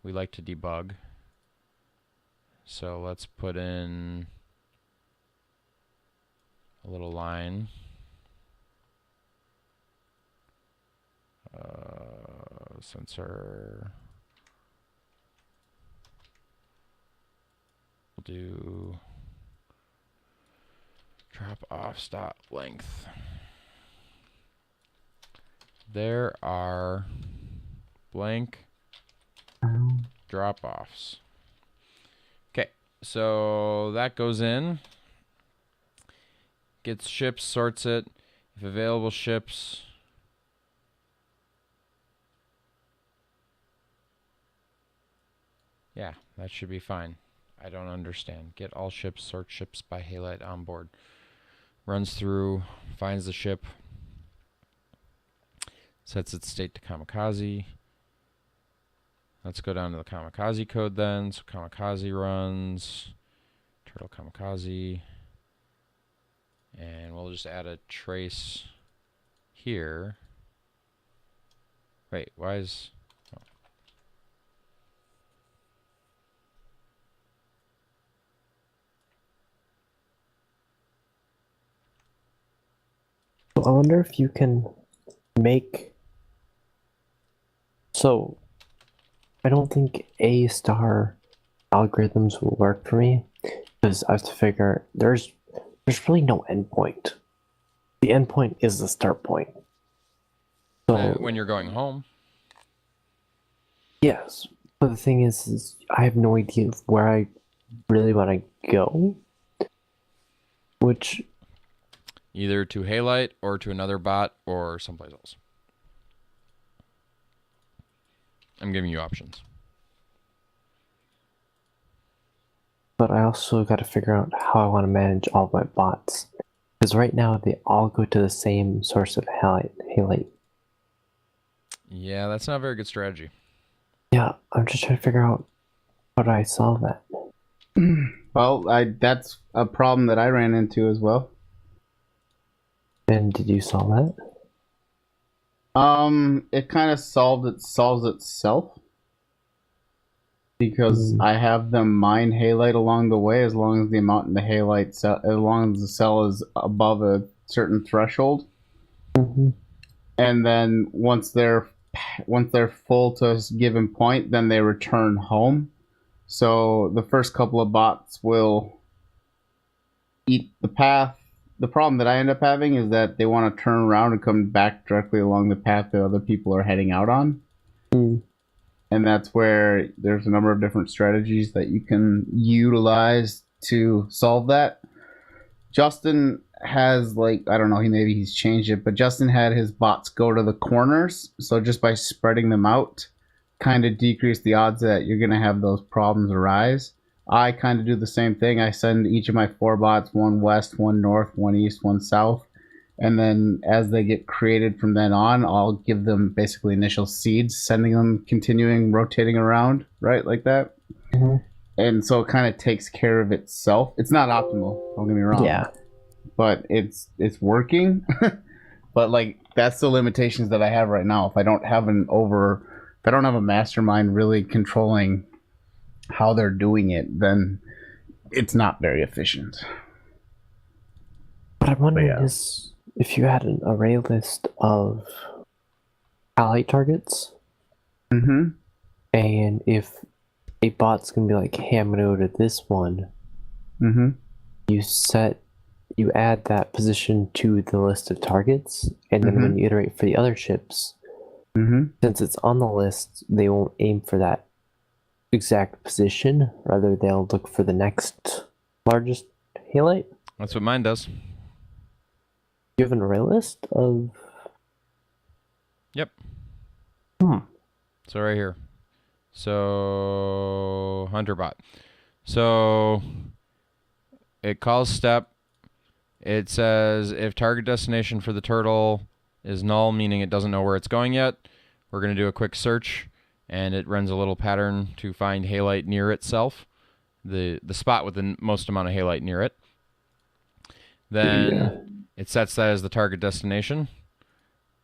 we like to debug. So let's put in a little line. Sensor. We'll do drop offs dot length. There are blank drop offs. Okay, so that goes in, gets ships, sorts it. If available ships, Yeah, that should be fine. I don't understand. Get all ships, sort ships by Halite on board. Runs through, finds the ship, sets its state to kamikaze. Let's go down to the kamikaze code then. So kamikaze runs, turtle kamikaze, and we'll just add a trace here. Wait, why is... I wonder if you can make... So, I don't think A-star algorithms will work for me, because I have to figure there's really no endpoint. The endpoint is the start point. So when you're going home. yes, but the thing is I have no idea of where I really want to go. Which Either to Halite or to another bot or someplace else. I'm giving you options. But I also got to figure out how I want to manage all of my bots. Because right now they all go to the same source of Halite. Yeah, that's not a very good strategy. Yeah, I'm just trying to figure out how do I solve that. Well, that's a problem that I ran into as well. And did you solve that? It kind of solves itself because I have them mine halite along the way as long as the amount in the halite cell, as long as the cell is above a certain threshold. Mm-hmm. And then once they're full to a given point, then they return home. So the first couple of bots will eat the path. The problem that I end up having is that they want to turn around and come back directly along the path that other people are heading out on. Mm. And that's where there's a number of different strategies that you can utilize to solve that. Justin has, like, I don't know, maybe he's changed it, but Justin had his bots go to the corners. So just by spreading them out, kind of decrease the odds that you're going to have those problems arise. I kind of do the same thing. I send each of my 4 bots, one west, one north, one east, one south. And then as they get created from then on, I'll give them basically initial seeds, sending them, continuing, rotating around, right? Like that. Mm-hmm. And so it kind of takes care of itself. It's not optimal, don't get me wrong. Yeah. But it's working. But like that's the limitations that I have right now. If I don't have a mastermind really controlling how they're doing it, then it's not very efficient. What I'm wondering is if you had an array list of Halite targets, Mm-hmm. and if a bot's gonna be like, hey, I'm gonna go to this one, Mm-hmm. you add that position to the list of targets, and then when you iterate for the other ships, since it's on the list, they won't aim for that exact position. Rather, they'll look for the next largest Halite. That's what mine does. You have an array list of... Yep. Hmm. So right here. So Hunter bot. So it calls step. It says if target destination for the turtle is null, meaning it doesn't know where it's going yet, we're going to do a quick search, and it runs a little pattern to find halite near itself, the spot with the most amount of halite near it. Then it sets that as the target destination,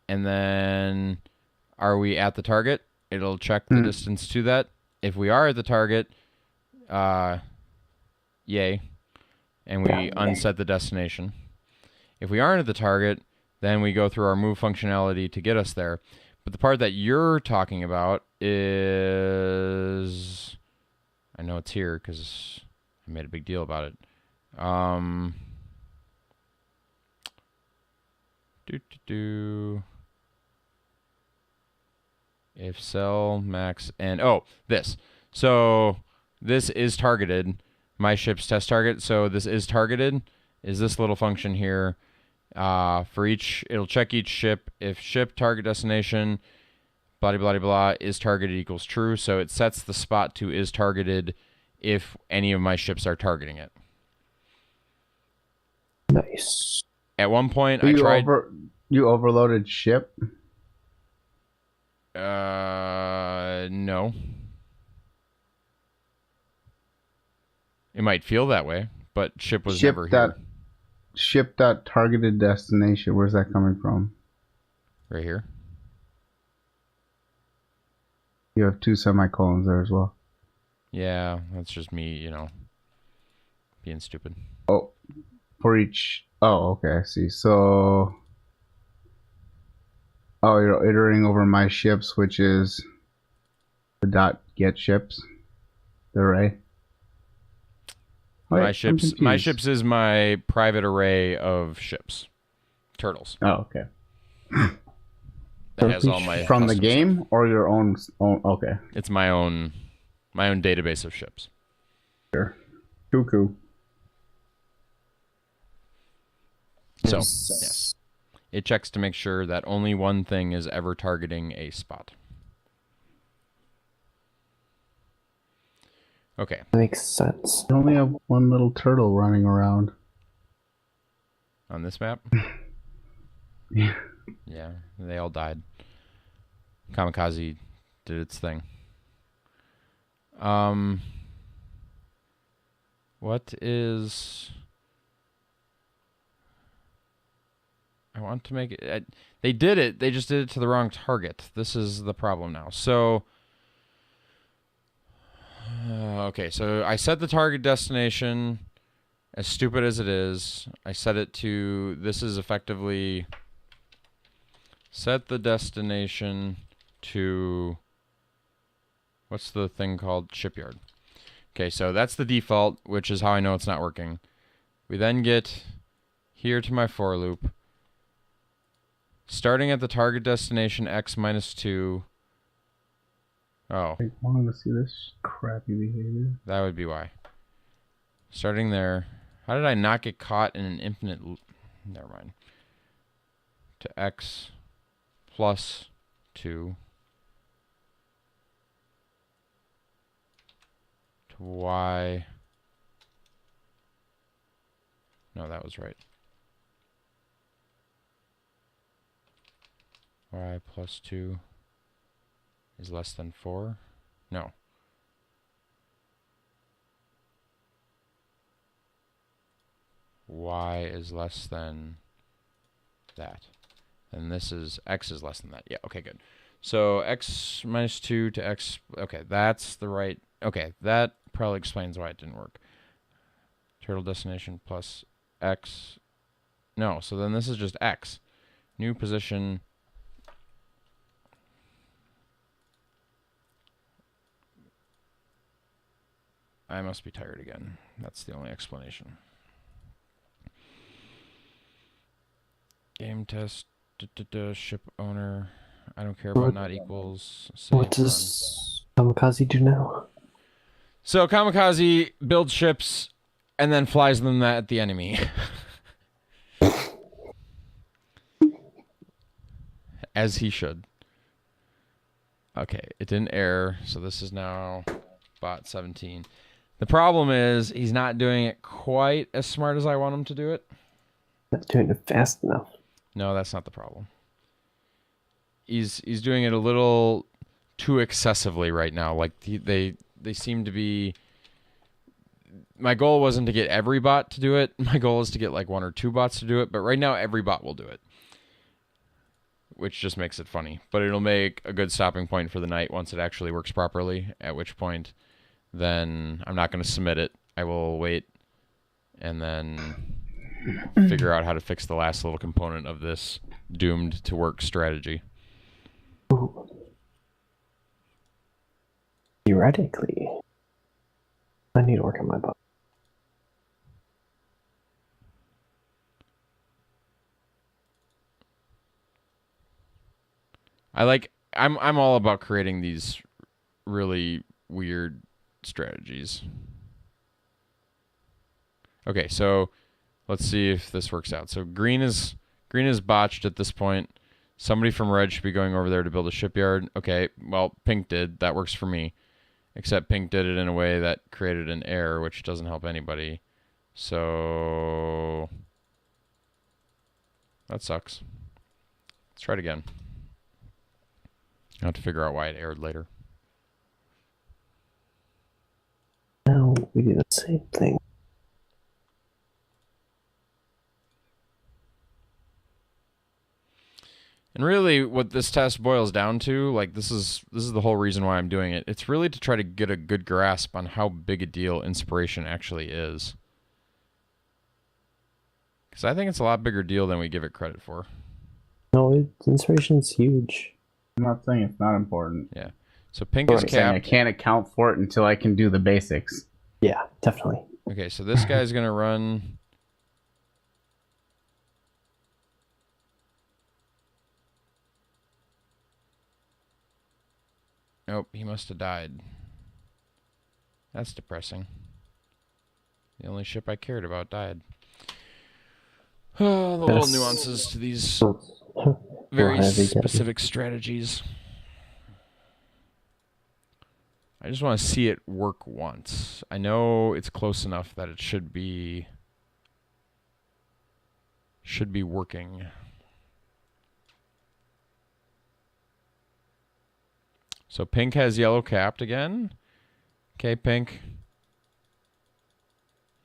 and then are we at the target? It'll check the distance to that. If we are at the target, yay, and we unset the destination. If we aren't at the target, then we go through our move functionality to get us there. But the part that you're talking about is... I know it's here because I made a big deal about it. If cell max and this. So this is targeted. My ship's test target. So this is targeted. Is this little function here? For each, it'll check each ship. If ship target destination blah, blah, blah, blah, is targeted equals true. So it sets the spot to is targeted if any of my ships are targeting it. Nice. At one point, So I tried... You overloaded ship? No. It might feel that way, but ship was never here. Ship dot targeted destination. Where's that coming from? Right here. You have 2 semicolons there as well. Yeah, that's just me, you know, being stupid. Oh, for each. Oh, okay, I see. So, you're iterating over my ships, which is the dot get ships, the array. Wait, My ships is my private array of ships, turtles. Oh, okay. That has all my from the custom game stuff. or your own. Okay. It's my own database of ships. Sure. Cuckoo. So, yes. It checks to make sure that only one thing is ever targeting a spot. Okay. That makes sense. You only have one little turtle running around. On this map? Yeah. Yeah, they all died. Kamikaze did its thing. What is... I want to make it... they did it. They just did it to the wrong target. This is the problem now. So... okay, so I set the target destination, as stupid as it is. I set it to... This is effectively... Set the destination to... What's the thing called? Shipyard. Okay, so that's the default, which is how I know it's not working. We then get here to my for loop. Starting at the target destination x minus 2. Oh. I wanted to see this crappy behavior. That would be why. Starting there. How did I not get caught in an infinite loop? Never mind. To x plus 2. To y. No, that was right. Y plus 2 is less than 4. No. Y is less than that. And this is x is less than that. Yeah, okay, good. So x minus 2 to x. Okay, that's the right. Okay, that probably explains why it didn't work. Turtle destination plus x. No, so then this is just x. New position. I must be tired again. That's the only explanation. Game test. Ship owner. I don't care about not equals. What does Kamikaze do now? So Kamikaze builds ships and then flies them at the enemy. As he should. Okay, it didn't error, so this is now bot 17. The problem is he's not doing it quite as smart as I want him to do it. Not doing it fast enough. No, that's not the problem. He's doing it a little too excessively right now. Like they seem to be. My goal wasn't to get every bot to do it. My goal is to get like 1 or 2 bots to do it. But right now, every bot will do it, which just makes it funny. But it'll make a good stopping point for the night once it actually works properly. At which point, then I'm not going to submit it. I will wait and then figure out how to fix the last little component of this doomed to work strategy. Ooh. Theoretically, I need to work on my bot. I'm all about creating these really weird strategies. Okay, so let's see if this works out. So green is botched at this point. Somebody from red should be going over there to build a shipyard. Okay, well, pink did. That works for me. Except pink did it in a way that created an error, which doesn't help anybody. So that sucks. Let's try it again. I'll have to figure out why it errored later. No, we do the same thing. And really, what this test boils down to, like this is the whole reason why I'm doing it. It's really to try to get a good grasp on how big a deal inspiration actually is. Because I think it's a lot bigger deal than we give it credit for. No, inspiration's huge. I'm not saying it's not important. Yeah. So pink is I'm saying I capped. can't account for it until I can do the basics. Yeah, definitely. Okay, so this guy's gonna run. Nope, he must have died. That's depressing. The only ship I cared about died. Oh, the little nuances to these very specific strategies. I just want to see it work once. I know it's close enough that it should be working. So pink has yellow capped again. Okay, pink.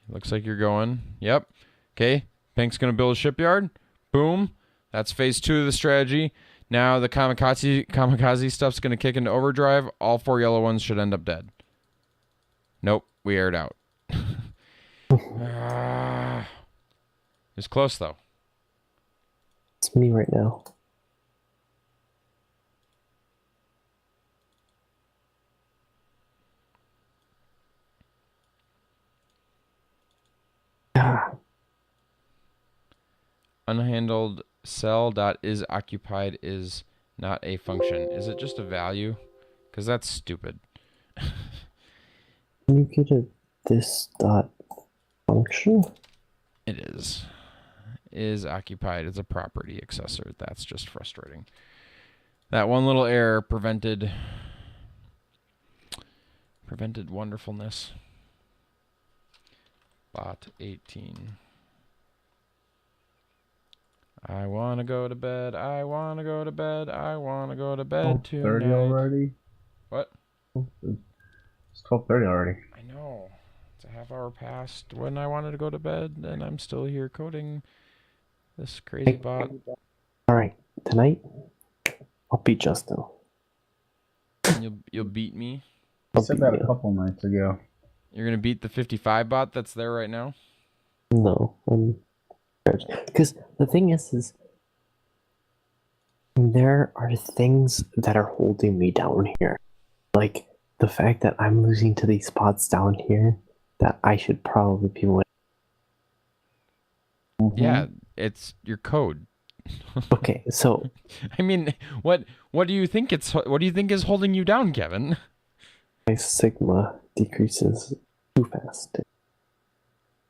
Looks like you're going. Yep. Okay, pink's going to build a shipyard. Boom. That's phase 2 of the strategy. Now the kamikaze stuff's going to kick into overdrive. All 4 yellow ones should end up dead. Nope, we aired out. It's close, though. It's me right now. Unhandled cell.isOccupied is not a function. Is it just a value? Because that's stupid. Can you get a this dot function? It is. Is occupied as a property accessor. That's just frustrating. That one little error prevented wonderfulness. Bot 18. I want to go to bed. I want to go to bed. I want to go to bed tonight. 30 already? What? It's 12:30 already. I know. It's a half hour past when I wanted to go to bed, and I'm still here coding this crazy bot. Alright, tonight, I'll beat Justin. You'll beat me? I said that a couple nights ago. You're going to beat the 55 bot that's there right now? No, because the thing is there are things that are holding me down here. Like the fact that I'm losing to these spots down here that I should probably be winning. Yeah, it's your code. Okay, so I mean, what do you think is holding you down, Kevin? my sigma decreases too fast.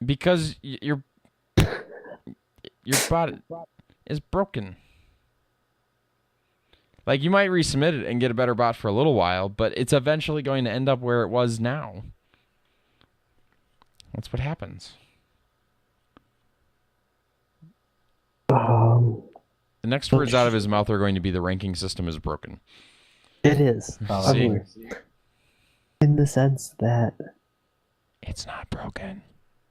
Because your bot is broken. Like, you might resubmit it and get a better bot for a little while, but it's eventually going to end up where it was now. That's what happens. The next words out of his mouth are going to be the ranking system is broken. It is. See? In the sense that It's not broken.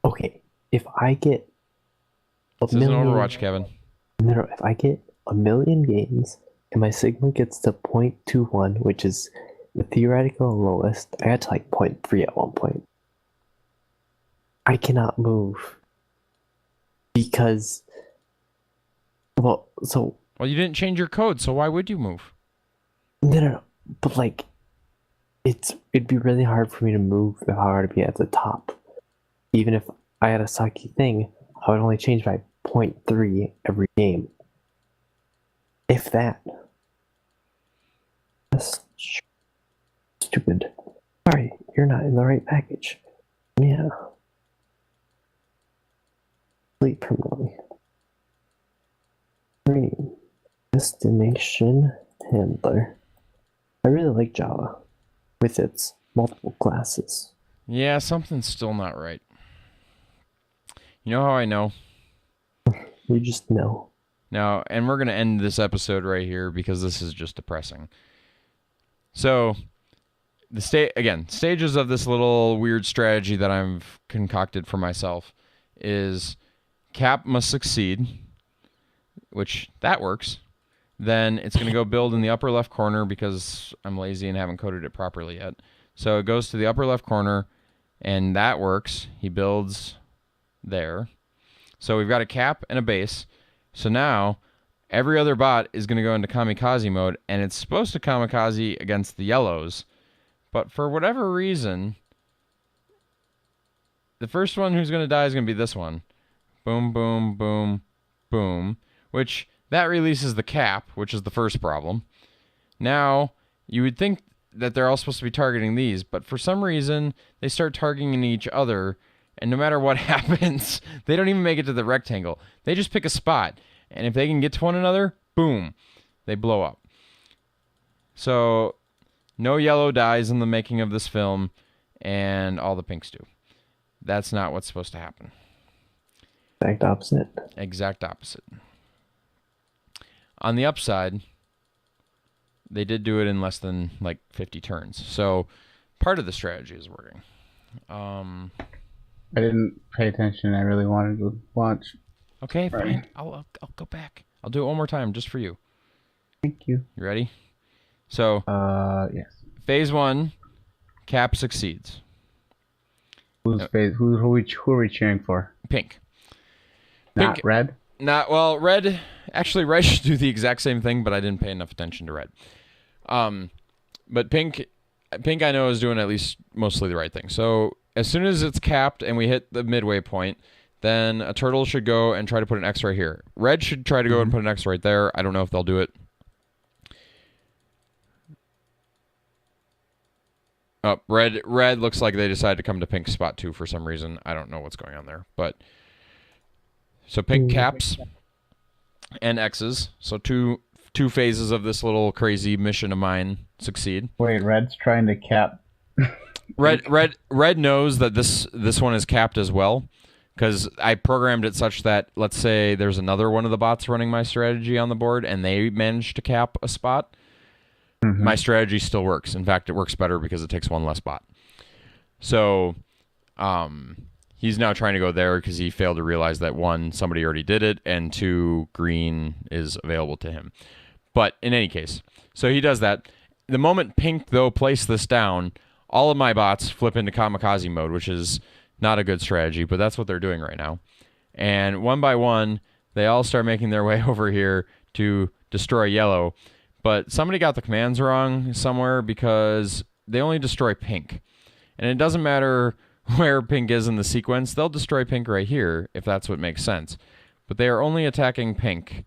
okay, if I get This isn't Overwatch, Kevin. No, if I get 1,000,000 games and my sigma gets to 0.21, which is the theoretical lowest, I got to like 0.3 at one point. I cannot move because, well, you didn't change your code, so why would you move? no, but like, it'd be really hard for me to move if I were to be at the top. Even if I had a sucky thing, I would only change by 0.3 every game. If that. That's stupid. Sorry, you're not in the right package. Yeah. Delete permanently. Green. Destination handler. I really like Java with its multiple classes. Yeah, something's still not right. You know how I know? You just know. Now, and we're going to end this episode right here because this is just depressing. So, stages of this little weird strategy that I've concocted for myself is cap must succeed, which that works. Then it's going to go build in the upper left corner because I'm lazy and haven't coded it properly yet. So it goes to the upper left corner, and that works. He builds there. So we've got a cap and a base. So now every other bot is going to go into kamikaze mode, and it's supposed to kamikaze against the yellows. But for whatever reason, the first one who's going to die is going to be this one. Boom, boom, boom, boom. Which, that releases the cap, which is the first problem. Now, you would think that they're all supposed to be targeting these, but for some reason, they start targeting each other, and no matter what happens, they don't even make it to the rectangle. They just pick a spot, and if they can get to one another, boom, they blow up. So, no yellow dies in the making of this film, and all the pinks do. That's not what's supposed to happen. Exact opposite. Exact opposite. On the upside, they did do it in less than like 50 turns. So part of the strategy is working. I didn't pay attention. I really wanted to watch. Okay, Right. fine. I'll go back. I'll do it one more time just for you. Thank you. You ready? So Yes. phase 1, cap succeeds. Who's phase? Who are we cheering for? Pink. Not Pink. red. Red. Actually, red should do the exact same thing, but I didn't pay enough attention to red. But pink I know is doing at least mostly the right thing. So as soon as it's capped and we hit the midway point, then a turtle should go and try to put an X right here. Red should try to go and put an X right there. I don't know if they'll do it. Oh, red looks like they decided to come to pink's spot too for some reason. I don't know what's going on there, but so pink caps and X's. So two phases of this little crazy mission of mine succeed. Wait, red's trying to cap. Red knows that this one is capped as well, because I programmed it such that, let's say there's another one of the bots running my strategy on the board and they manage to cap a spot. Mm-hmm. My strategy still works. In fact, it works better because it takes one less bot. So he's now trying to go there because he failed to realize that, one, somebody already did it, and two, green is available to him. But in any case, so he does that. The moment pink, though, placed this down, all of my bots flip into kamikaze mode, which is not a good strategy, but that's what they're doing right now. And one by one, they all start making their way over here to destroy yellow. But somebody got the commands wrong somewhere because they only destroy pink. And it doesn't matter where pink is in the sequence. They'll destroy pink right here, if that's what makes sense. But they are only attacking pink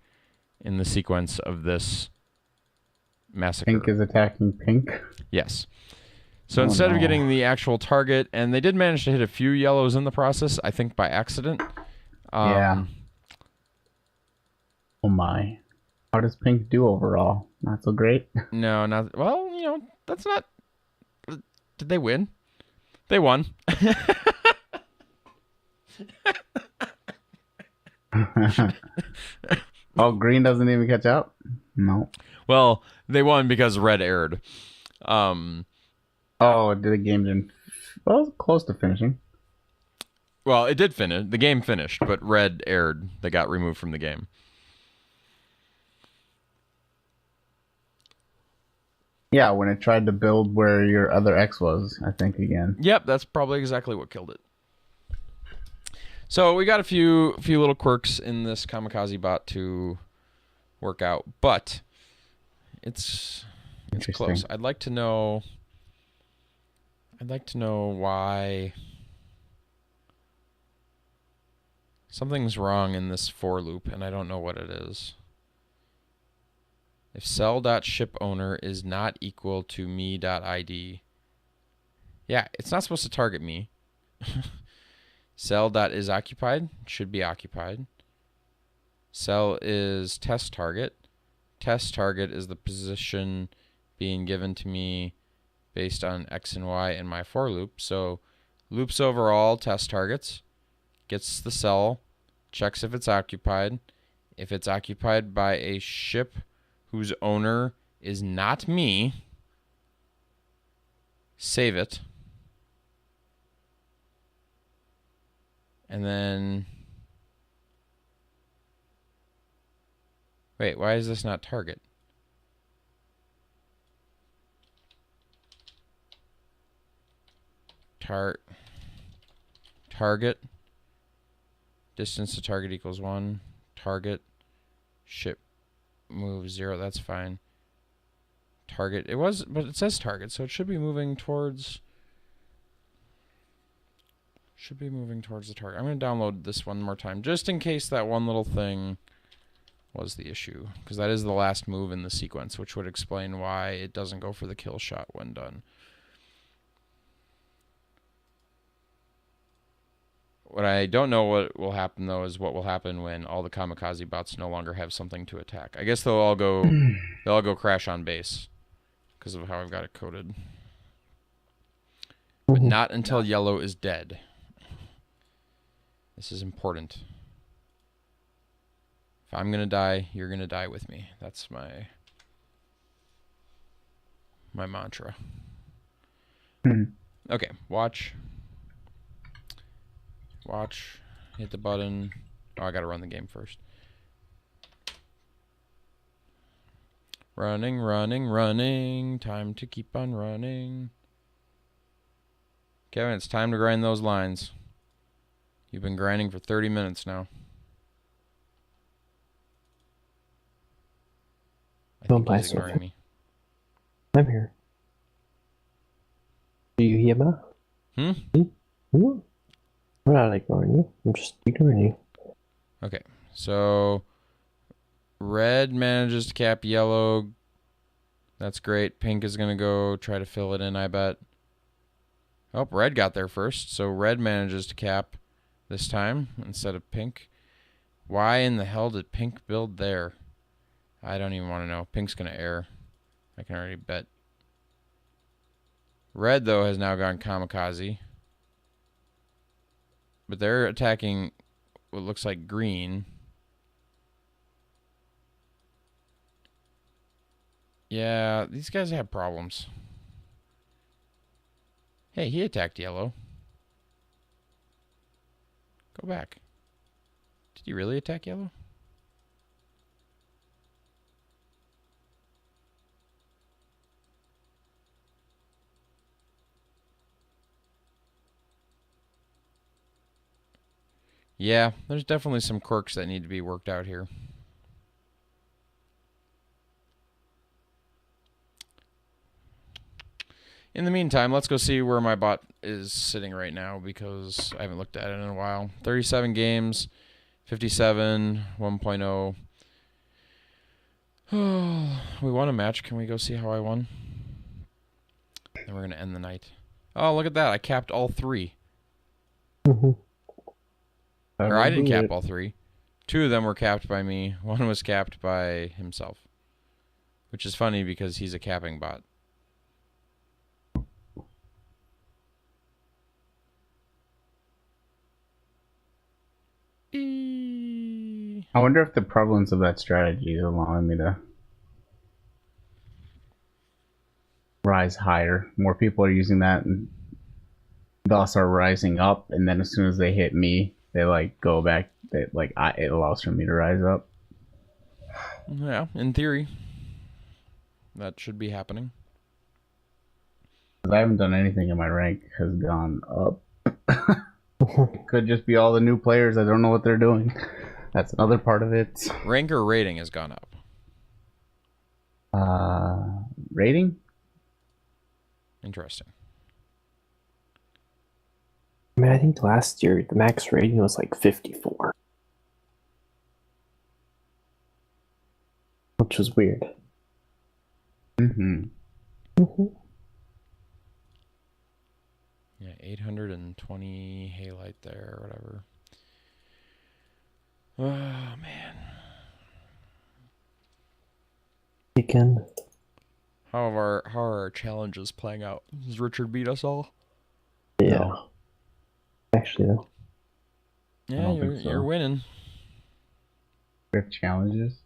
in the sequence of this massacre. Pink is attacking pink. Yes. So instead of getting the actual target, and they did manage to hit a few yellows in the process, I think by accident. Yeah. Oh my. How does pink do overall? Not so great. No, not well. You know, that's not. Did they win? They won. Oh, green doesn't even catch up? No. Well, they won because red aired. Oh, the game didn't. Well, it was close to finishing. Well, it did finish. The game finished, but red aired. They got removed from the game. Yeah, when it tried to build where your other X was, I think, again. Yep, that's probably exactly what killed it. So we got a few little quirks in this kamikaze bot to work out, but it's close. I'd like to know why something's wrong in this for loop, and I don't know what it is. If cell.shipowner is not equal to me.id. Yeah, it's not supposed to target me. Cell.isOccupied should be occupied. Cell is test target. test target is the position being given to me based on X and Y in my for loop. So loops over all test targets, gets the cell, checks if it's occupied. If it's occupied by a ship whose owner is not me, save it. And then... Wait, why is this not target? Target. Distance to target equals 1. Target. Ship move 0. That's fine. Target. It was, but it says target, so it should be moving towards... Should be moving towards the target. I'm going to download this one more time, just in case that one little thing was the issue. Because that is the last move in the sequence, which would explain why it doesn't go for the kill shot when done. What I don't know what will happen, though, is what will happen when all the kamikaze bots no longer have something to attack. I guess they'll all go crash on base because of how I've got it coded. But not until yellow is dead. This is important. If I'm going to die, you're going to die with me. That's my mantra. Okay, watch. Watch. Hit the button. Oh, I got to run the game first. Running, running, running. Time to keep on running. Kevin, it's time to grind those lines. You've been grinding for 30 minutes now. I think he's ignoring me. I'm here. Do you hear me? I'm not ignoring you. I'm just ignoring you. Okay, so red manages to cap yellow. That's great. Pink is going to go try to fill it in, I bet. Oh, red got there first, so red manages to cap this time instead of pink. Why in the hell did pink build there? I don't even want to know. Pink's going to err. I can already bet. Red, though, has now gone kamikaze. But they're attacking what looks like green. Yeah, these guys have problems. Hey, he attacked yellow. Go back. Did he really attack yellow? Yeah, there's definitely some quirks that need to be worked out here. In the meantime, let's go see where my bot is sitting right now because I haven't looked at it in a while. 37 games, 57, 1.0. Oh, we won a match. Can we go see how I won? Then we're going to end the night. Oh, look at that. I capped all 3. Or I didn't cap all 3. 2 of them were capped by me. 1 was capped by himself. Which is funny because he's a capping bot. I wonder if the prevalence of that strategy is allowing me to rise higher. More people are using that and thus are rising up, and then as soon as they hit me, they like go back. It allows for me to rise up. Yeah, in theory. That should be happening. I haven't done anything and my rank has gone up. It could just be all the new players. I don't know what they're doing. That's another part of it. Rank or rating has gone up? Rating? Interesting. I mean, I think last year the max rating was like 54. Which was weird. Yeah, 820 Halite there, or whatever. Oh, man. again. How are our challenges playing out? Does Richard beat us all? Yeah. No. Actually, though. Yeah, don't think so. you're winning. We have challenges.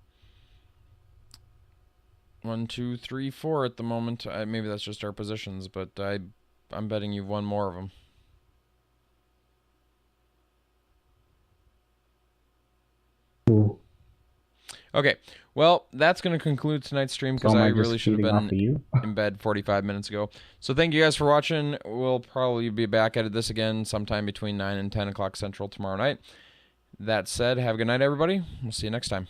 1, 2, 3, 4 at the moment. Maybe that's just our positions, but I'm betting you've won more of them. Okay, well, that's going to conclude tonight's stream because So am I I just really should have feeding off been of you? in bed 45 minutes ago. So thank you guys for watching. We'll probably be back at this again sometime between 9 and 10 o'clock Central tomorrow night. That said, have a good night, everybody. We'll see you next time.